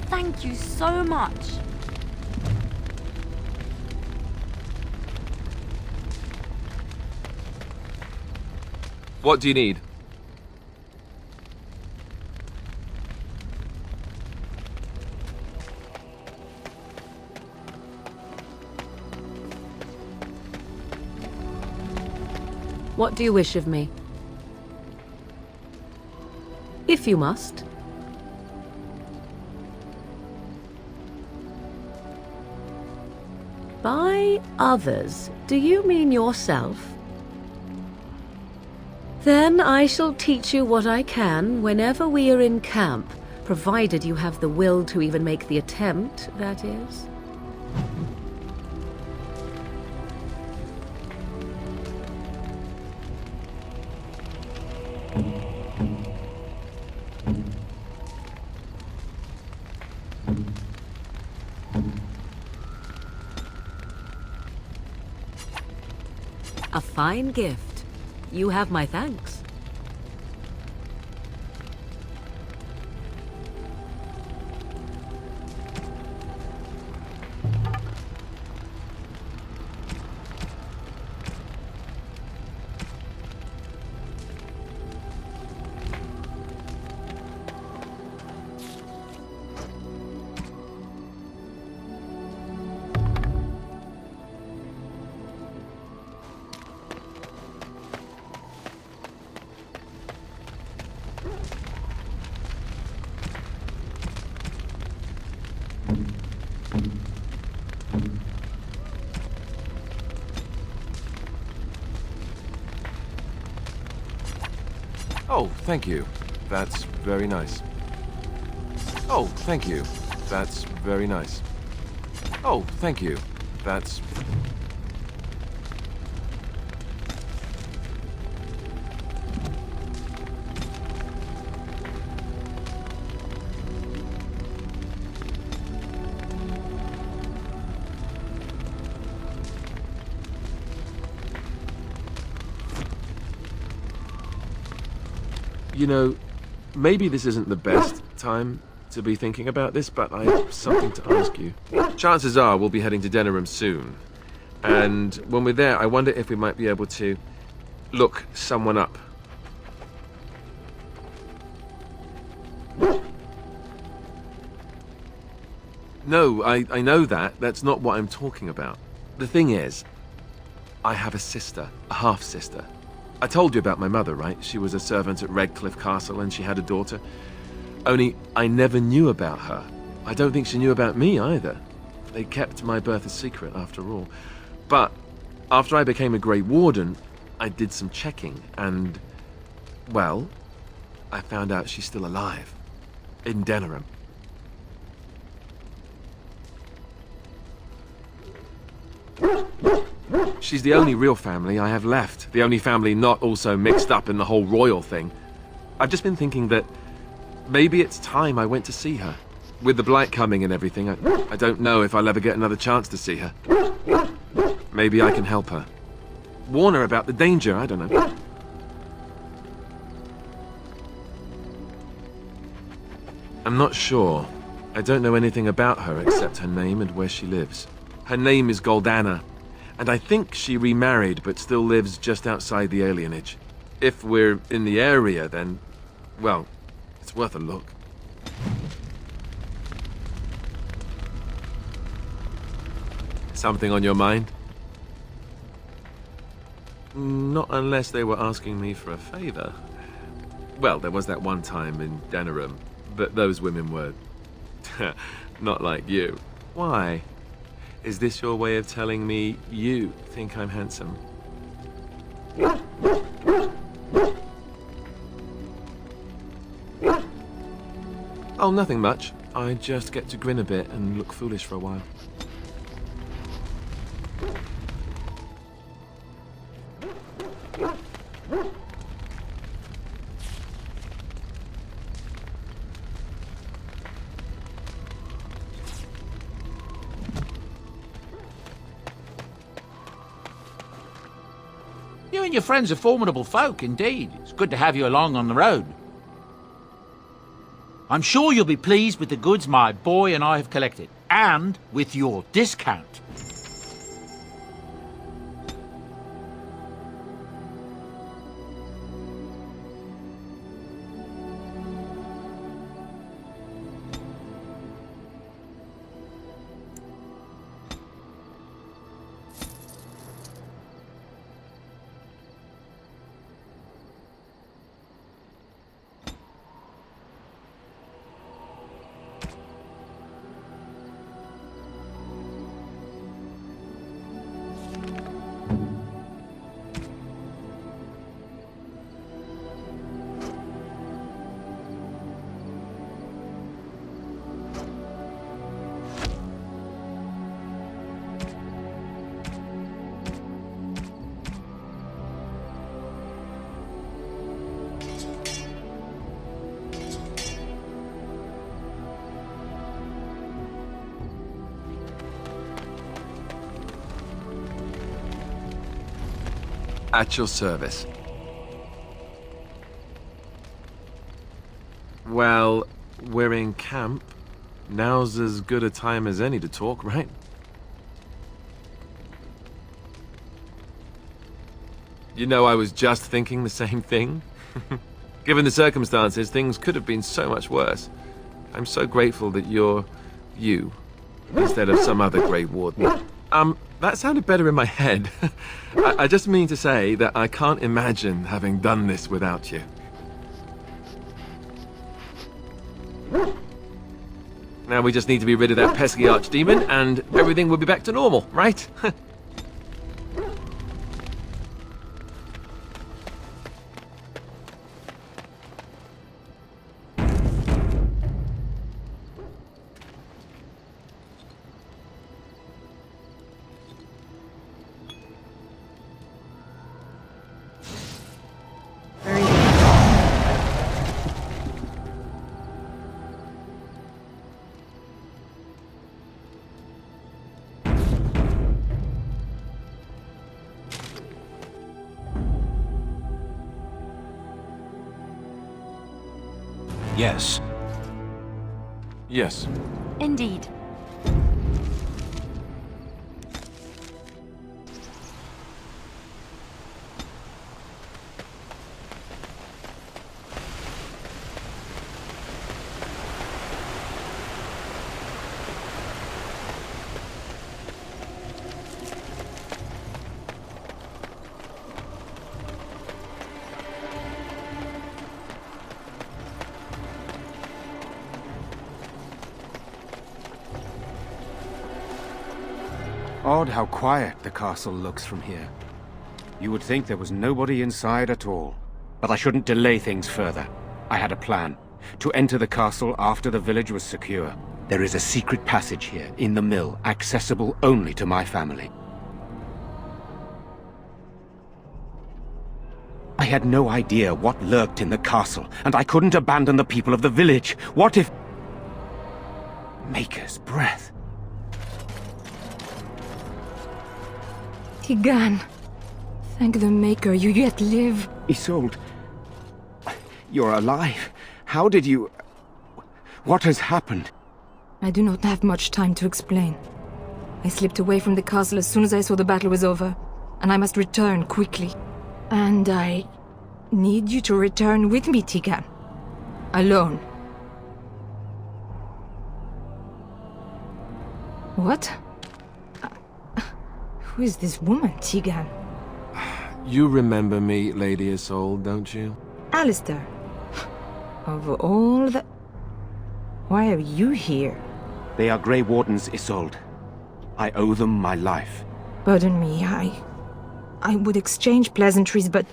Thank you so much. What do you need? What do you wish of me? If you must. By others, do you mean yourself? Then I shall teach you what I can whenever we are in camp, provided you have the will to even make the attempt, that is. A fine gift. You have my thanks. Oh, thank you. That's very nice. Oh, thank you. That's very nice. Oh, thank you. That's... You know, maybe this isn't the best time to be thinking about this, but I have something to ask you. Chances are we'll be heading to Denerim soon. And when we're there, I wonder if we might be able to look someone up. No, I know that. That's not what I'm talking about. The thing is, I have a sister, a half-sister. I told you about my mother, right? She was a servant at Redcliffe Castle and she had a daughter. Only, I never knew about her. I don't think she knew about me either. They kept my birth a secret, after all. But, after I became a Grey Warden, I did some checking and... well, I found out she's still alive. In Denerim. She's the only real family I have left. The only family not also mixed up in the whole royal thing. I've just been thinking that maybe it's time I went to see her. With the blight coming and everything, I don't know if I'll ever get another chance to see her. Maybe I can help her. Warn her about the danger, I don't know. I'm not sure. I don't know anything about her except her name and where she lives. Her name is Goldana. And I think she remarried, but still lives just outside the alienage. If we're in the area, then, well, it's worth a look. Something on your mind? Not unless they were asking me for a favor. Well, there was that one time in Denerim, but those women were not like you. Why? Is this your way of telling me you think I'm handsome? Oh, nothing much. I just get to grin a bit and look foolish for a while. You and your friends are formidable folk, indeed. It's good to have you along on the road. I'm sure you'll be pleased with the goods my boy and I have collected, and with your discount. At your service. Well, we're in camp. Now's as good a time as any to talk, right? You know, I was just thinking the same thing. Given the circumstances, things could have been so much worse. I'm so grateful that you're you, instead of some other Grey Warden. That sounded better in my head. I just mean to say that I can't imagine having done this without you. Now we just need to be rid of that pesky archdemon, and everything will be back to normal, right? Yes. Yes. Indeed. Odd how quiet the castle looks from here. You would think there was nobody inside at all. But I shouldn't delay things further. I had a plan. To enter the castle after the village was secure. There is a secret passage here, in the mill, accessible only to my family. I had no idea what lurked in the castle, and I couldn't abandon the people of the village. What if... Maker's breath. Tigan, thank the Maker you yet live. Isolde, you're alive. How did you... What has happened? I do not have much time to explain. I slipped away from the castle as soon as I saw the battle was over, and I must return quickly. And I need you to return with me, Tigan. Alone. What? Who is this woman, Tigan? You remember me, Lady Isolde, don't you? Alistair. Of all the... Why are you here? They are Grey Wardens, Isolde. I owe them my life. Pardon me, I would exchange pleasantries, but...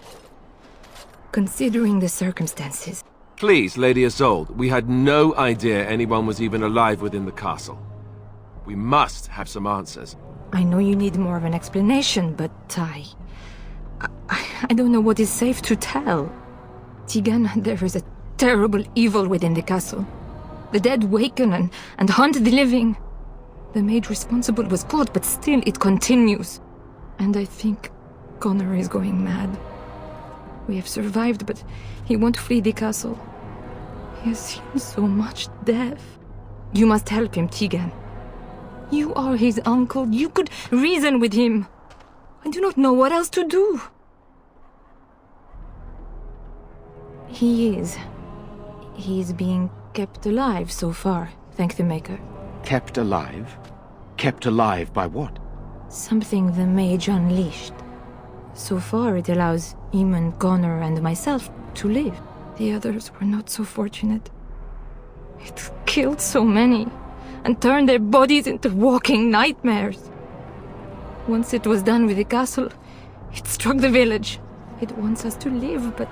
Considering the circumstances... Please, Lady Isolde, we had no idea anyone was even alive within the castle. We must have some answers. I know you need more of an explanation, but I don't know what is safe to tell. Tigan, there is a terrible evil within the castle. The dead waken and haunt the living. The maid responsible was caught, but still it continues. And I think Connor is going mad. We have survived, but he won't flee the castle. He has seen so much death. You must help him, Tigan. You are his uncle. You could reason with him. I do not know what else to do. He is being kept alive so far, thank the Maker. Kept alive? Kept alive by what? Something the mage unleashed. So far it allows Eamon, Connor, and myself to live. The others were not so fortunate. It killed so many, and turned their bodies into walking nightmares. Once it was done with the castle, it struck the village. It wants us to live, but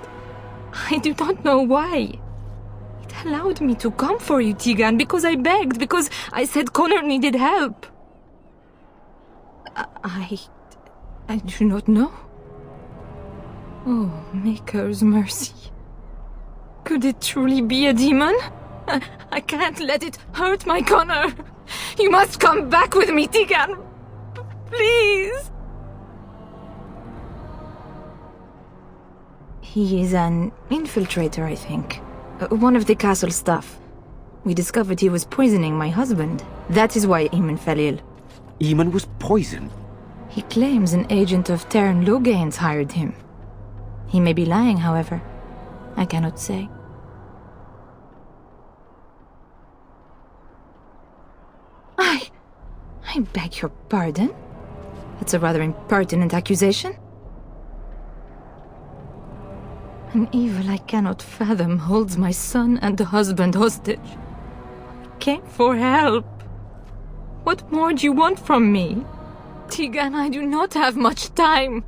I do not know why. It allowed me to come for you, Tigan, because I begged, because I said Connor needed help. I do not know. Oh, Maker's mercy. Could it truly be a demon? I can't let it hurt my Connor. You must come back with me, Tigan. Please. He is an infiltrator, I think. One of the castle staff. We discovered he was poisoning my husband. That is why Eamon fell ill. Eamon was poisoned? He claims an agent of Terran Logains hired him. He may be lying, however. I cannot say. I beg your pardon? That's a rather impertinent accusation. An evil I cannot fathom holds my son and husband hostage. I came for help. What more do you want from me? Tegan, I do not have much time.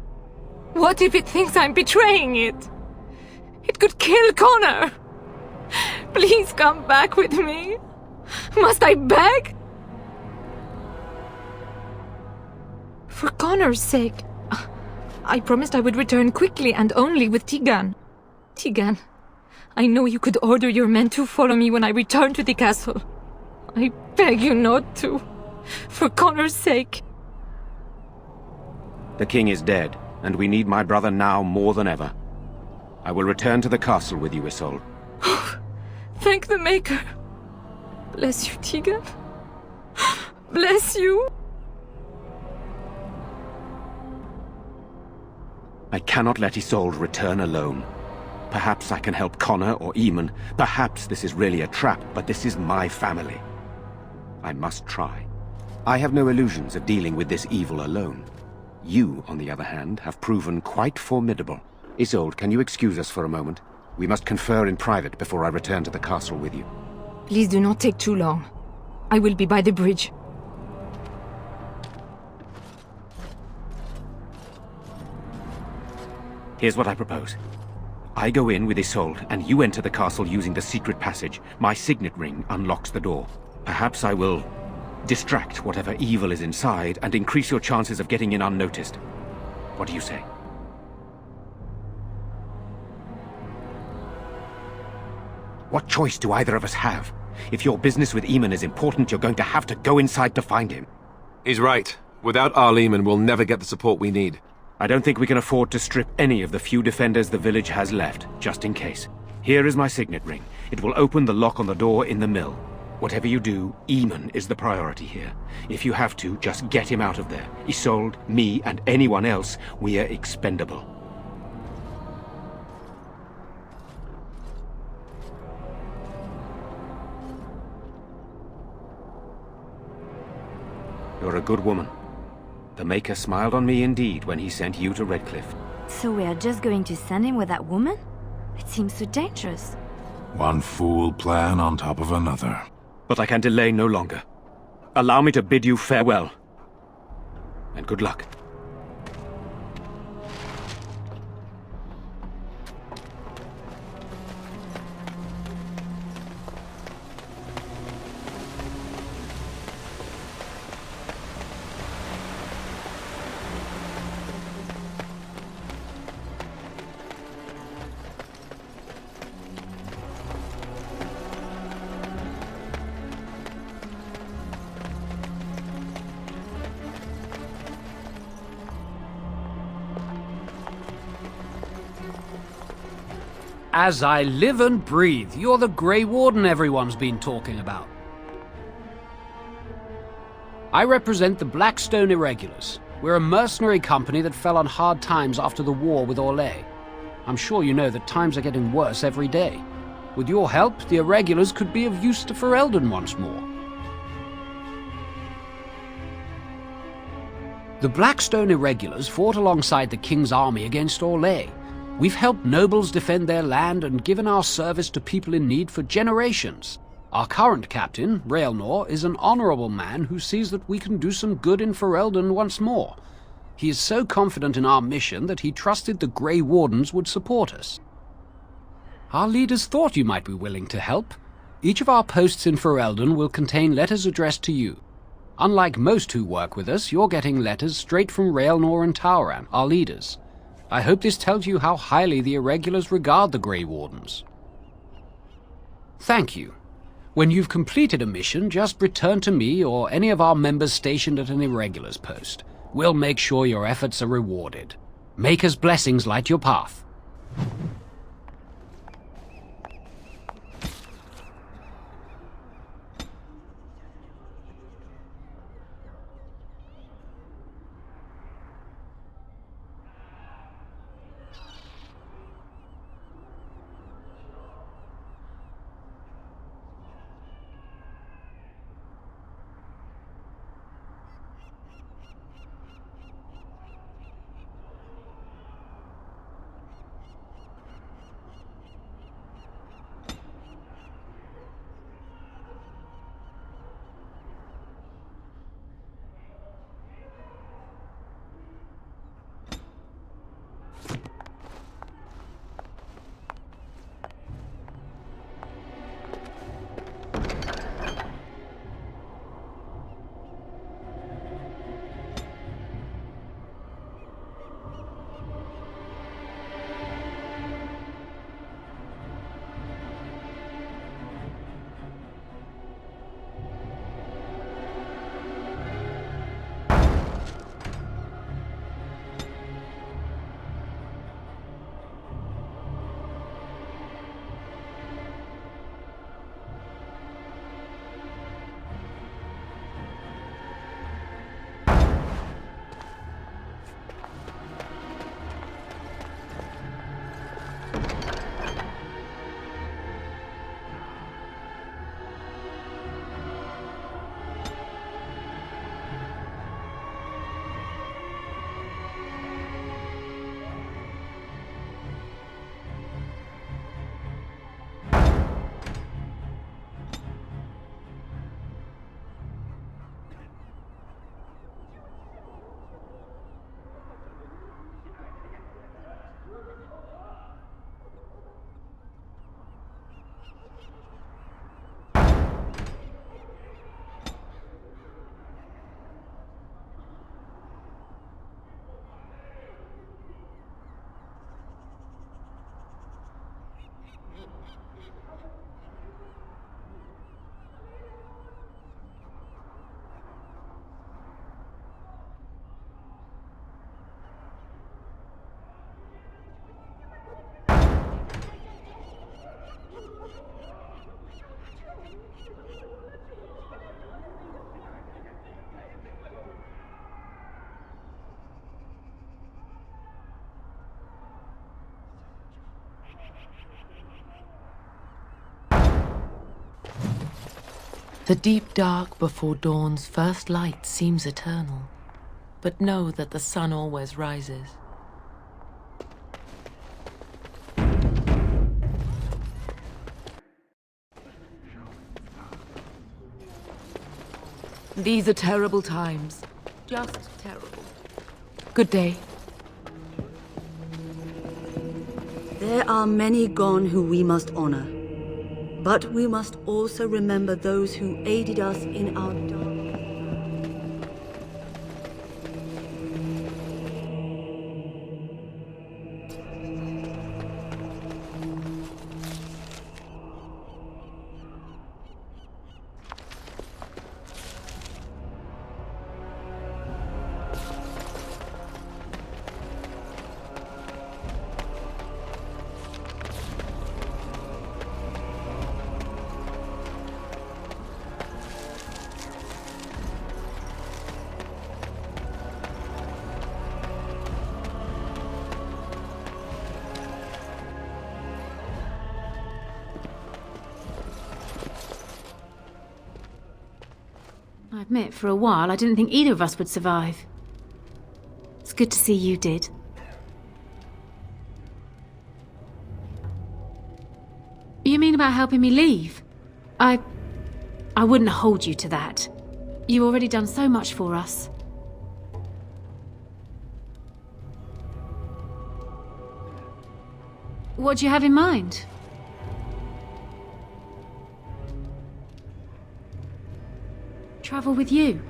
What if it thinks I'm betraying it? It could kill Connor. Please come back with me. Must I beg? For Connor's sake. I promised I would return quickly and only with Tegan. Tegan, I know you could order your men to follow me when I return to the castle. I beg you not to. For Connor's sake. The king is dead, and we need my brother now more than ever. I will return to the castle with you, Isolde. Thank the Maker. Bless you, Tegan. Bless you. I cannot let Isolde return alone. Perhaps I can help Connor or Eamon. Perhaps this is really a trap, but this is my family. I must try. I have no illusions of dealing with this evil alone. You, on the other hand, have proven quite formidable. Isolde, can you excuse us for a moment? We must confer in private before I return to the castle with you. Please do not take too long. I will be by the bridge. Here's what I propose. I go in with Isolde, and you enter the castle using the secret passage. My signet ring unlocks the door. Perhaps I will distract whatever evil is inside and increase your chances of getting in unnoticed. What do you say? What choice do either of us have? If your business with Eamon is important, you're going to have to go inside to find him. He's right. Without Arl Eamon, we'll never get the support we need. I don't think we can afford to strip any of the few defenders the village has left, just in case. Here is my signet ring. It will open the lock on the door in the mill. Whatever you do, Eamon is the priority here. If you have to, just get him out of there. Isolde, me, and anyone else, we are expendable. You're a good woman. The Maker smiled on me indeed when he sent you to Redcliffe. So we are just going to send him with that woman? It seems so dangerous. One fool plan on top of another. But I can delay no longer. Allow me to bid you farewell. And good luck. As I live and breathe, you're the Grey Warden everyone's been talking about. I represent the Blackstone Irregulars. We're a mercenary company that fell on hard times after the war with Orlais. I'm sure you know that times are getting worse every day. With your help, the Irregulars could be of use to Ferelden once more. The Blackstone Irregulars fought alongside the King's army against Orlais. We've helped nobles defend their land and given our service to people in need for generations. Our current captain, Raelnor, is an honorable man who sees that we can do some good in Ferelden once more. He is so confident in our mission that he trusted the Grey Wardens would support us. Our leaders thought you might be willing to help. Each of our posts in Ferelden will contain letters addressed to you. Unlike most who work with us, you're getting letters straight from Raelnor and Tauran, our leaders. I hope this tells you how highly the Irregulars regard the Grey Wardens. Thank you. When you've completed a mission, just return to me or any of our members stationed at an Irregulars post. We'll make sure your efforts are rewarded. Maker's blessings light your path. The deep dark before dawn's first light seems eternal, but know that the sun always rises. These are terrible times. Just terrible. Good day. There are many gone who we must honor. But we must also remember those who aided us in our dark. I admit, for a while, I didn't think either of us would survive. It's good to see you did. You mean about helping me leave? I wouldn't hold you to that. You've already done so much for us. What do you have in mind? Travel with you?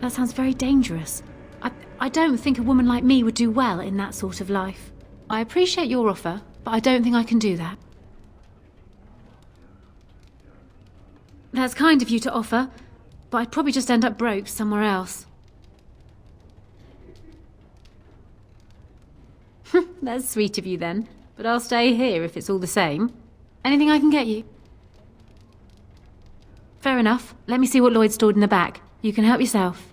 That sounds very dangerous. I don't think a woman like me would do well in that sort of life. I appreciate your offer, but I don't think I can do that. That's kind of you to offer, but I'd probably just end up broke somewhere else. That's sweet of you then, but I'll stay here if it's all the same. Anything I can get you? Fair enough. Let me see what Lloyd stored in the back. You can help yourself.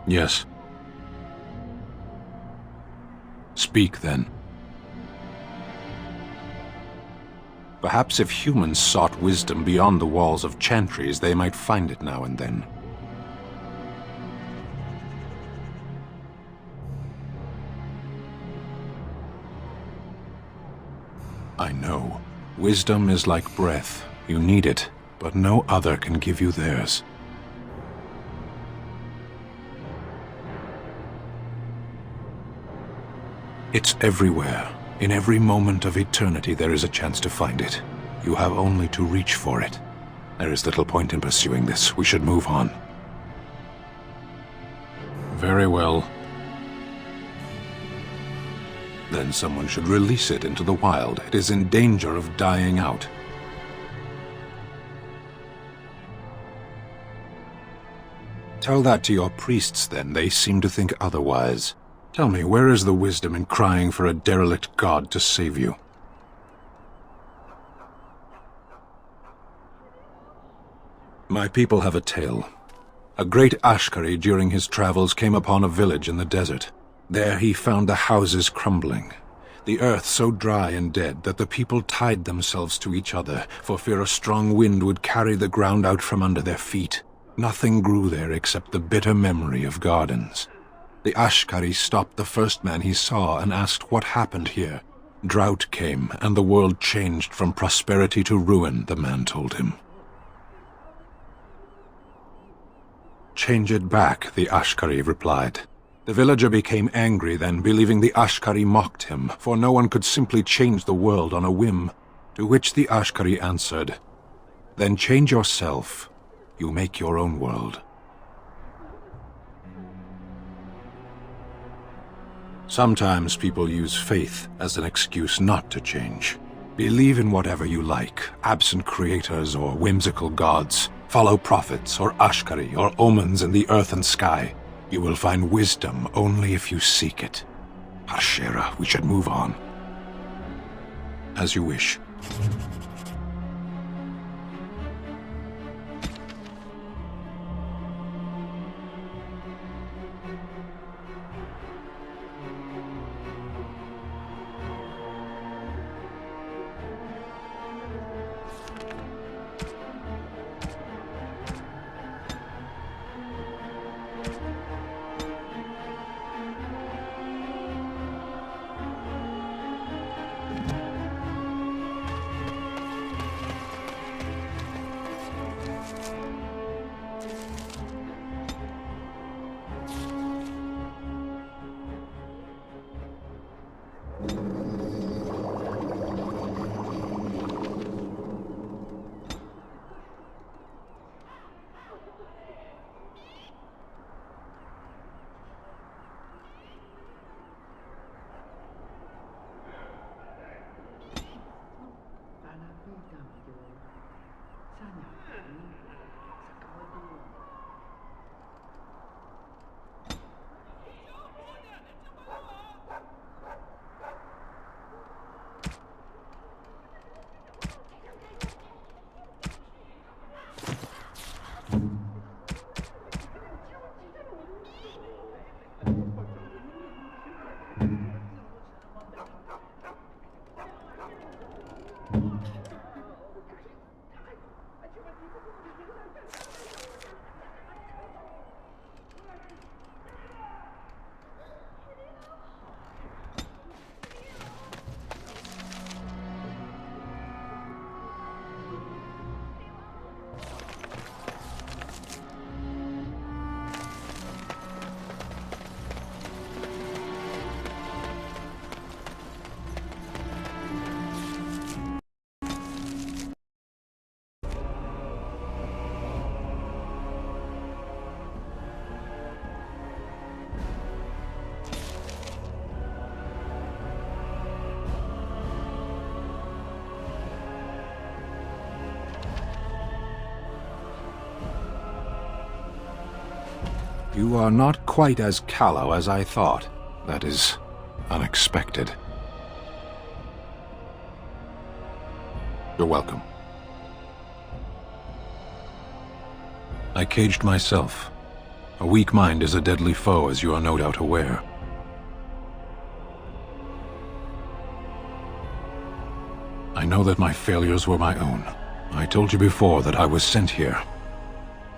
Yes. Speak, then. Perhaps if humans sought wisdom beyond the walls of chantries, they might find it now and then. I know. Wisdom is like breath. You need it, but no other can give you theirs. It's everywhere. In every moment of eternity there is a chance to find it. You have only to reach for it. There is little point in pursuing this. We should move on. Very well. Then someone should release it into the wild. It is in danger of dying out. Tell that to your priests, then. They seem to think otherwise. Tell me, where is the wisdom in crying for a derelict god to save you? My people have a tale. A great Ashkari during his travels came upon a village in the desert. There he found the houses crumbling, the earth so dry and dead that the people tied themselves to each other for fear a strong wind would carry the ground out from under their feet. Nothing grew there except the bitter memory of gardens. The Ashkari stopped the first man he saw and asked what happened here. Drought came, and the world changed from prosperity to ruin, the man told him. Change it back, the Ashkari replied. The villager became angry then, believing the Ashkari mocked him, for no one could simply change the world on a whim. To which the Ashkari answered, "Then change yourself. You make your own world." Sometimes people use faith as an excuse not to change. Believe in whatever you like, absent creators or whimsical gods. Follow prophets or Ashkari or omens in the earth and sky. You will find wisdom only if you seek it. Harshera, we should move on. As you wish. You are not quite as callow as I thought. That is unexpected. You're welcome. I caged myself. A weak mind is a deadly foe, as you are no doubt aware. I know that my failures were my own. I told you before that I was sent here.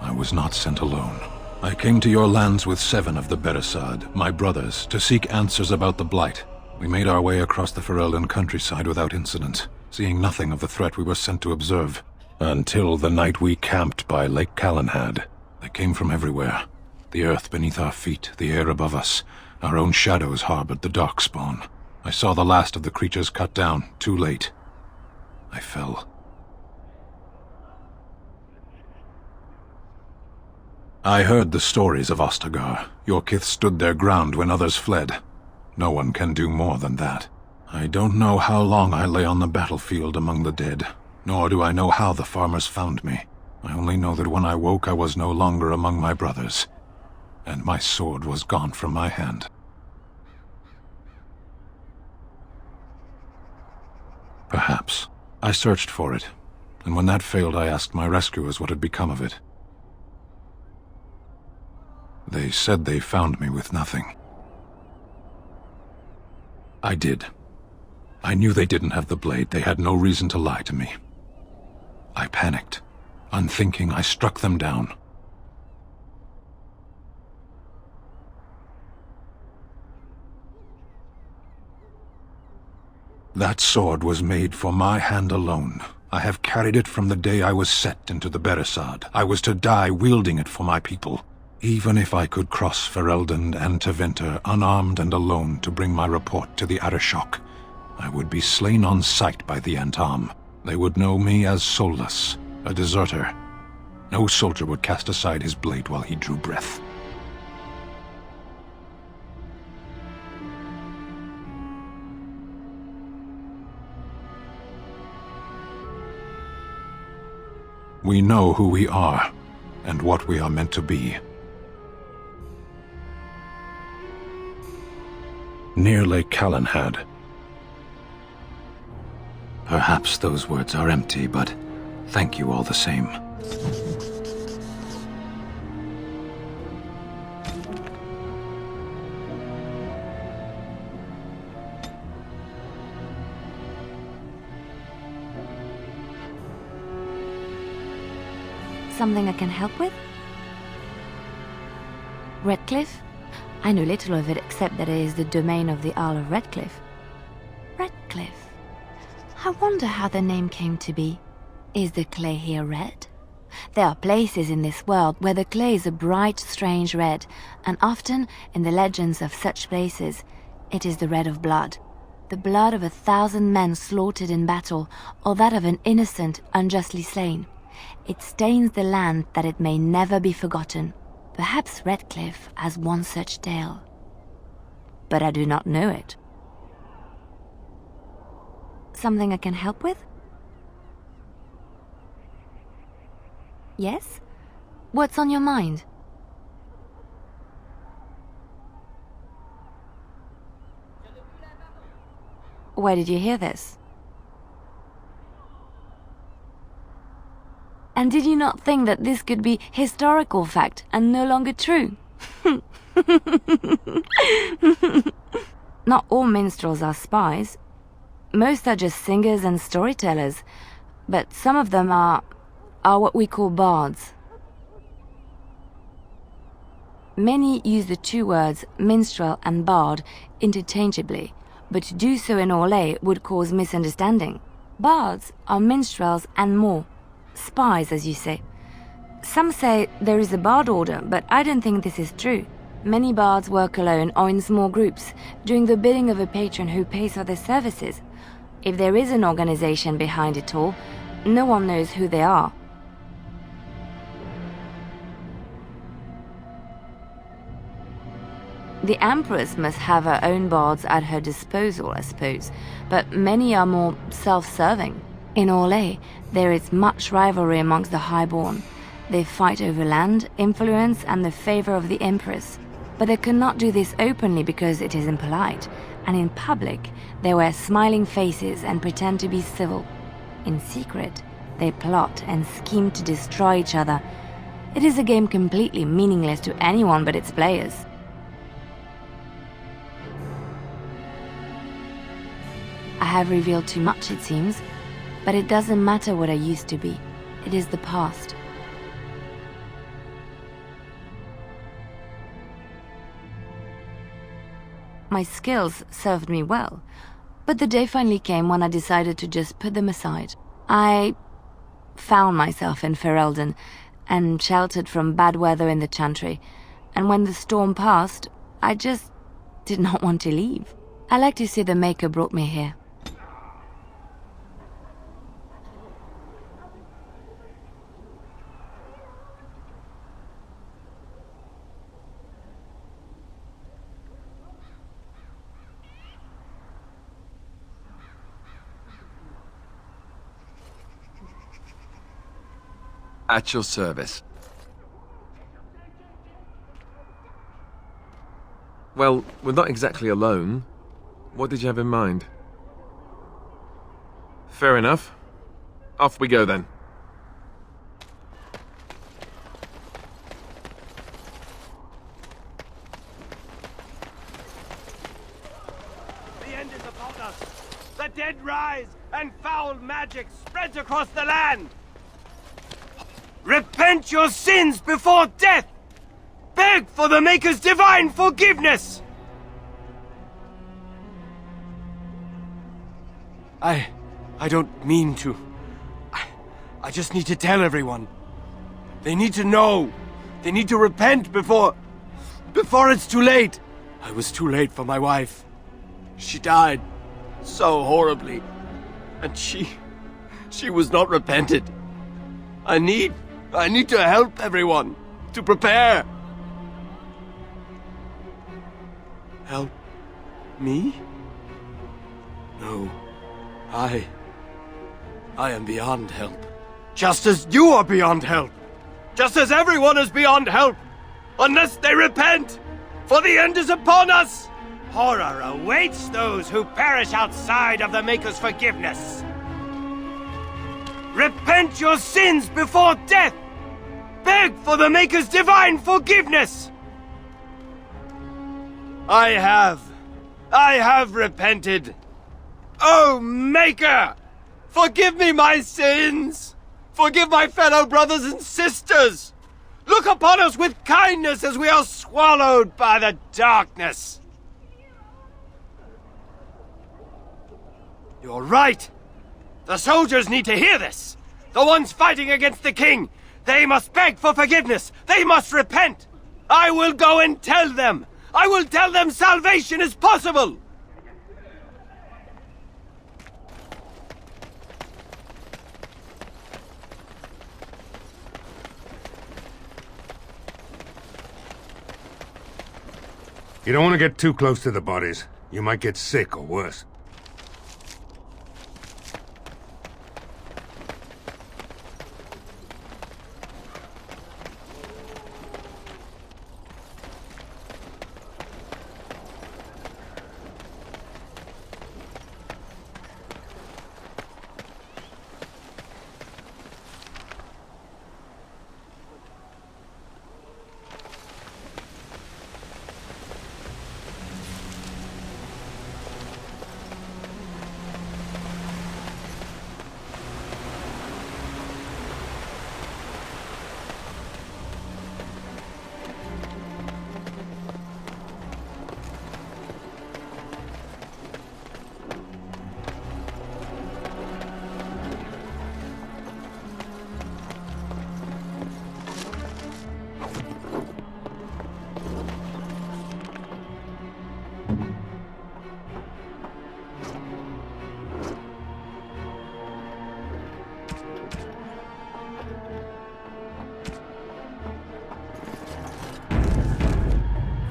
I was not sent alone. I came to your lands with 7 of the Beresad, my brothers, to seek answers about the Blight. We made our way across the Ferelden countryside without incident, seeing nothing of the threat we were sent to observe. Until the night we camped by Lake Calenhad. They came from everywhere. The earth beneath our feet, the air above us. Our own shadows harbored the Darkspawn. I saw the last of the creatures cut down, too late. I fell. I heard the stories of Ostagar. Your kith stood their ground when others fled. No one can do more than that. I don't know how long I lay on the battlefield among the dead, nor do I know how the farmers found me. I only know that when I woke I was no longer among my brothers, and my sword was gone from my hand. Perhaps. I searched for it, and when that failed I asked my rescuers what had become of it. They said they found me with nothing. I did. I knew they didn't have the blade. They had no reason to lie to me. I panicked. Unthinking, I struck them down. That sword was made for my hand alone. I have carried it from the day I was set into the Beresad. I was to die wielding it for my people. Even if I could cross Ferelden and Tevinter unarmed and alone to bring my report to the Arishok, I would be slain on sight by the Antam. They would know me as soulless, a deserter. No soldier would cast aside his blade while he drew breath. We know who we are, and what we are meant to be. Near Lake Calenhad. Perhaps those words are empty, but thank you all the same. Something I can help with? Redcliffe? I know little of it except that it is the domain of the Earl of Redcliffe. Redcliffe? I wonder how the name came to be. Is the clay here red? There are places in this world where the clay is a bright, strange red, and often, in the legends of such places, it is the red of blood. The blood of 1,000 men slaughtered in battle, or that of an innocent unjustly slain. It stains the land that it may never be forgotten. Perhaps Redcliffe has one such tale. But I do not know it. Something I can help with? Yes? What's on your mind? Where did you hear this? And did you not think that this could be historical fact and no longer true? Not all minstrels are spies. Most are just singers and storytellers, but some of them are what we call bards. Many use the two words minstrel and bard interchangeably, but to do so in Orlais would cause misunderstanding. Bards are minstrels and more. Spies, as you say. Some say there is a bard order, but I don't think this is true. Many bards work alone or in small groups, doing the bidding of a patron who pays for their services. If there is an organization behind it all, no one knows who they are. The Empress must have her own bards at her disposal, I suppose, but many are more self-serving. In Orlais, there is much rivalry amongst the highborn. They fight over land, influence, and the favor of the Empress. But they cannot do this openly because it is impolite, and in public, they wear smiling faces and pretend to be civil. In secret, they plot and scheme to destroy each other. It is a game completely meaningless to anyone but its players. I have revealed too much, it seems. But it doesn't matter what I used to be. It is the past. My skills served me well, but the day finally came when I decided to just put them aside. I found myself in Ferelden and sheltered from bad weather in the Chantry, and when the storm passed, I just did not want to leave. I like to say the Maker brought me here. At your service. Well, we're not exactly alone. What did you have in mind? Fair enough. Off we go then. The end is upon us. The dead rise, and foul magic spreads across the land. Repent your sins before death! Beg for the Maker's divine forgiveness! I don't mean to. I just need to tell everyone. They need to know. They need to repent before it's too late. I was too late for my wife. She died so horribly. And she was not repented. I need to help everyone, to prepare. Help me? No. I am beyond help. Just as you are beyond help. Just as everyone is beyond help. Unless they repent. For the end is upon us. Horror awaits those who perish outside of the Maker's forgiveness. Repent your sins before death. Beg for the Maker's divine forgiveness. I have repented. Oh, Maker! Forgive me my sins! Forgive my fellow brothers and sisters! Look upon us with kindness as we are swallowed by the darkness! You're right! The soldiers need to hear this! The ones fighting against the king! They must beg for forgiveness! They must repent! I will go and tell them! I will tell them salvation is possible! You don't want to get too close to the bodies. You might get sick or worse.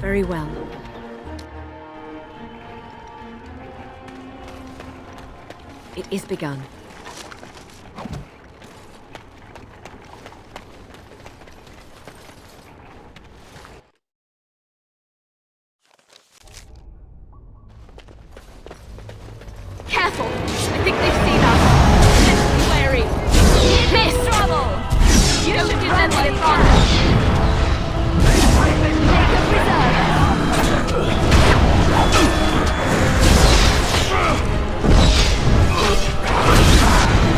Very well. It is begun. Careful! I think they've seen us. Let's be wary. Miss! Trouble! You should give them the advantage. Take a preserve.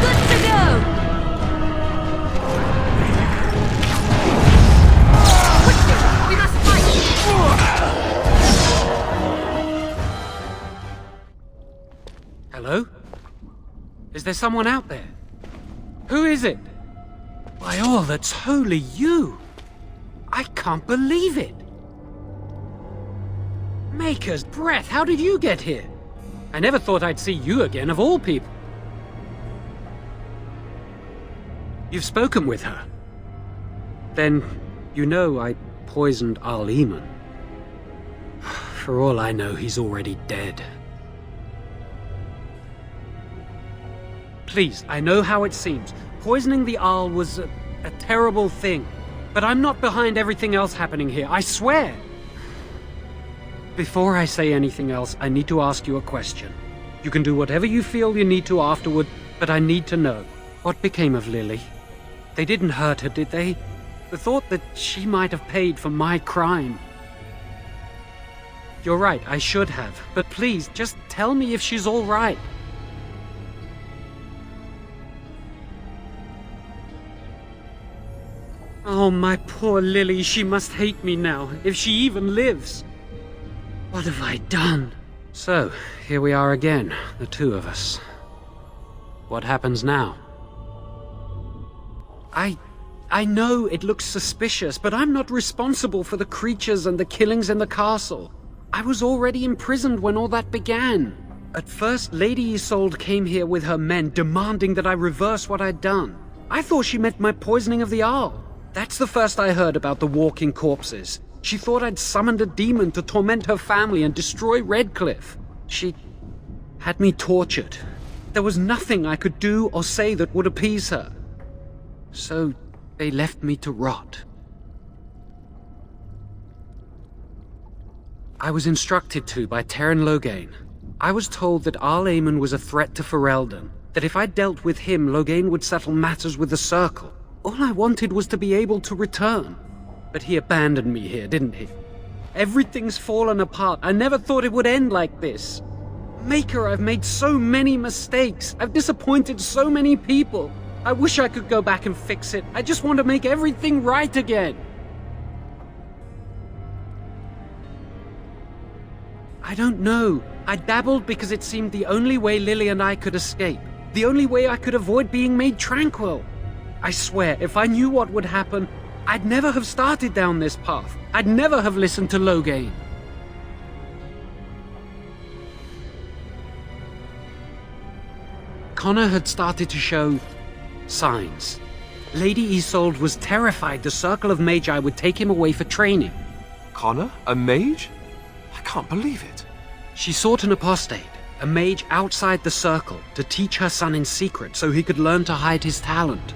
Good to go! Quickly! We must fight! Hello? Is there someone out there? Who is it? By all that's holy, you! I can't believe it! Maker's breath, how did you get here? I never thought I'd see you again, of all people. You've spoken with her. Then, you know I poisoned Al-Eamon. For all I know, he's already dead. Please, I know how it seems. Poisoning the Arl was a terrible thing. But I'm not behind everything else happening here, I swear! Before I say anything else, I need to ask you a question. You can do whatever you feel you need to afterward, but I need to know. What became of Lily? They didn't hurt her, did they? The thought that she might have paid for my crime. You're right, I should have. But please, just tell me if she's all right. Oh, my poor Lily, she must hate me now, if she even lives. What have I done? So, here we are again, the two of us. What happens now? I I know it looks suspicious, but I'm not responsible for the creatures and the killings in the castle. I was already imprisoned when all that began. At first, Lady Isolde came here with her men, demanding that I reverse what I'd done. I thought she meant my poisoning of the Arl. That's the first I heard about the walking corpses. She thought I'd summoned a demon to torment her family and destroy Redcliffe. She had me tortured. There was nothing I could do or say that would appease her. So they left me to rot. I was instructed to by Teyrn Loghain. I was told that Arl Eamon was a threat to Ferelden, that if I dealt with him, Loghain would settle matters with the Circle. All I wanted was to be able to return. But he abandoned me here, didn't he? Everything's fallen apart. I never thought it would end like this. Maker, I've made so many mistakes. I've disappointed so many people. I wish I could go back and fix it. I just want to make everything right again. I don't know. I dabbled because it seemed the only way Lily and I could escape. The only way I could avoid being made tranquil. I swear, if I knew what would happen, I'd never have started down this path. I'd never have listened to Loghain. Connor had started to show signs. Lady Isolde was terrified the Circle of Magi would take him away for training. Connor? A mage? I can't believe it. She sought an apostate, a mage outside the Circle, to teach her son in secret so he could learn to hide his talent.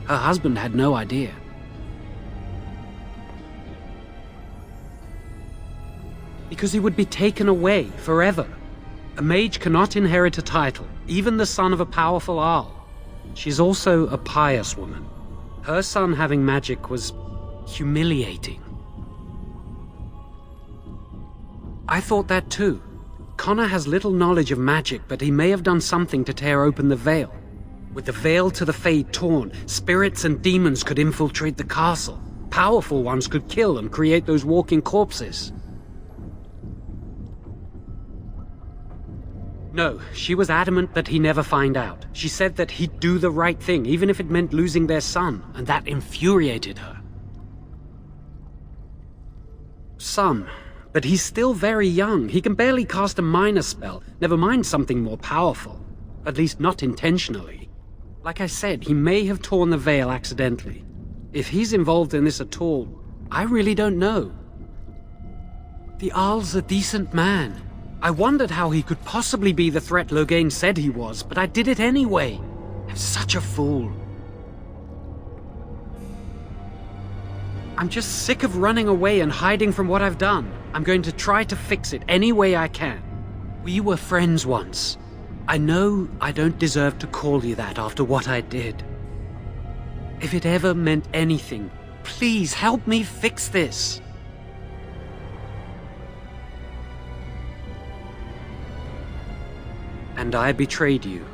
Her husband had no idea. Because he would be taken away forever. A mage cannot inherit a title, even the son of a powerful Arl. She's also a pious woman. Her son having magic was humiliating. I thought that too. Connor has little knowledge of magic, but he may have done something to tear open the veil. With the veil to the Fade torn, spirits and demons could infiltrate the castle. Powerful ones could kill and create those walking corpses. No, she was adamant that he never find out. She said that he'd do the right thing, even if it meant losing their son, and that infuriated her. Son, but he's still very young. He can barely cast a minor spell, never mind something more powerful. At least not intentionally. Like I said, he may have torn the veil accidentally. If he's involved in this at all, I really don't know. The Arl's a decent man. I wondered how he could possibly be the threat Loghain said he was, but I did it anyway. I'm such a fool. I'm just sick of running away and hiding from what I've done. I'm going to try to fix it any way I can. We were friends once. I know I don't deserve to call you that after what I did. If it ever meant anything, please help me fix this. And I betrayed you.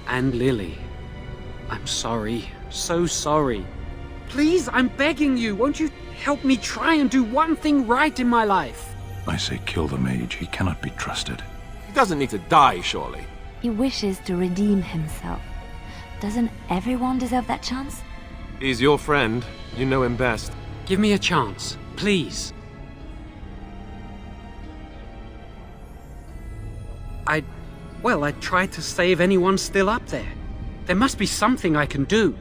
And Lily. I'm sorry. So sorry. Please, I'm begging you, won't you help me try and do one thing right in my life? I say kill the mage. He cannot be trusted. He doesn't need to die, surely. He wishes to redeem himself. Doesn't everyone deserve that chance? He's your friend. You know him best. Give me a chance, please. I tried to save anyone still up there. There must be something I can do.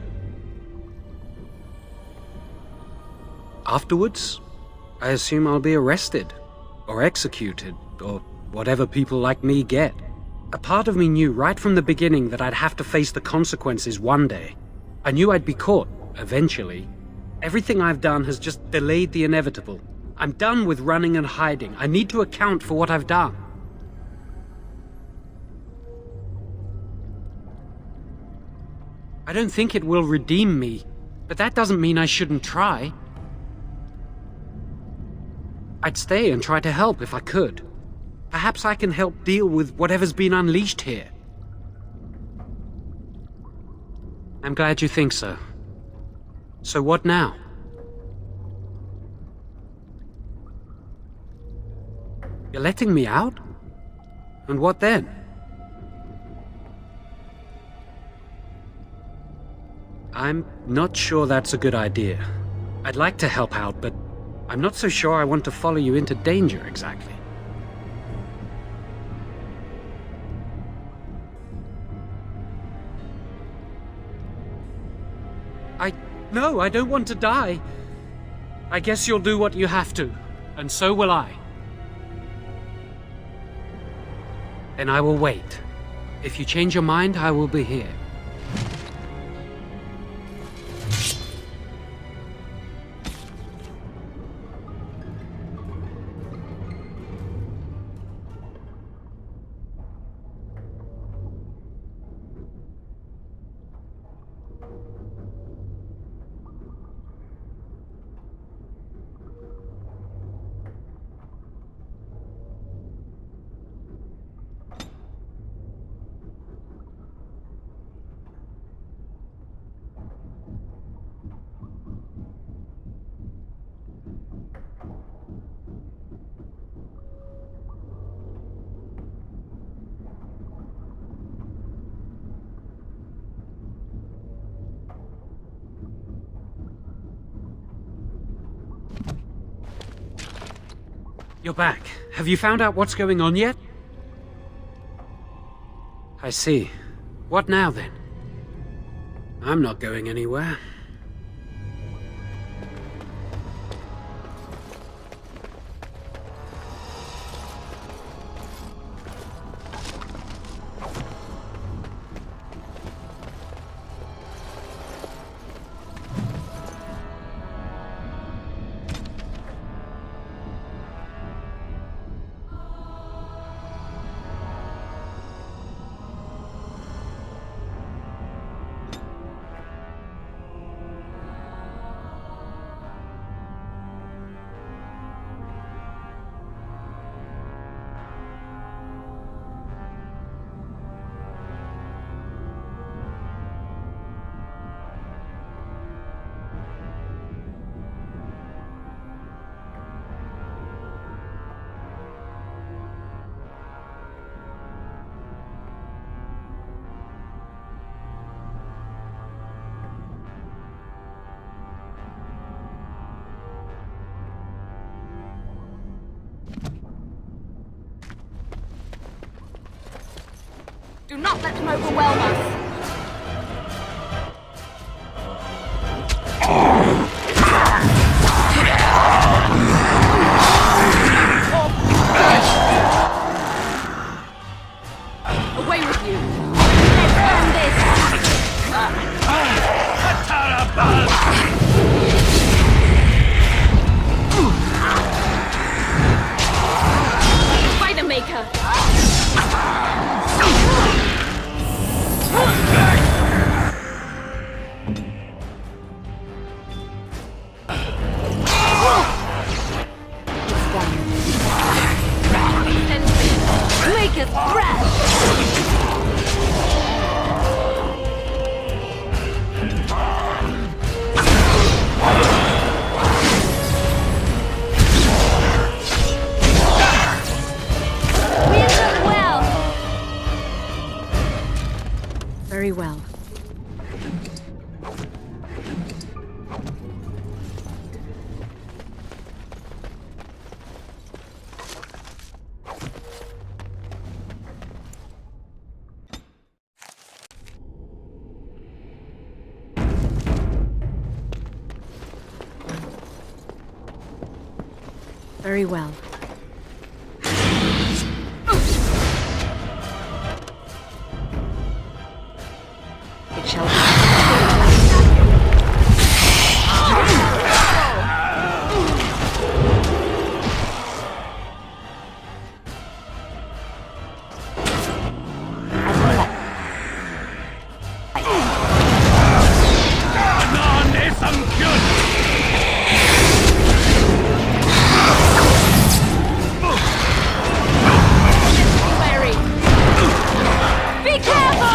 Afterwards, I assume I'll be arrested, or executed, or whatever people like me get. A part of me knew right from the beginning that I'd have to face the consequences one day. I knew I'd be caught, eventually. Everything I've done has just delayed the inevitable. I'm done with running and hiding. I need to account for what I've done. I don't think it will redeem me, but that doesn't mean I shouldn't try. I'd stay and try to help if I could. Perhaps I can help deal with whatever's been unleashed here. I'm glad you think so. So what now? You're letting me out? And what then? I'm not sure that's a good idea. I'd like to help out, but I'm not so sure I want to follow you into danger exactly. No, I don't want to die. I guess you'll do what you have to, and so will I. Then I will wait. If you change your mind, I will be here. You're back. Have you found out what's going on yet? I see. What now, then? I'm not going anywhere. Do not let them overwhelm us. Away with you. Let's end this. Spider Maker. Make us Very well. Very well. It shall be. Be careful!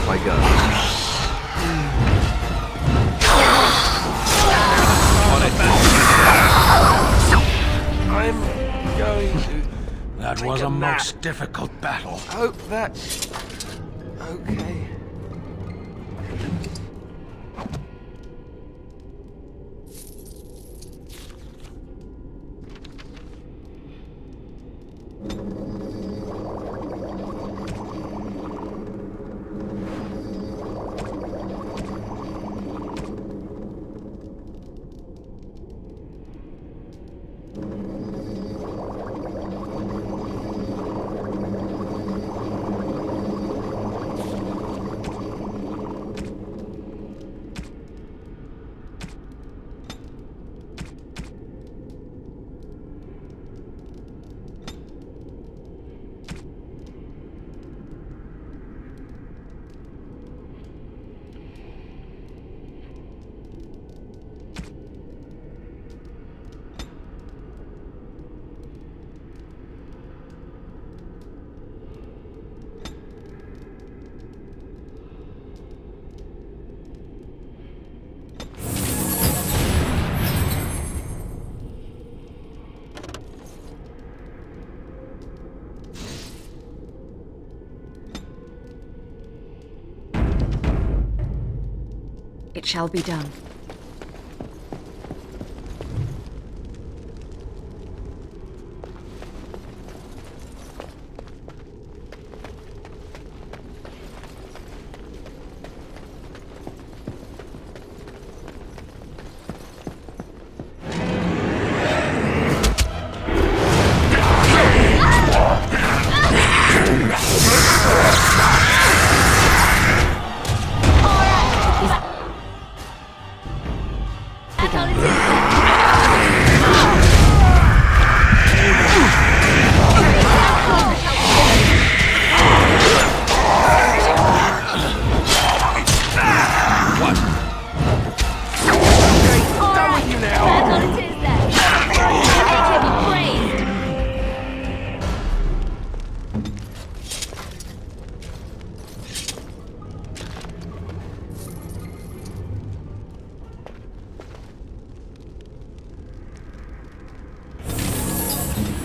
off I go. I'm going to... That was a most difficult battle. Hope that's... okay. It shall be done.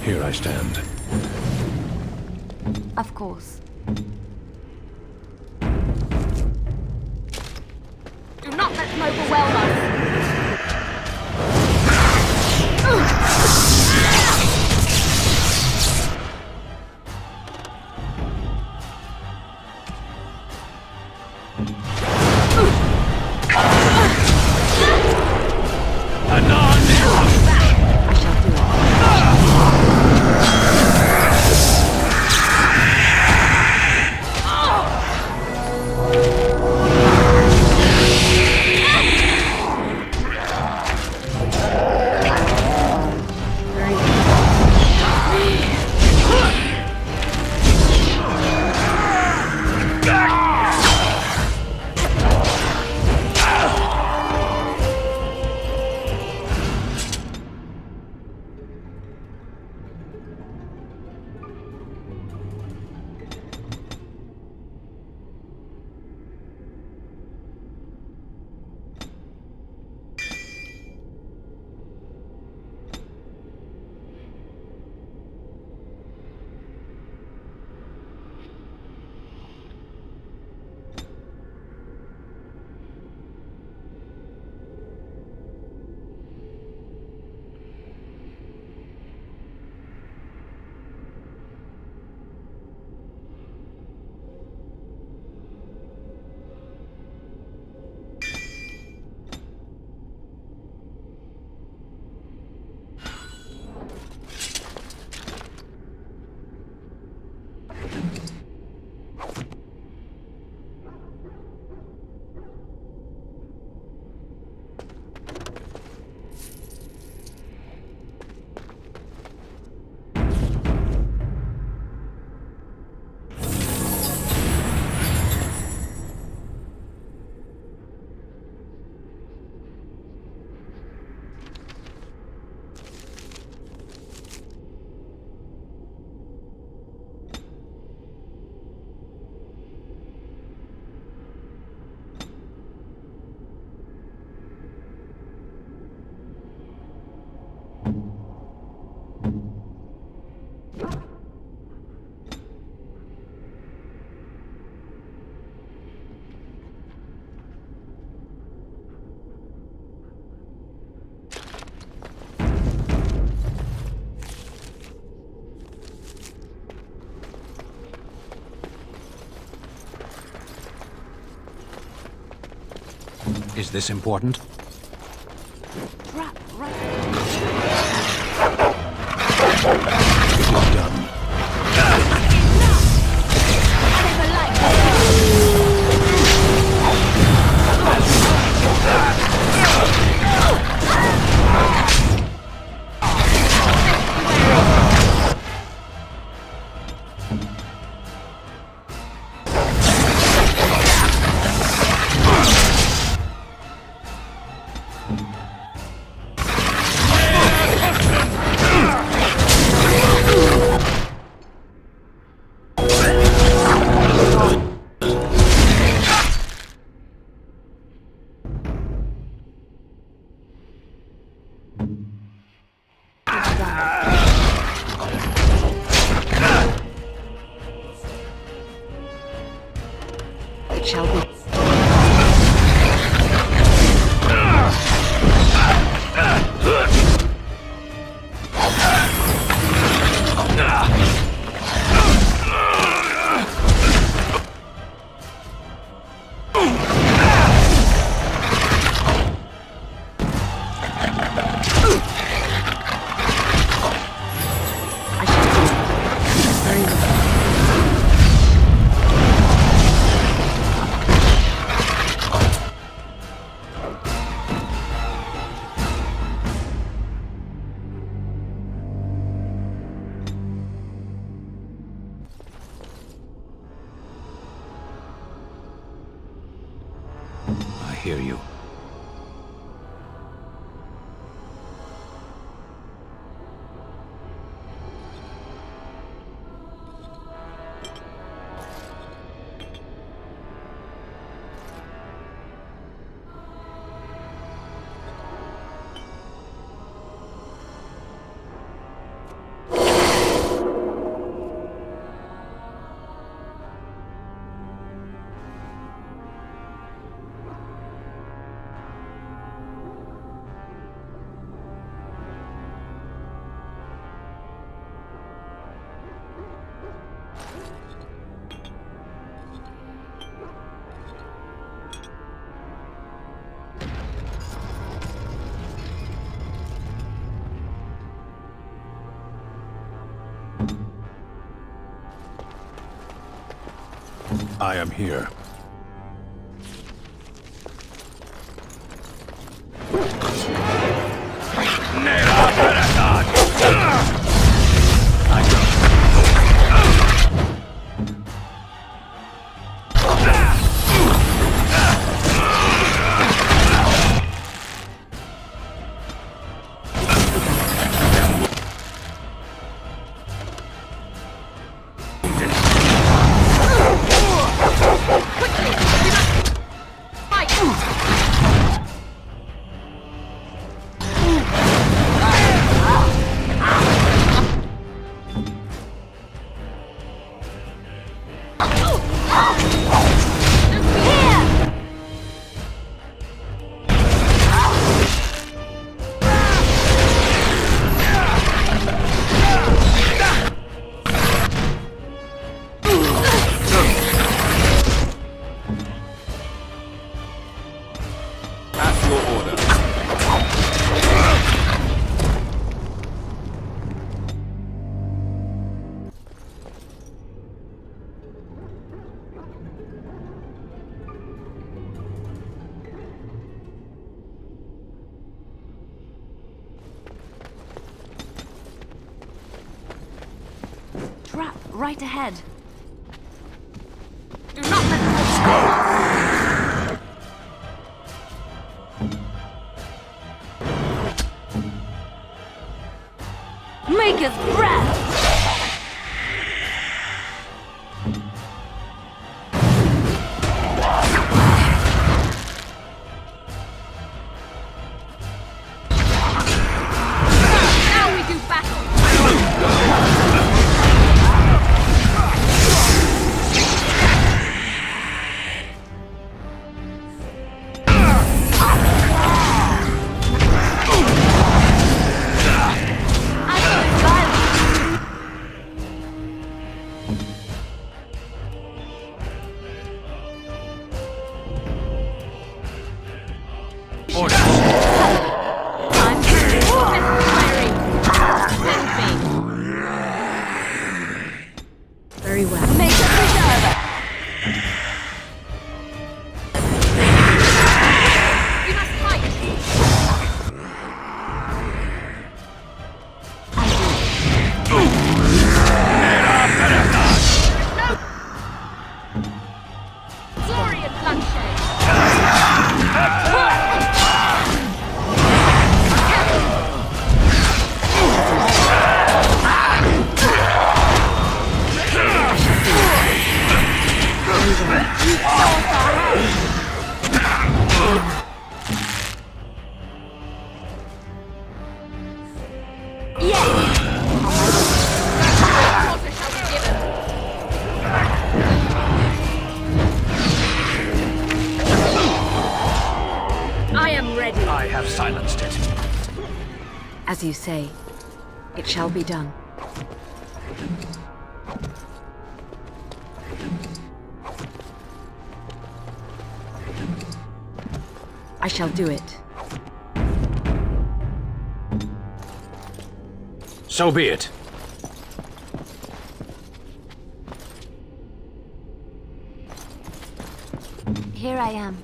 Here I stand. Of course. Do not let them overwhelm us. Is this important? Trap right. It is done. It shall be. I hear you. I am here. Trap right ahead. Do not let Maker's breath! Now we do battle! orders. I'm necessary. Send me. Very well. Make a preserver. We must fight. Glory and bloodshed. I am ready. I have silenced it. As you say, it shall be done. I shall do it. So be it. Here I am.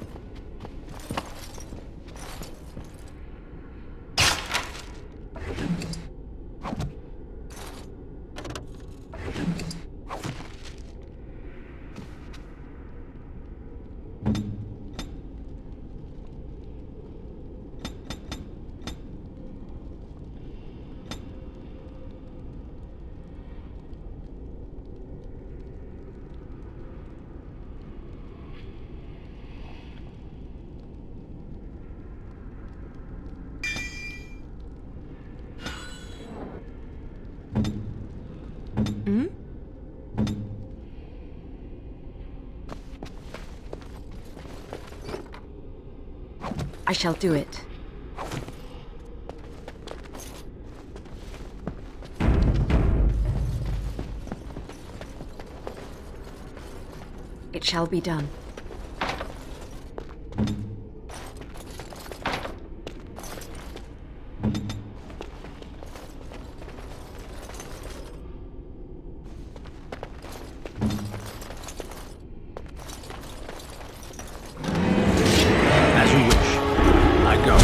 I shall do it. It shall be done. As you wish. I go.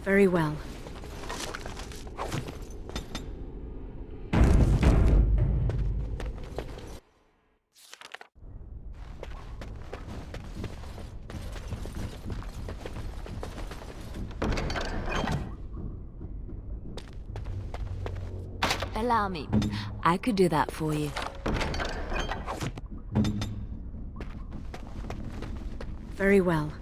Very well. Allow me. I could do that for you. Very well.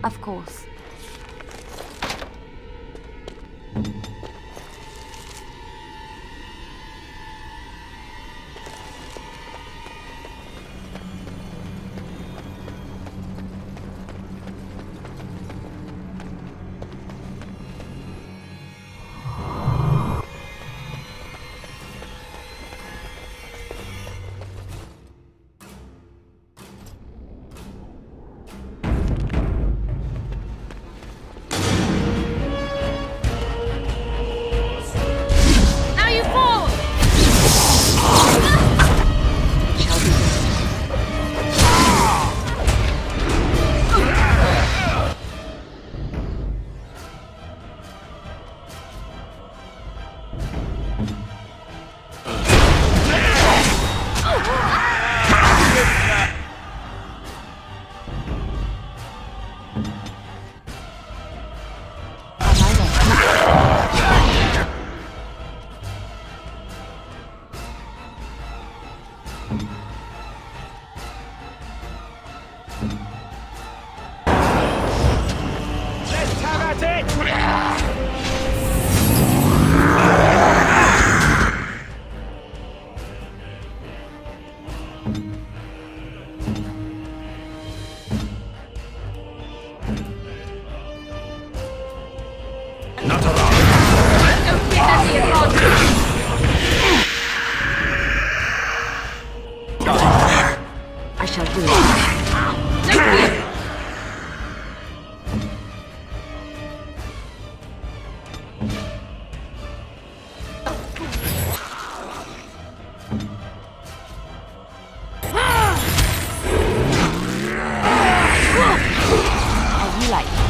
Of course. I shall do it. How you like it?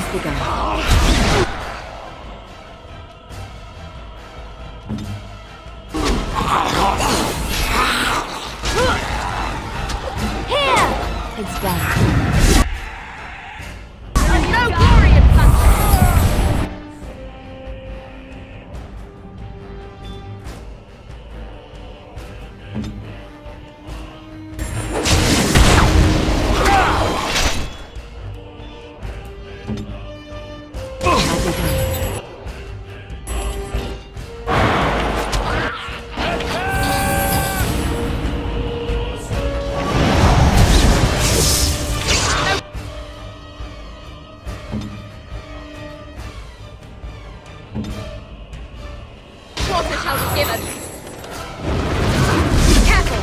has begun. Here! It's done. No glory in water shall be given. Careful!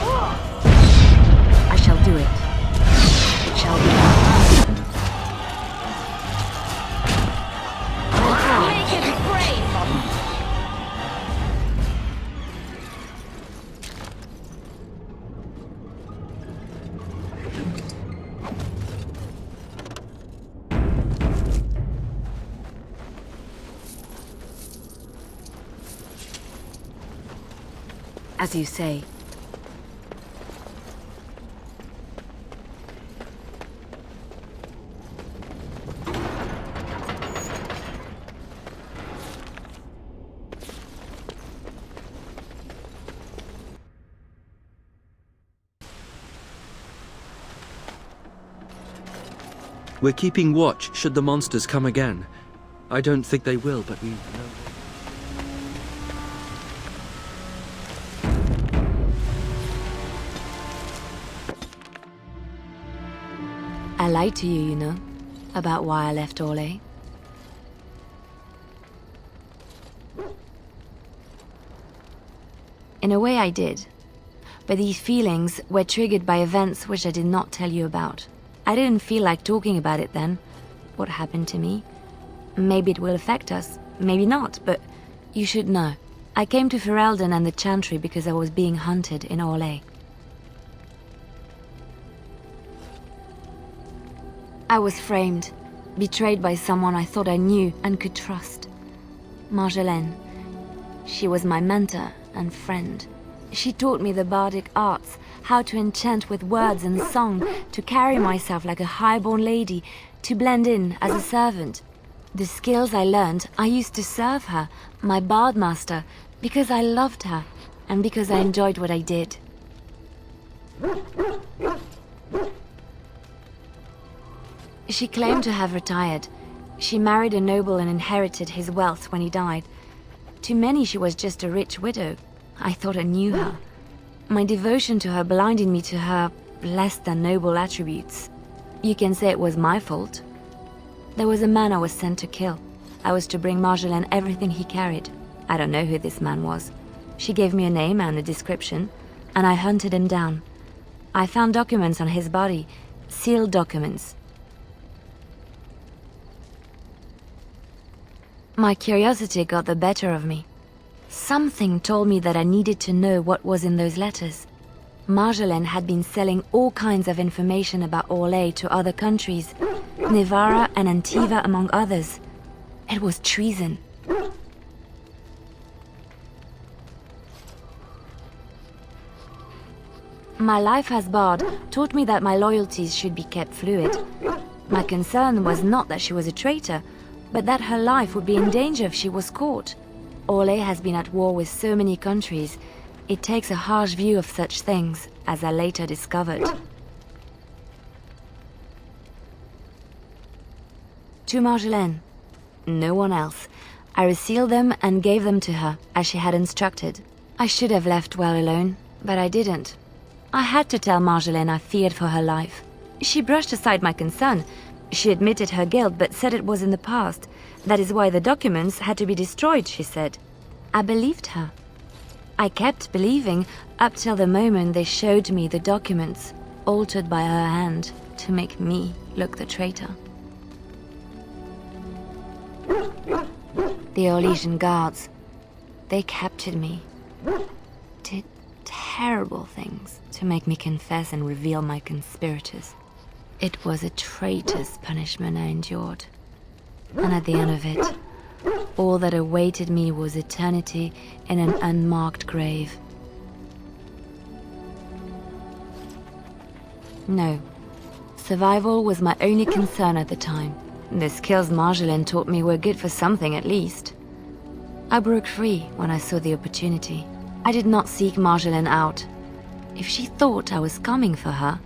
I shall do it. It shall be done. Make it brave! As you say. We're keeping watch should the monsters come again. I don't think they will, but we know. I lied to you, you know, about why I left Orlais. In a way I did, but these feelings were triggered by events which I did not tell you about. I didn't feel like talking about it then, what happened to me. Maybe it will affect us, maybe not, but you should know. I came to Ferelden and the Chantry because I was being hunted in Orlais. I was framed, betrayed by someone I thought I knew and could trust. Marjolaine. She was my mentor and friend. She taught me the bardic arts, how to enchant with words and song, to carry myself like a highborn lady, to blend in as a servant. The skills I learned, I used to serve her, my bard master, because I loved her, and because I enjoyed what I did. She claimed to have retired. She married a noble and inherited his wealth when he died. To many she was just a rich widow. I thought I knew her. My devotion to her blinded me to her less than noble attributes. You can say it was my fault. There was a man I was sent to kill. I was to bring Marjolaine everything he carried. I don't know who this man was. She gave me a name and a description, and I hunted him down. I found documents on his body, sealed documents. My curiosity got the better of me. Something told me that I needed to know what was in those letters. Marjolaine had been selling all kinds of information about Orlais to other countries, Nevarra and Antiva among others. It was treason. My life as bard taught me that my loyalties should be kept fluid. My concern was not that she was a traitor, but that her life would be in danger if she was caught. Orlais has been at war with so many countries. It takes a harsh view of such things, as I later discovered. To Marjolaine. No one else. I resealed them and gave them to her, as she had instructed. I should have left well alone, but I didn't. I had to tell Marjolaine I feared for her life. She brushed aside my concern. She admitted her guilt, but said it was in the past. That is why the documents had to be destroyed, she said. I believed her. I kept believing up till the moment they showed me the documents, altered by her hand, to make me look the traitor. The Orlesian guards, they captured me, did terrible things to make me confess and reveal my conspirators. It was a traitor's punishment I endured. And at the end of it, all that awaited me was eternity in an unmarked grave. No. Survival was my only concern at the time. The skills Marjolaine taught me were good for something at least. I broke free when I saw the opportunity. I did not seek Marjolaine out. If she thought I was coming for her,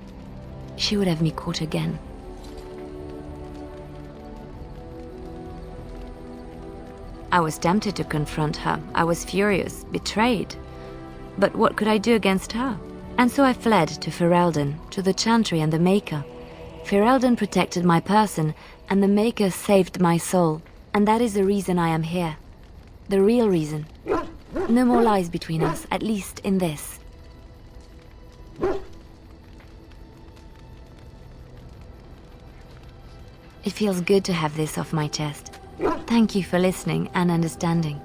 she would have me caught again. I was tempted to confront her. I was furious, betrayed. But what could I do against her? And so I fled to Ferelden, to the Chantry and the Maker. Ferelden protected my person, and the Maker saved my soul. And that is the reason I am here. The real reason. No more lies between us, at least in this. It feels good to have this off my chest. Thank you for listening and understanding.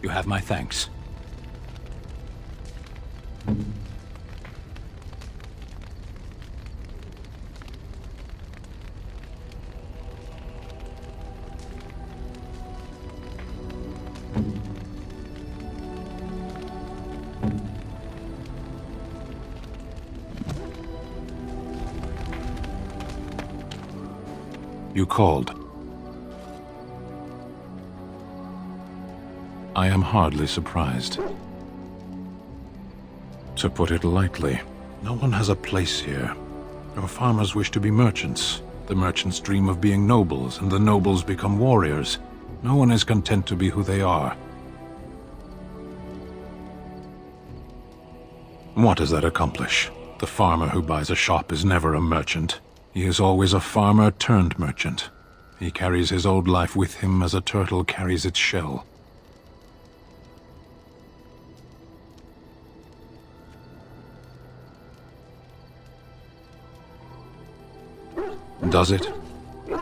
You have my thanks. You called. I am hardly surprised. To put it lightly, no one has a place here. Your farmers wish to be merchants. The merchants dream of being nobles, and the nobles become warriors. No one is content to be who they are. What does that accomplish? The farmer who buys a shop is never a merchant. He is always a farmer turned merchant. He carries his old life with him as a turtle carries its shell. Does it?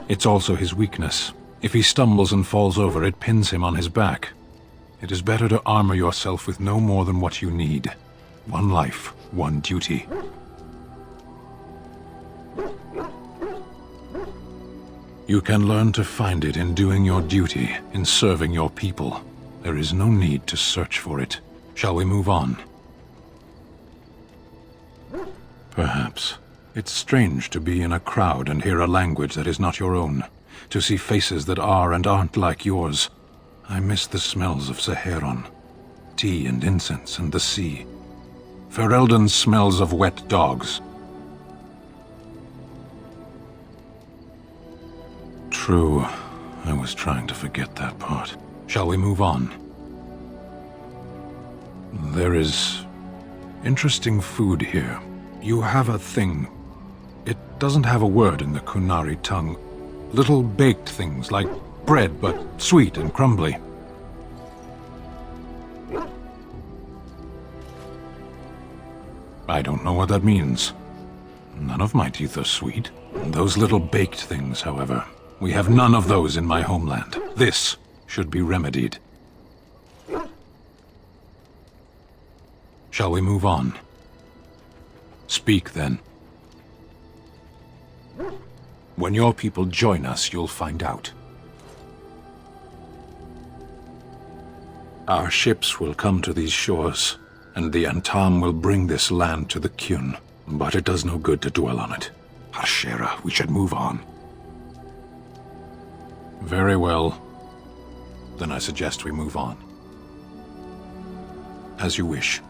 It's also his weakness. If he stumbles and falls over, it pins him on his back. It is better to armor yourself with no more than what you need. One life, one duty. You can learn to find it in doing your duty, in serving your people. There is no need to search for it. Shall we move on? Perhaps. It's strange to be in a crowd and hear a language that is not your own. To see faces that are and aren't like yours. I miss the smells of Saheron. Tea and incense and the sea. Ferelden smells of wet dogs. True. I was trying to forget that part. Shall we move on? There is interesting food here. You have a thing. It doesn't have a word in the Qunari tongue. Little baked things like bread, but sweet and crumbly. I don't know what that means. None of my teeth are sweet. Those little baked things, however. We have none of those in my homeland. This should be remedied. Shall we move on? Speak, then. When your people join us, you'll find out. Our ships will come to these shores, and the Antam will bring this land to the Qun. But it does no good to dwell on it. Hashera, we should move on. Very well. Then I suggest we move on. As you wish.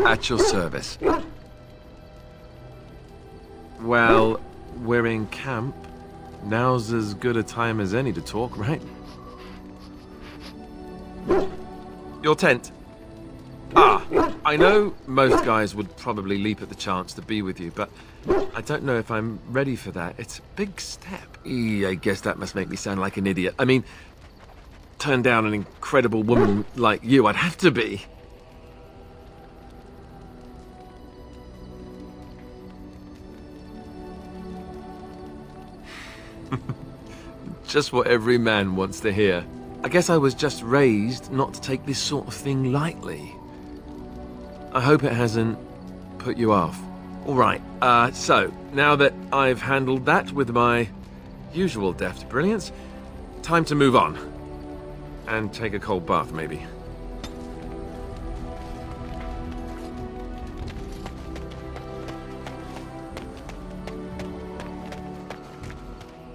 At your service. Well, we're in camp. Now's as good a time as any to talk, right? Your tent. Ah, I know most guys would probably leap at the chance to be with you, but I don't know if I'm ready for that. It's a big step. I guess that must make me sound like an idiot. I mean, turn down an incredible woman like you, I'd have to be. Just what every man wants to hear. I guess I was just raised not to take this sort of thing lightly. I hope it hasn't put you off. All right, so now that I've handled that with my usual deft brilliance, time to move on. And take a cold bath, maybe.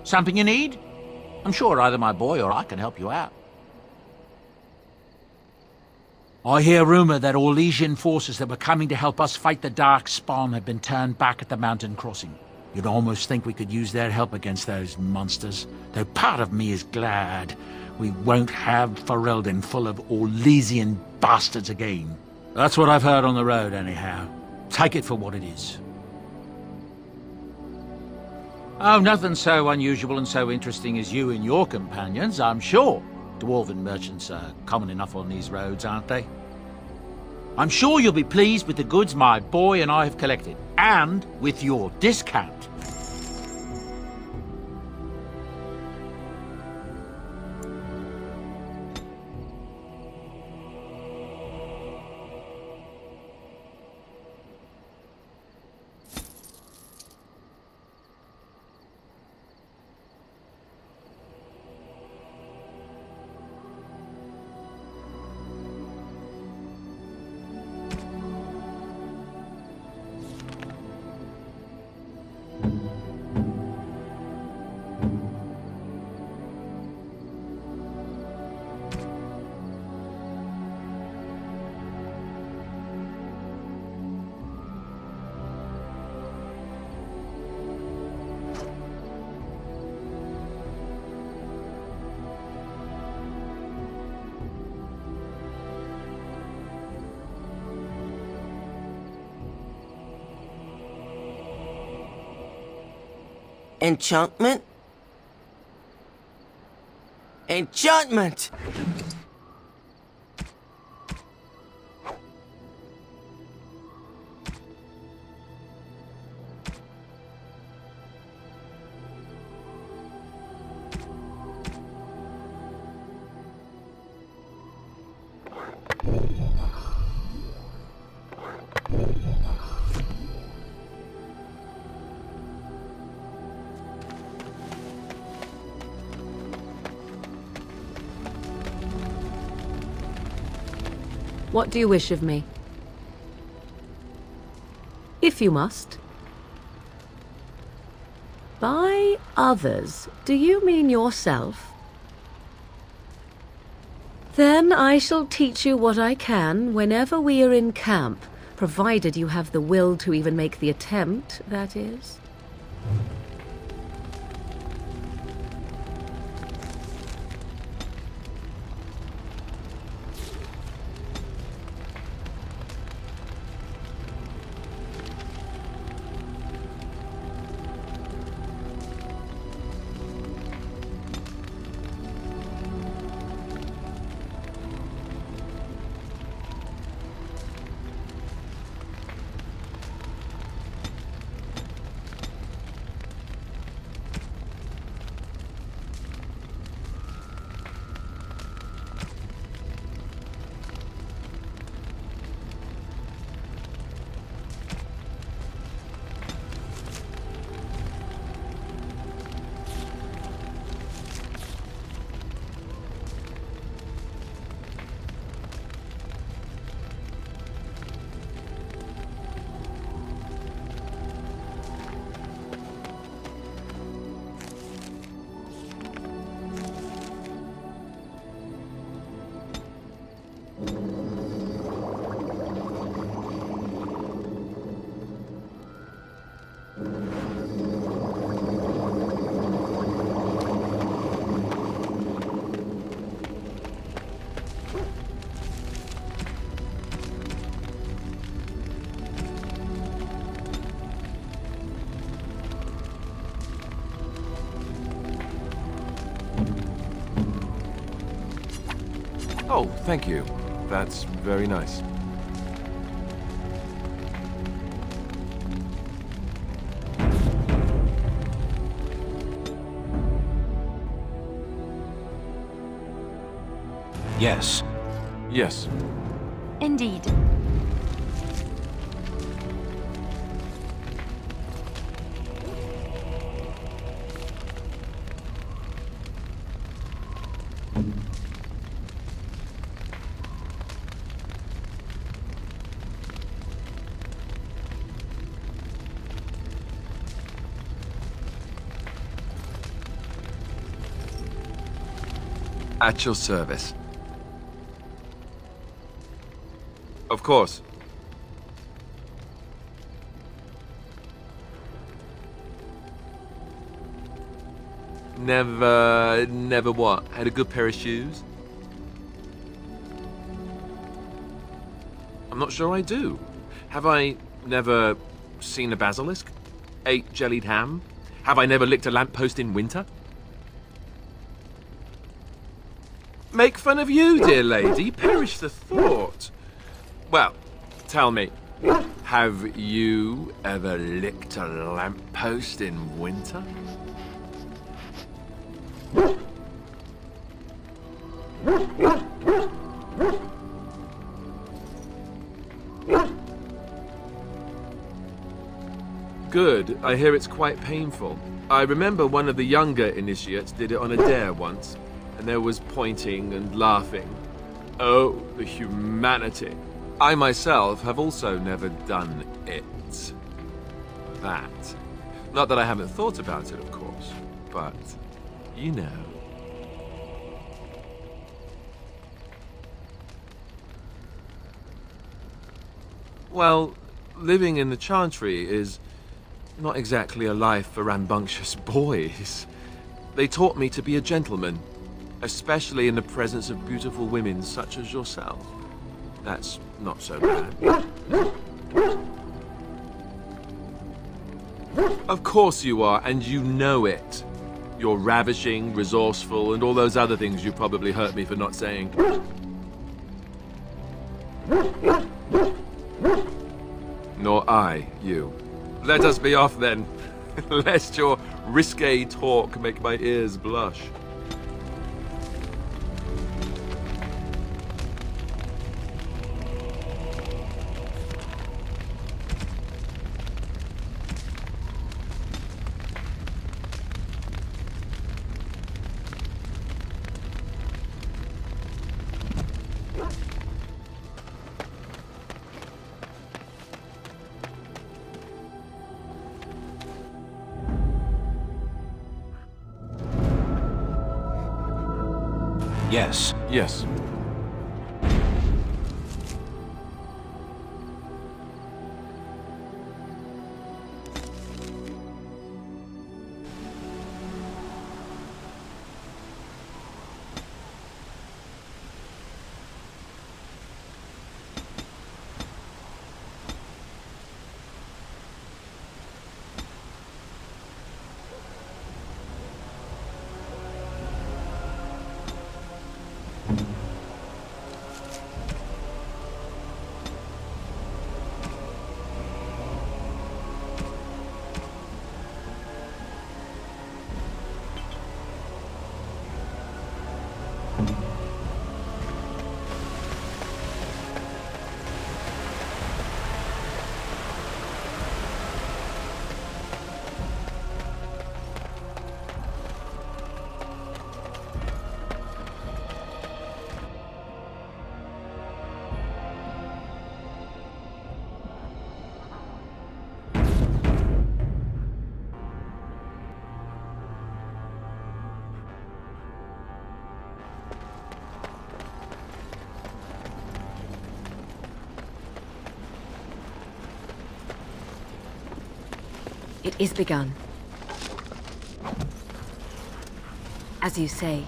Something you need? I'm sure either my boy or I can help you out. I hear rumor that Orlesian forces that were coming to help us fight the Dark Spawn have been turned back at the mountain crossing. You'd almost think we could use their help against those monsters, though part of me is glad we won't have Ferelden full of Orlesian bastards again. That's what I've heard on the road, anyhow. Take it for what it is. Oh, nothing so unusual and so interesting as you and your companions, I'm sure. Dwarven merchants are common enough on these roads, aren't they? I'm sure you'll be pleased with the goods my boy and I have collected, and with your discount. Enchantment? Enchantment! What do you wish of me? If you must. By others, do you mean yourself? Then I shall teach you what I can whenever we are in camp, provided you have the will to even make the attempt, that is. Oh, thank you. That's very nice. Yes. Yes. Indeed. At your service. Of course. Never what? Had a good pair of shoes? I'm not sure I do. Have I never seen a basilisk? Ate jellied ham? Have I never licked a lamppost in winter? Make fun of you, dear lady. Perish the thought. Well, tell me, have you ever licked a lamppost in winter? Good. I hear it's quite painful. I remember one of the younger initiates did it on a dare once, and there was pointing and laughing. Oh, the humanity. I myself have also never done it. That. Not that I haven't thought about it, of course, but you know. Well, living in the Chantry is not exactly a life for rambunctious boys. They taught me to be a gentleman, especially in the presence of beautiful women such as yourself. That's not so bad. Of course you are, and you know it. You're ravishing, resourceful, and all those other things you probably hurt me for not saying. Nor I, you. Let us be off then, lest your risque talk make my ears blush. Yes. Yes. It is begun. As you say.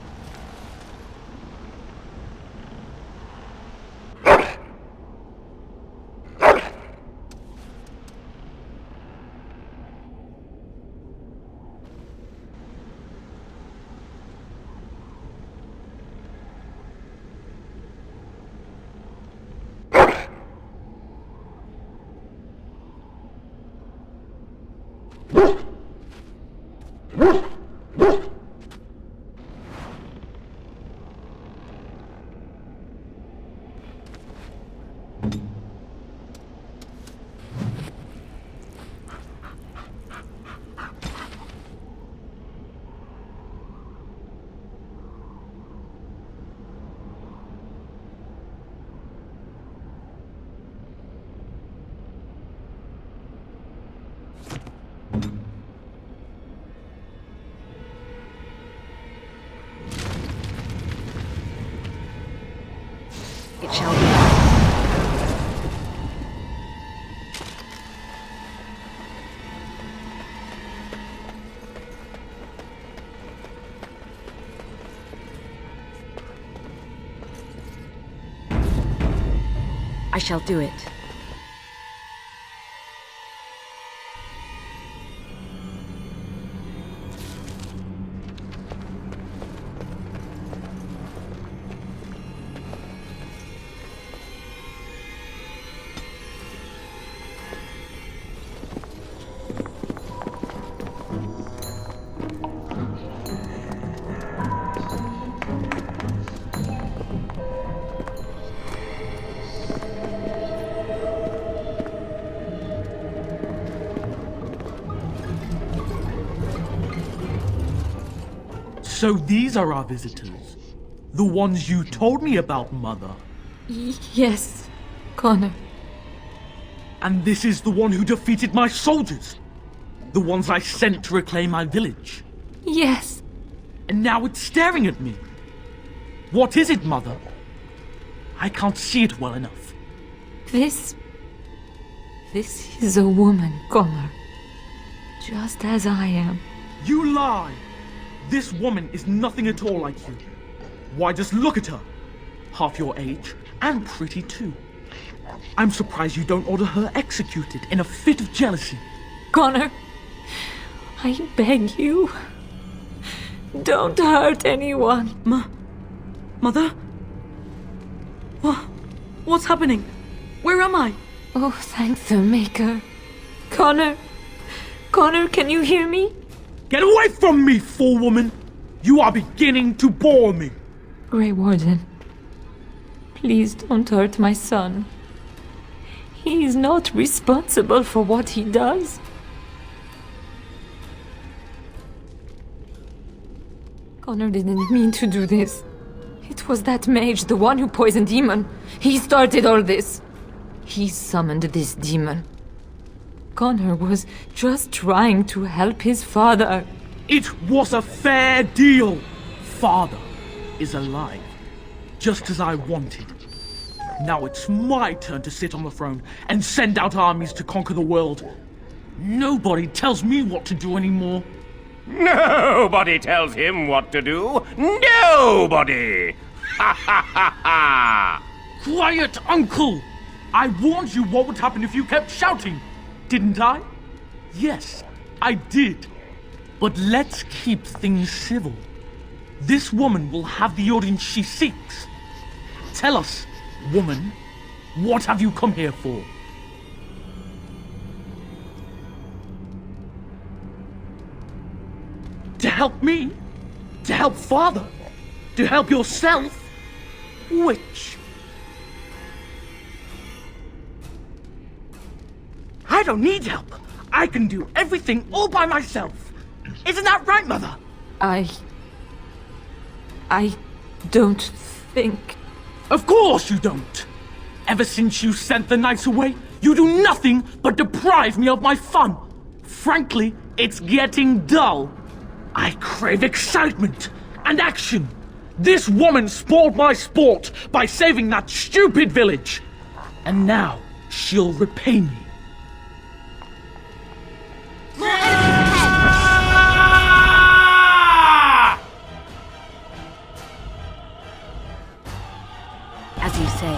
It shall be. I shall do it. So these are our visitors. The ones you told me about, Mother. Yes, Connor. And this is the one who defeated my soldiers. The ones I sent to reclaim my village. Yes. And now it's staring at me. What is it, Mother? I can't see it well enough. This is a woman, Connor. Just as I am. You lie! This woman is nothing at all like you. Why, just look at her. Half your age, and pretty too. I'm surprised you don't order her executed in a fit of jealousy. Connor, I beg you. Don't hurt anyone. Mother? What's happening? Where am I? Oh, thank the Maker. Connor, can you hear me? Get away from me, fool woman! You are beginning to bore me. Grey Warden, please don't hurt my son. He is not responsible for what he does. Connor didn't mean to do this. It was that mage, the one who poisoned Demon. He started all this. He summoned this demon. Connor was just trying to help his father. It was a fair deal. Father is alive, just as I wanted. Now it's my turn to sit on the throne and send out armies to conquer the world. Nobody tells me what to do anymore. Nobody tells him what to do. Nobody! Ha ha ha ha! Quiet, Uncle! I warned you what would happen if you kept shouting. Didn't I? Yes, I did. But let's keep things civil. This woman will have the audience she seeks. Tell us, woman, what have you come here for? To help me? To help Father? To help yourself? Which? I don't need help. I can do everything all by myself. Isn't that right, Mother? I don't think... Of course you don't. Ever since you sent the knights away, you do nothing but deprive me of my fun. Frankly, it's getting dull. I crave excitement and action. This woman spoiled my sport by saving that stupid village. And now she'll repay me. As you say.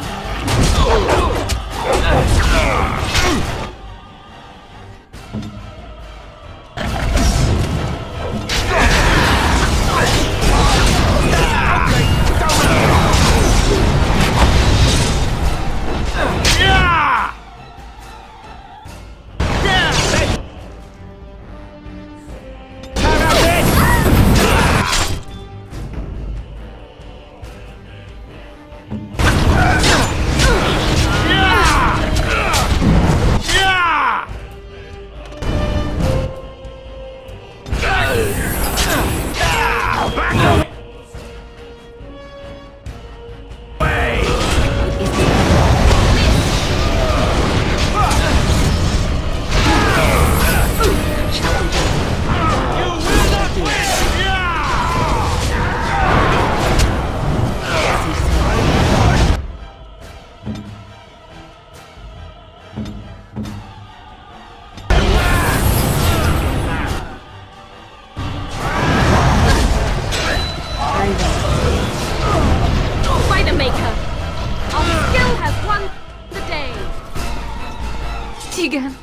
Tegan!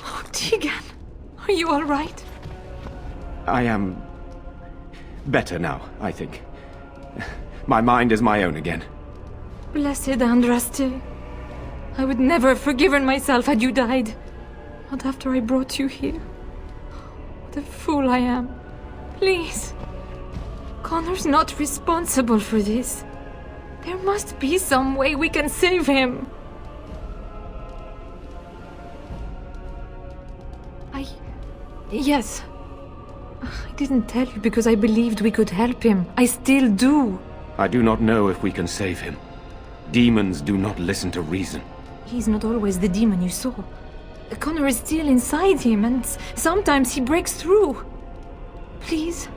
Oh, Tegan! Are you all right? I am better now, I think. My mind is my own again. Blessed Andraste. I would never have forgiven myself had you died. Not after I brought you here. What a fool I am. Please. Connor's not responsible for this. There must be some way we can save him. Yes. I didn't tell you because I believed we could help him. I still do. I do not know if we can save him. Demons do not listen to reason. He's not always the demon you saw. Connor is still inside him, and sometimes he breaks through. Please.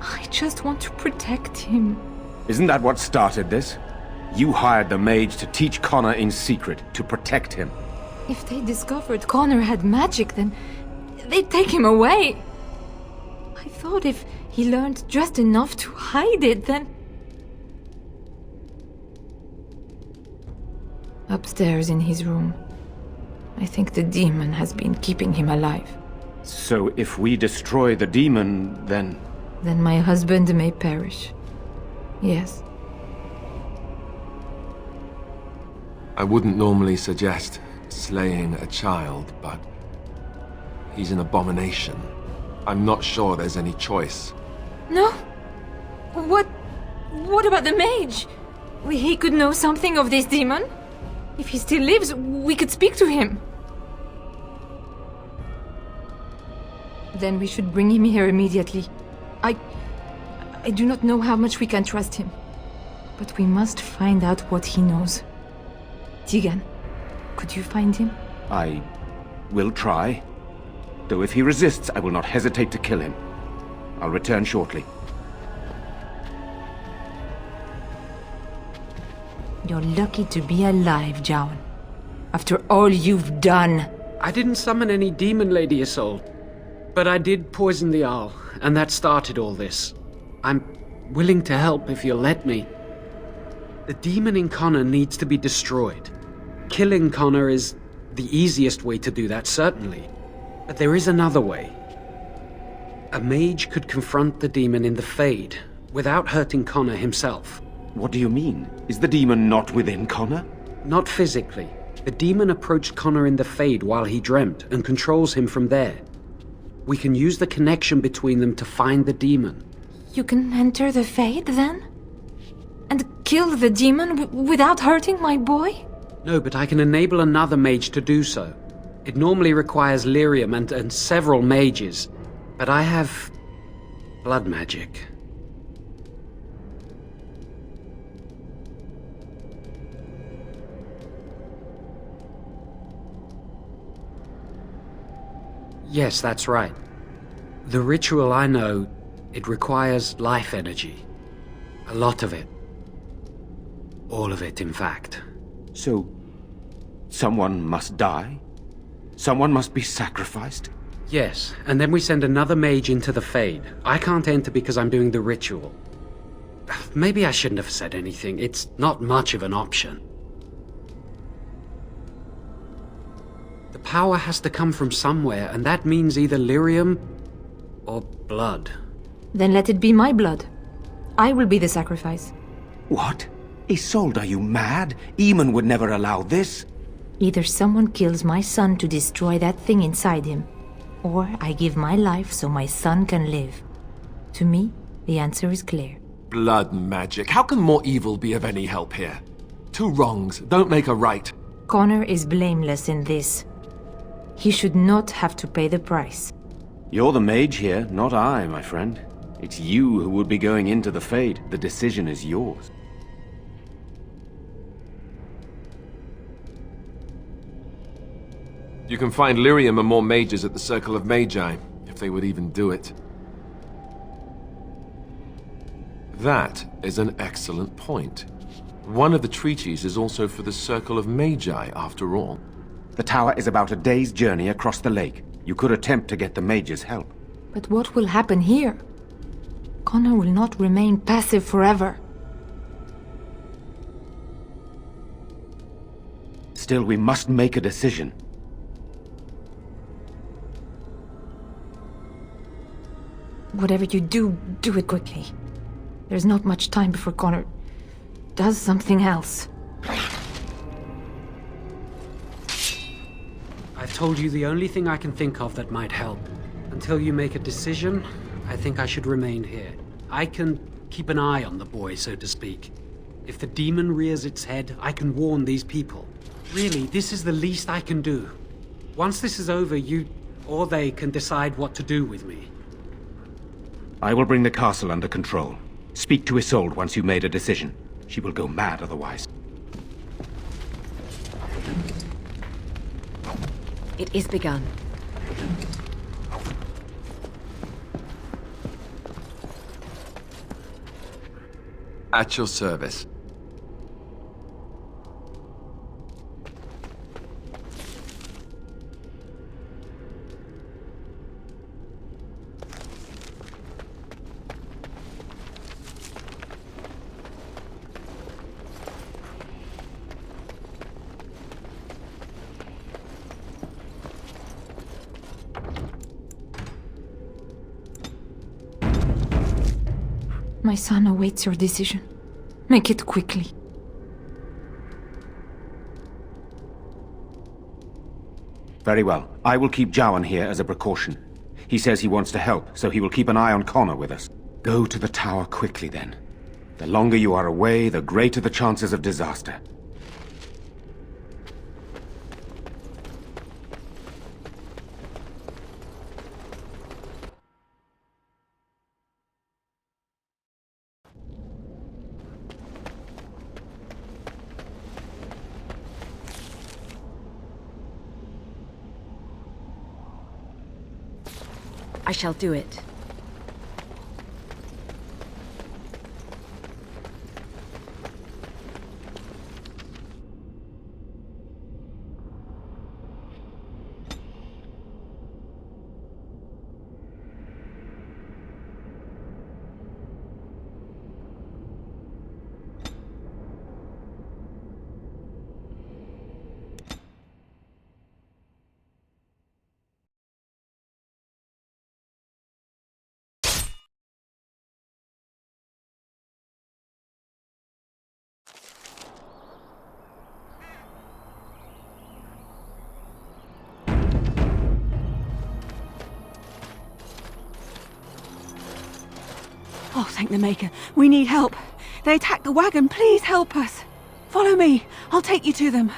I just want to protect him. Isn't that what started this? You hired the mage to teach Connor in secret, to protect him. If they discovered Connor had magic, then they'd take him away. I thought if he learned just enough to hide it, then... Upstairs in his room. I think the demon has been keeping him alive. So if we destroy the demon, then... Then my husband may perish. Yes. I wouldn't normally suggest slaying a child, but he's an abomination. I'm not sure there's any choice. No? What about the mage? He could know something of this demon? If he still lives, we could speak to him. Then we should bring him here immediately. I do not know how much we can trust him. But we must find out what he knows. Tegan, could you find him? I will try. Though if he resists, I will not hesitate to kill him. I'll return shortly. You're lucky to be alive, Jowan. After all you've done. I didn't summon any demon, Lady Isolde. But I did poison the Arl, and that started all this. I'm willing to help if you'll let me. The demon in Connor needs to be destroyed. Killing Connor is the easiest way to do that, certainly. But there is another way. A mage could confront the demon in the Fade, without hurting Connor himself. What do you mean? Is the demon not within Connor? Not physically. The demon approached Connor in the Fade while he dreamt, and controls him from there. We can use the connection between them to find the demon. You can enter the Fade, then? And kill the demon without hurting my boy? No, but I can enable another mage to do so. It normally requires lyrium and several mages, but I have blood magic. Yes, that's right. The ritual I know, it requires life energy. A lot of it. All of it, in fact. So, someone must die? Someone must be sacrificed? Yes, and then we send another mage into the Fade. I can't enter because I'm doing the ritual. Maybe I shouldn't have said anything. It's not much of an option. The power has to come from somewhere, and that means either lyrium or blood. Then let it be my blood. I will be the sacrifice. What? Isolde, are you mad? Eamon would never allow this. Either someone kills my son to destroy that thing inside him, or I give my life so my son can live. To me, the answer is clear. Blood magic. How can more evil be of any help here? Two wrongs don't make a right. Connor is blameless in this. He should not have to pay the price. You're the mage here, not I, my friend. It's you who would be going into the Fade. The decision is yours. You can find lyrium and more mages at the Circle of Magi, if they would even do it. That is an excellent point. One of the treaties is also for the Circle of Magi, after all. The tower is about a day's journey across the lake. You could attempt to get the mages' help. But what will happen here? Connor will not remain passive forever. Still, we must make a decision. whatever you do, do it quickly. There's not much time before Connor does something else. I've told you the only thing I can think of that might help. Until you make a decision, I think I should remain here. I can keep an eye on the boy, so to speak. If the demon rears its head, I can warn these people. Really, this is the least I can do. Once this is over, you or they can decide what to do with me. I will bring the castle under control. Speak to Isolde once you've made a decision. She will go mad otherwise. It is begun. At your service. My son awaits your decision. Make it quickly. Very well. I will keep Jowan here as a precaution. He says he wants to help, so he will keep an eye on Connor with us. Go to the tower quickly, then. The longer you are away, the greater the chances of disaster. I shall do it. Oh, thank the Maker. We need help. They attacked the wagon. Please help us. Follow me. I'll take you to them.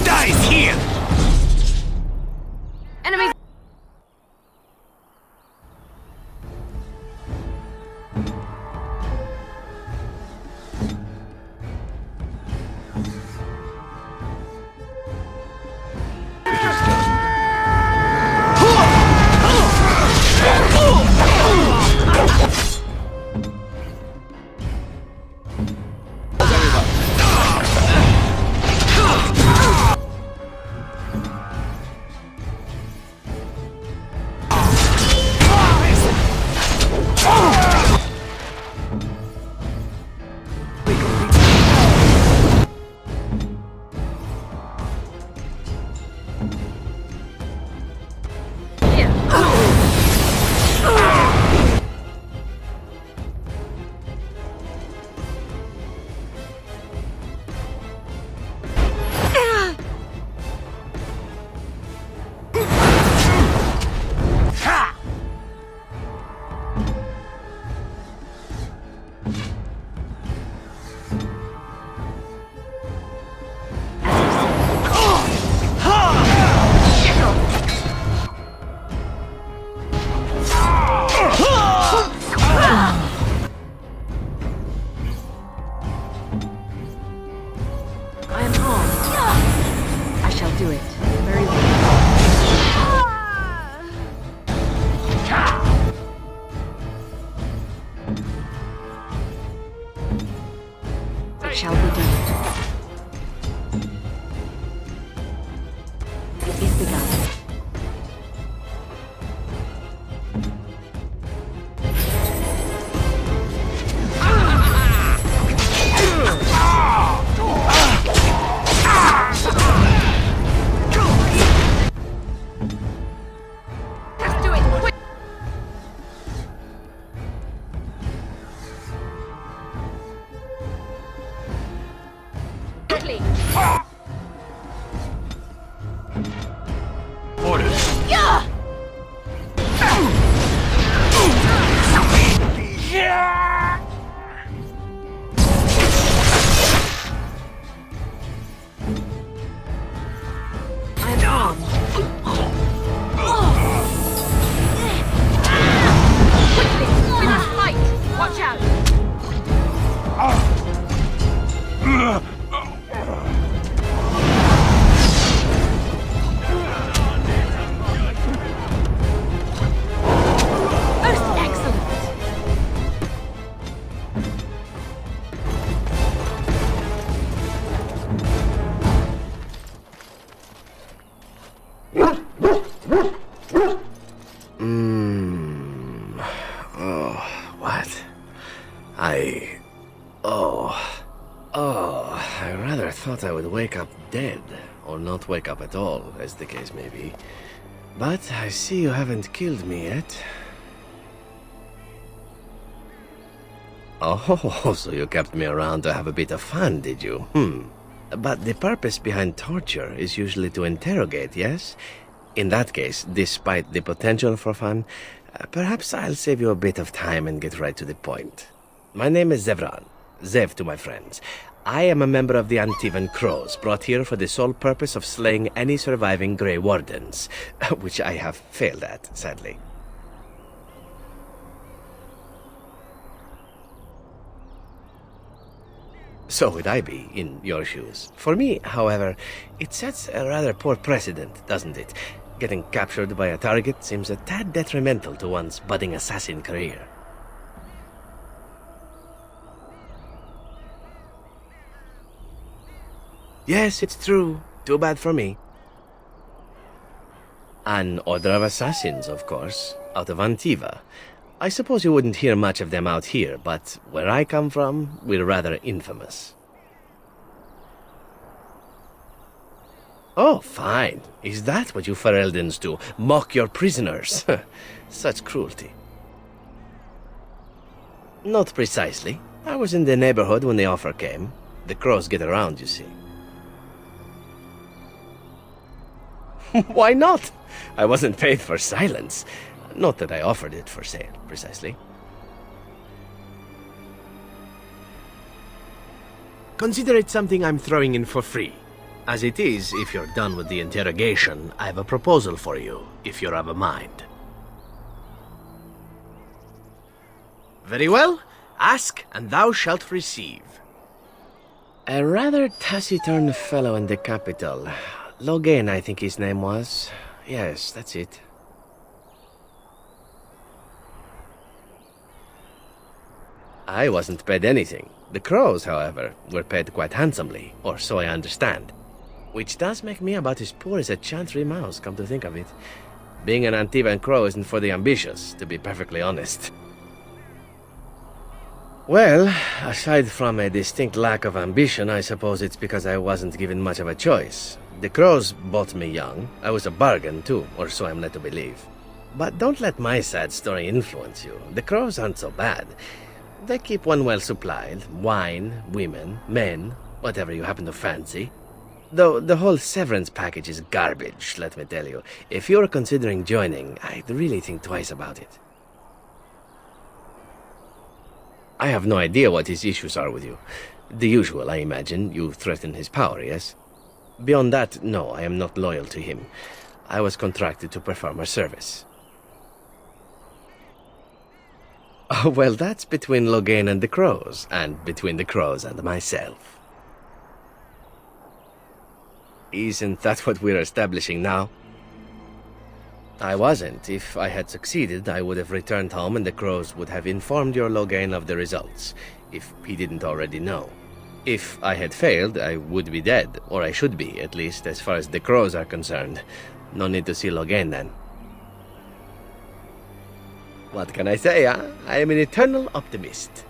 Dies here! Enemies! do it. Very well. It shall be done. It is begun. I would wake up dead, or not wake up at all, as the case may be. But I see you haven't killed me yet. Oh, so you kept me around to have a bit of fun, did you? But the purpose behind torture is usually to interrogate, yes? In that case, despite the potential for fun, perhaps I'll save you a bit of time and get right to the point. My name is Zevran. Zev to my friends. I am a member of the Antivan Crows, brought here for the sole purpose of slaying any surviving Grey Wardens, which I have failed at, sadly. So would I be in your shoes. For me, however, it sets a rather poor precedent, doesn't it? Getting captured by a target seems a tad detrimental to one's budding assassin career. Yes, it's true. Too bad for me. An order of assassins, of course, out of Antiva. I suppose you wouldn't hear much of them out here, but where I come from, we're rather infamous. Oh, fine. Is that what you Fereldans do? Mock your prisoners? Such cruelty. Not precisely. I was in the neighborhood when the offer came. The crows get around, you see. Why not? I wasn't paid for silence. Not that I offered it for sale, precisely. Consider it something I'm throwing in for free. As it is, if you're done with the interrogation, I have a proposal for you, if you're of a mind. Very well. Ask, and thou shalt receive. A rather taciturn fellow in the capital. Logain, I think his name was. Yes, that's it. I wasn't paid anything. The crows, however, were paid quite handsomely, or so I understand. Which does make me about as poor as a Chantry mouse, come to think of it. Being an Antivan crow isn't for the ambitious, to be perfectly honest. Well, aside from a distinct lack of ambition, I suppose it's because I wasn't given much of a choice. The crows bought me young. I was a bargain, too, or so I'm led to believe. But don't let my sad story influence you. The crows aren't so bad. They keep one well supplied. Wine, women, men, whatever you happen to fancy. Though the whole severance package is garbage, let me tell you. If you're considering joining, I'd really think twice about it. I have no idea what his issues are with you. The usual, I imagine. You threaten his power, yes? Beyond that, no, I am not loyal to him. I was contracted to perform a service. Oh, well, that's between Logain and the crows, and between the crows and myself. Isn't that what we're establishing now? I wasn't. If I had succeeded, I would have returned home and the crows would have informed your Loghain of the results, if he didn't already know. If I had failed, I would be dead, or I should be, at least as far as the crows are concerned. No need to see Loghain then. What can I say, huh? I am an eternal optimist.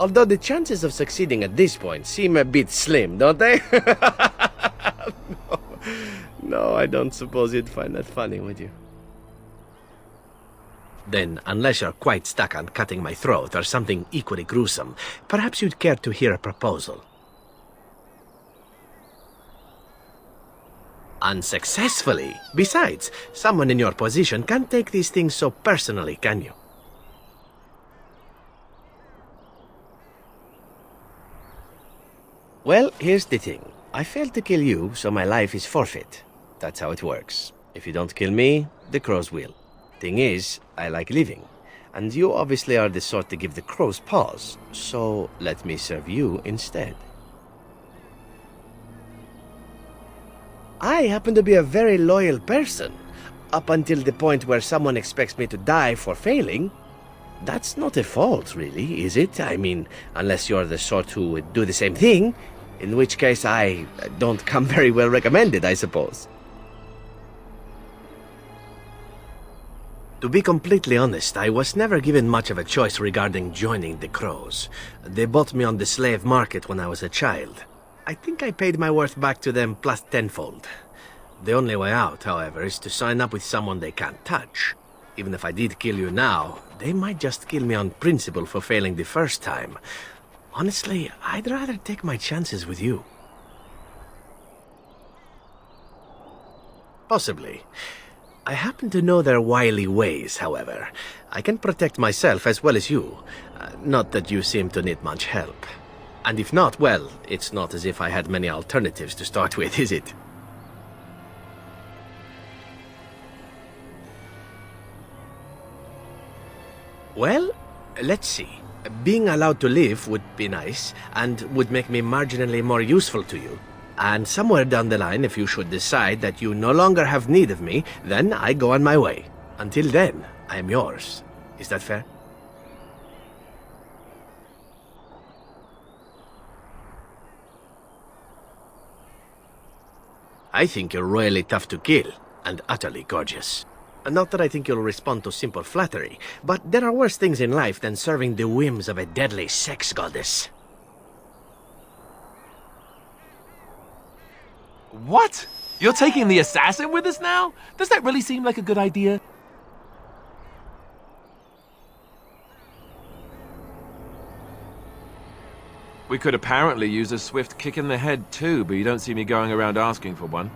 Although the chances of succeeding at this point seem a bit slim, don't they? No, I don't suppose you'd find that funny, would you? Then, unless you're quite stuck on cutting my throat or something equally gruesome, perhaps you'd care to hear a proposal. Unsuccessfully. Besides, someone in your position can't take these things so personally, can you? Well, here's the thing. I failed to kill you, so my life is forfeit. That's how it works. If you don't kill me, the crows will. Thing is, I like living. And you obviously are the sort to give the crows pause. So, let me serve you instead. I happen to be a very loyal person. Up until the point where someone expects me to die for failing. That's not a fault, really, is it? I mean, unless you're the sort who would do the same thing. In which case, I don't come very well recommended, I suppose. To be completely honest, I was never given much of a choice regarding joining the crows. They bought me on the slave market when I was a child. I think I paid my worth back to them plus tenfold. The only way out, however, is to sign up with someone they can't touch. Even if I did kill you now, they might just kill me on principle for failing the first time. Honestly, I'd rather take my chances with you. Possibly. I happen to know their wily ways, however. I can protect myself as well as you. Not that you seem to need much help. And if not, well, it's not as if I had many alternatives to start with, is it? Well, let's see. Being allowed to live would be nice, and would make me marginally more useful to you. And somewhere down the line, if you should decide that you no longer have need of me, then I go on my way. Until then, I am yours. Is that fair? I think you're royally tough to kill, and utterly gorgeous. Not that I think you'll respond to simple flattery, but there are worse things in life than serving the whims of a deadly sex goddess. What? You're taking the assassin with us now? Does that really seem like a good idea? We could apparently use a swift kick in the head too, but you don't see me going around asking for one.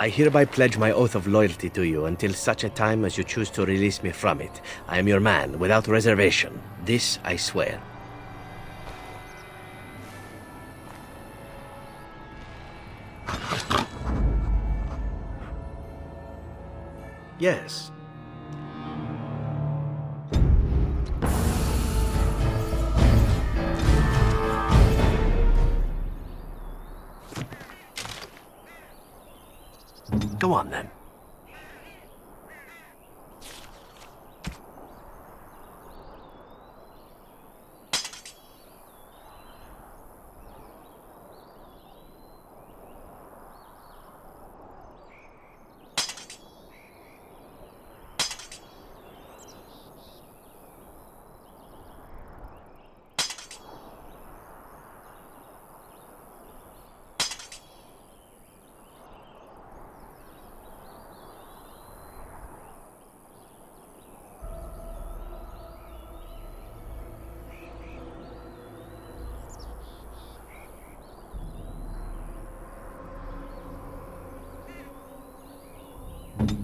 I hereby pledge my oath of loyalty to you until such a time as you choose to release me from it. I am your man, without reservation. This I swear. Yes. Go on, then.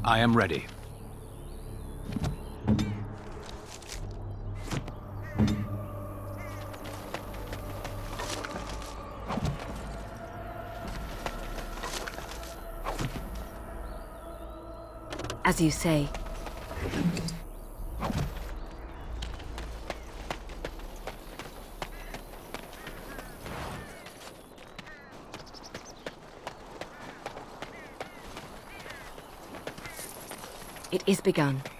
I am ready. As you say. It is begun.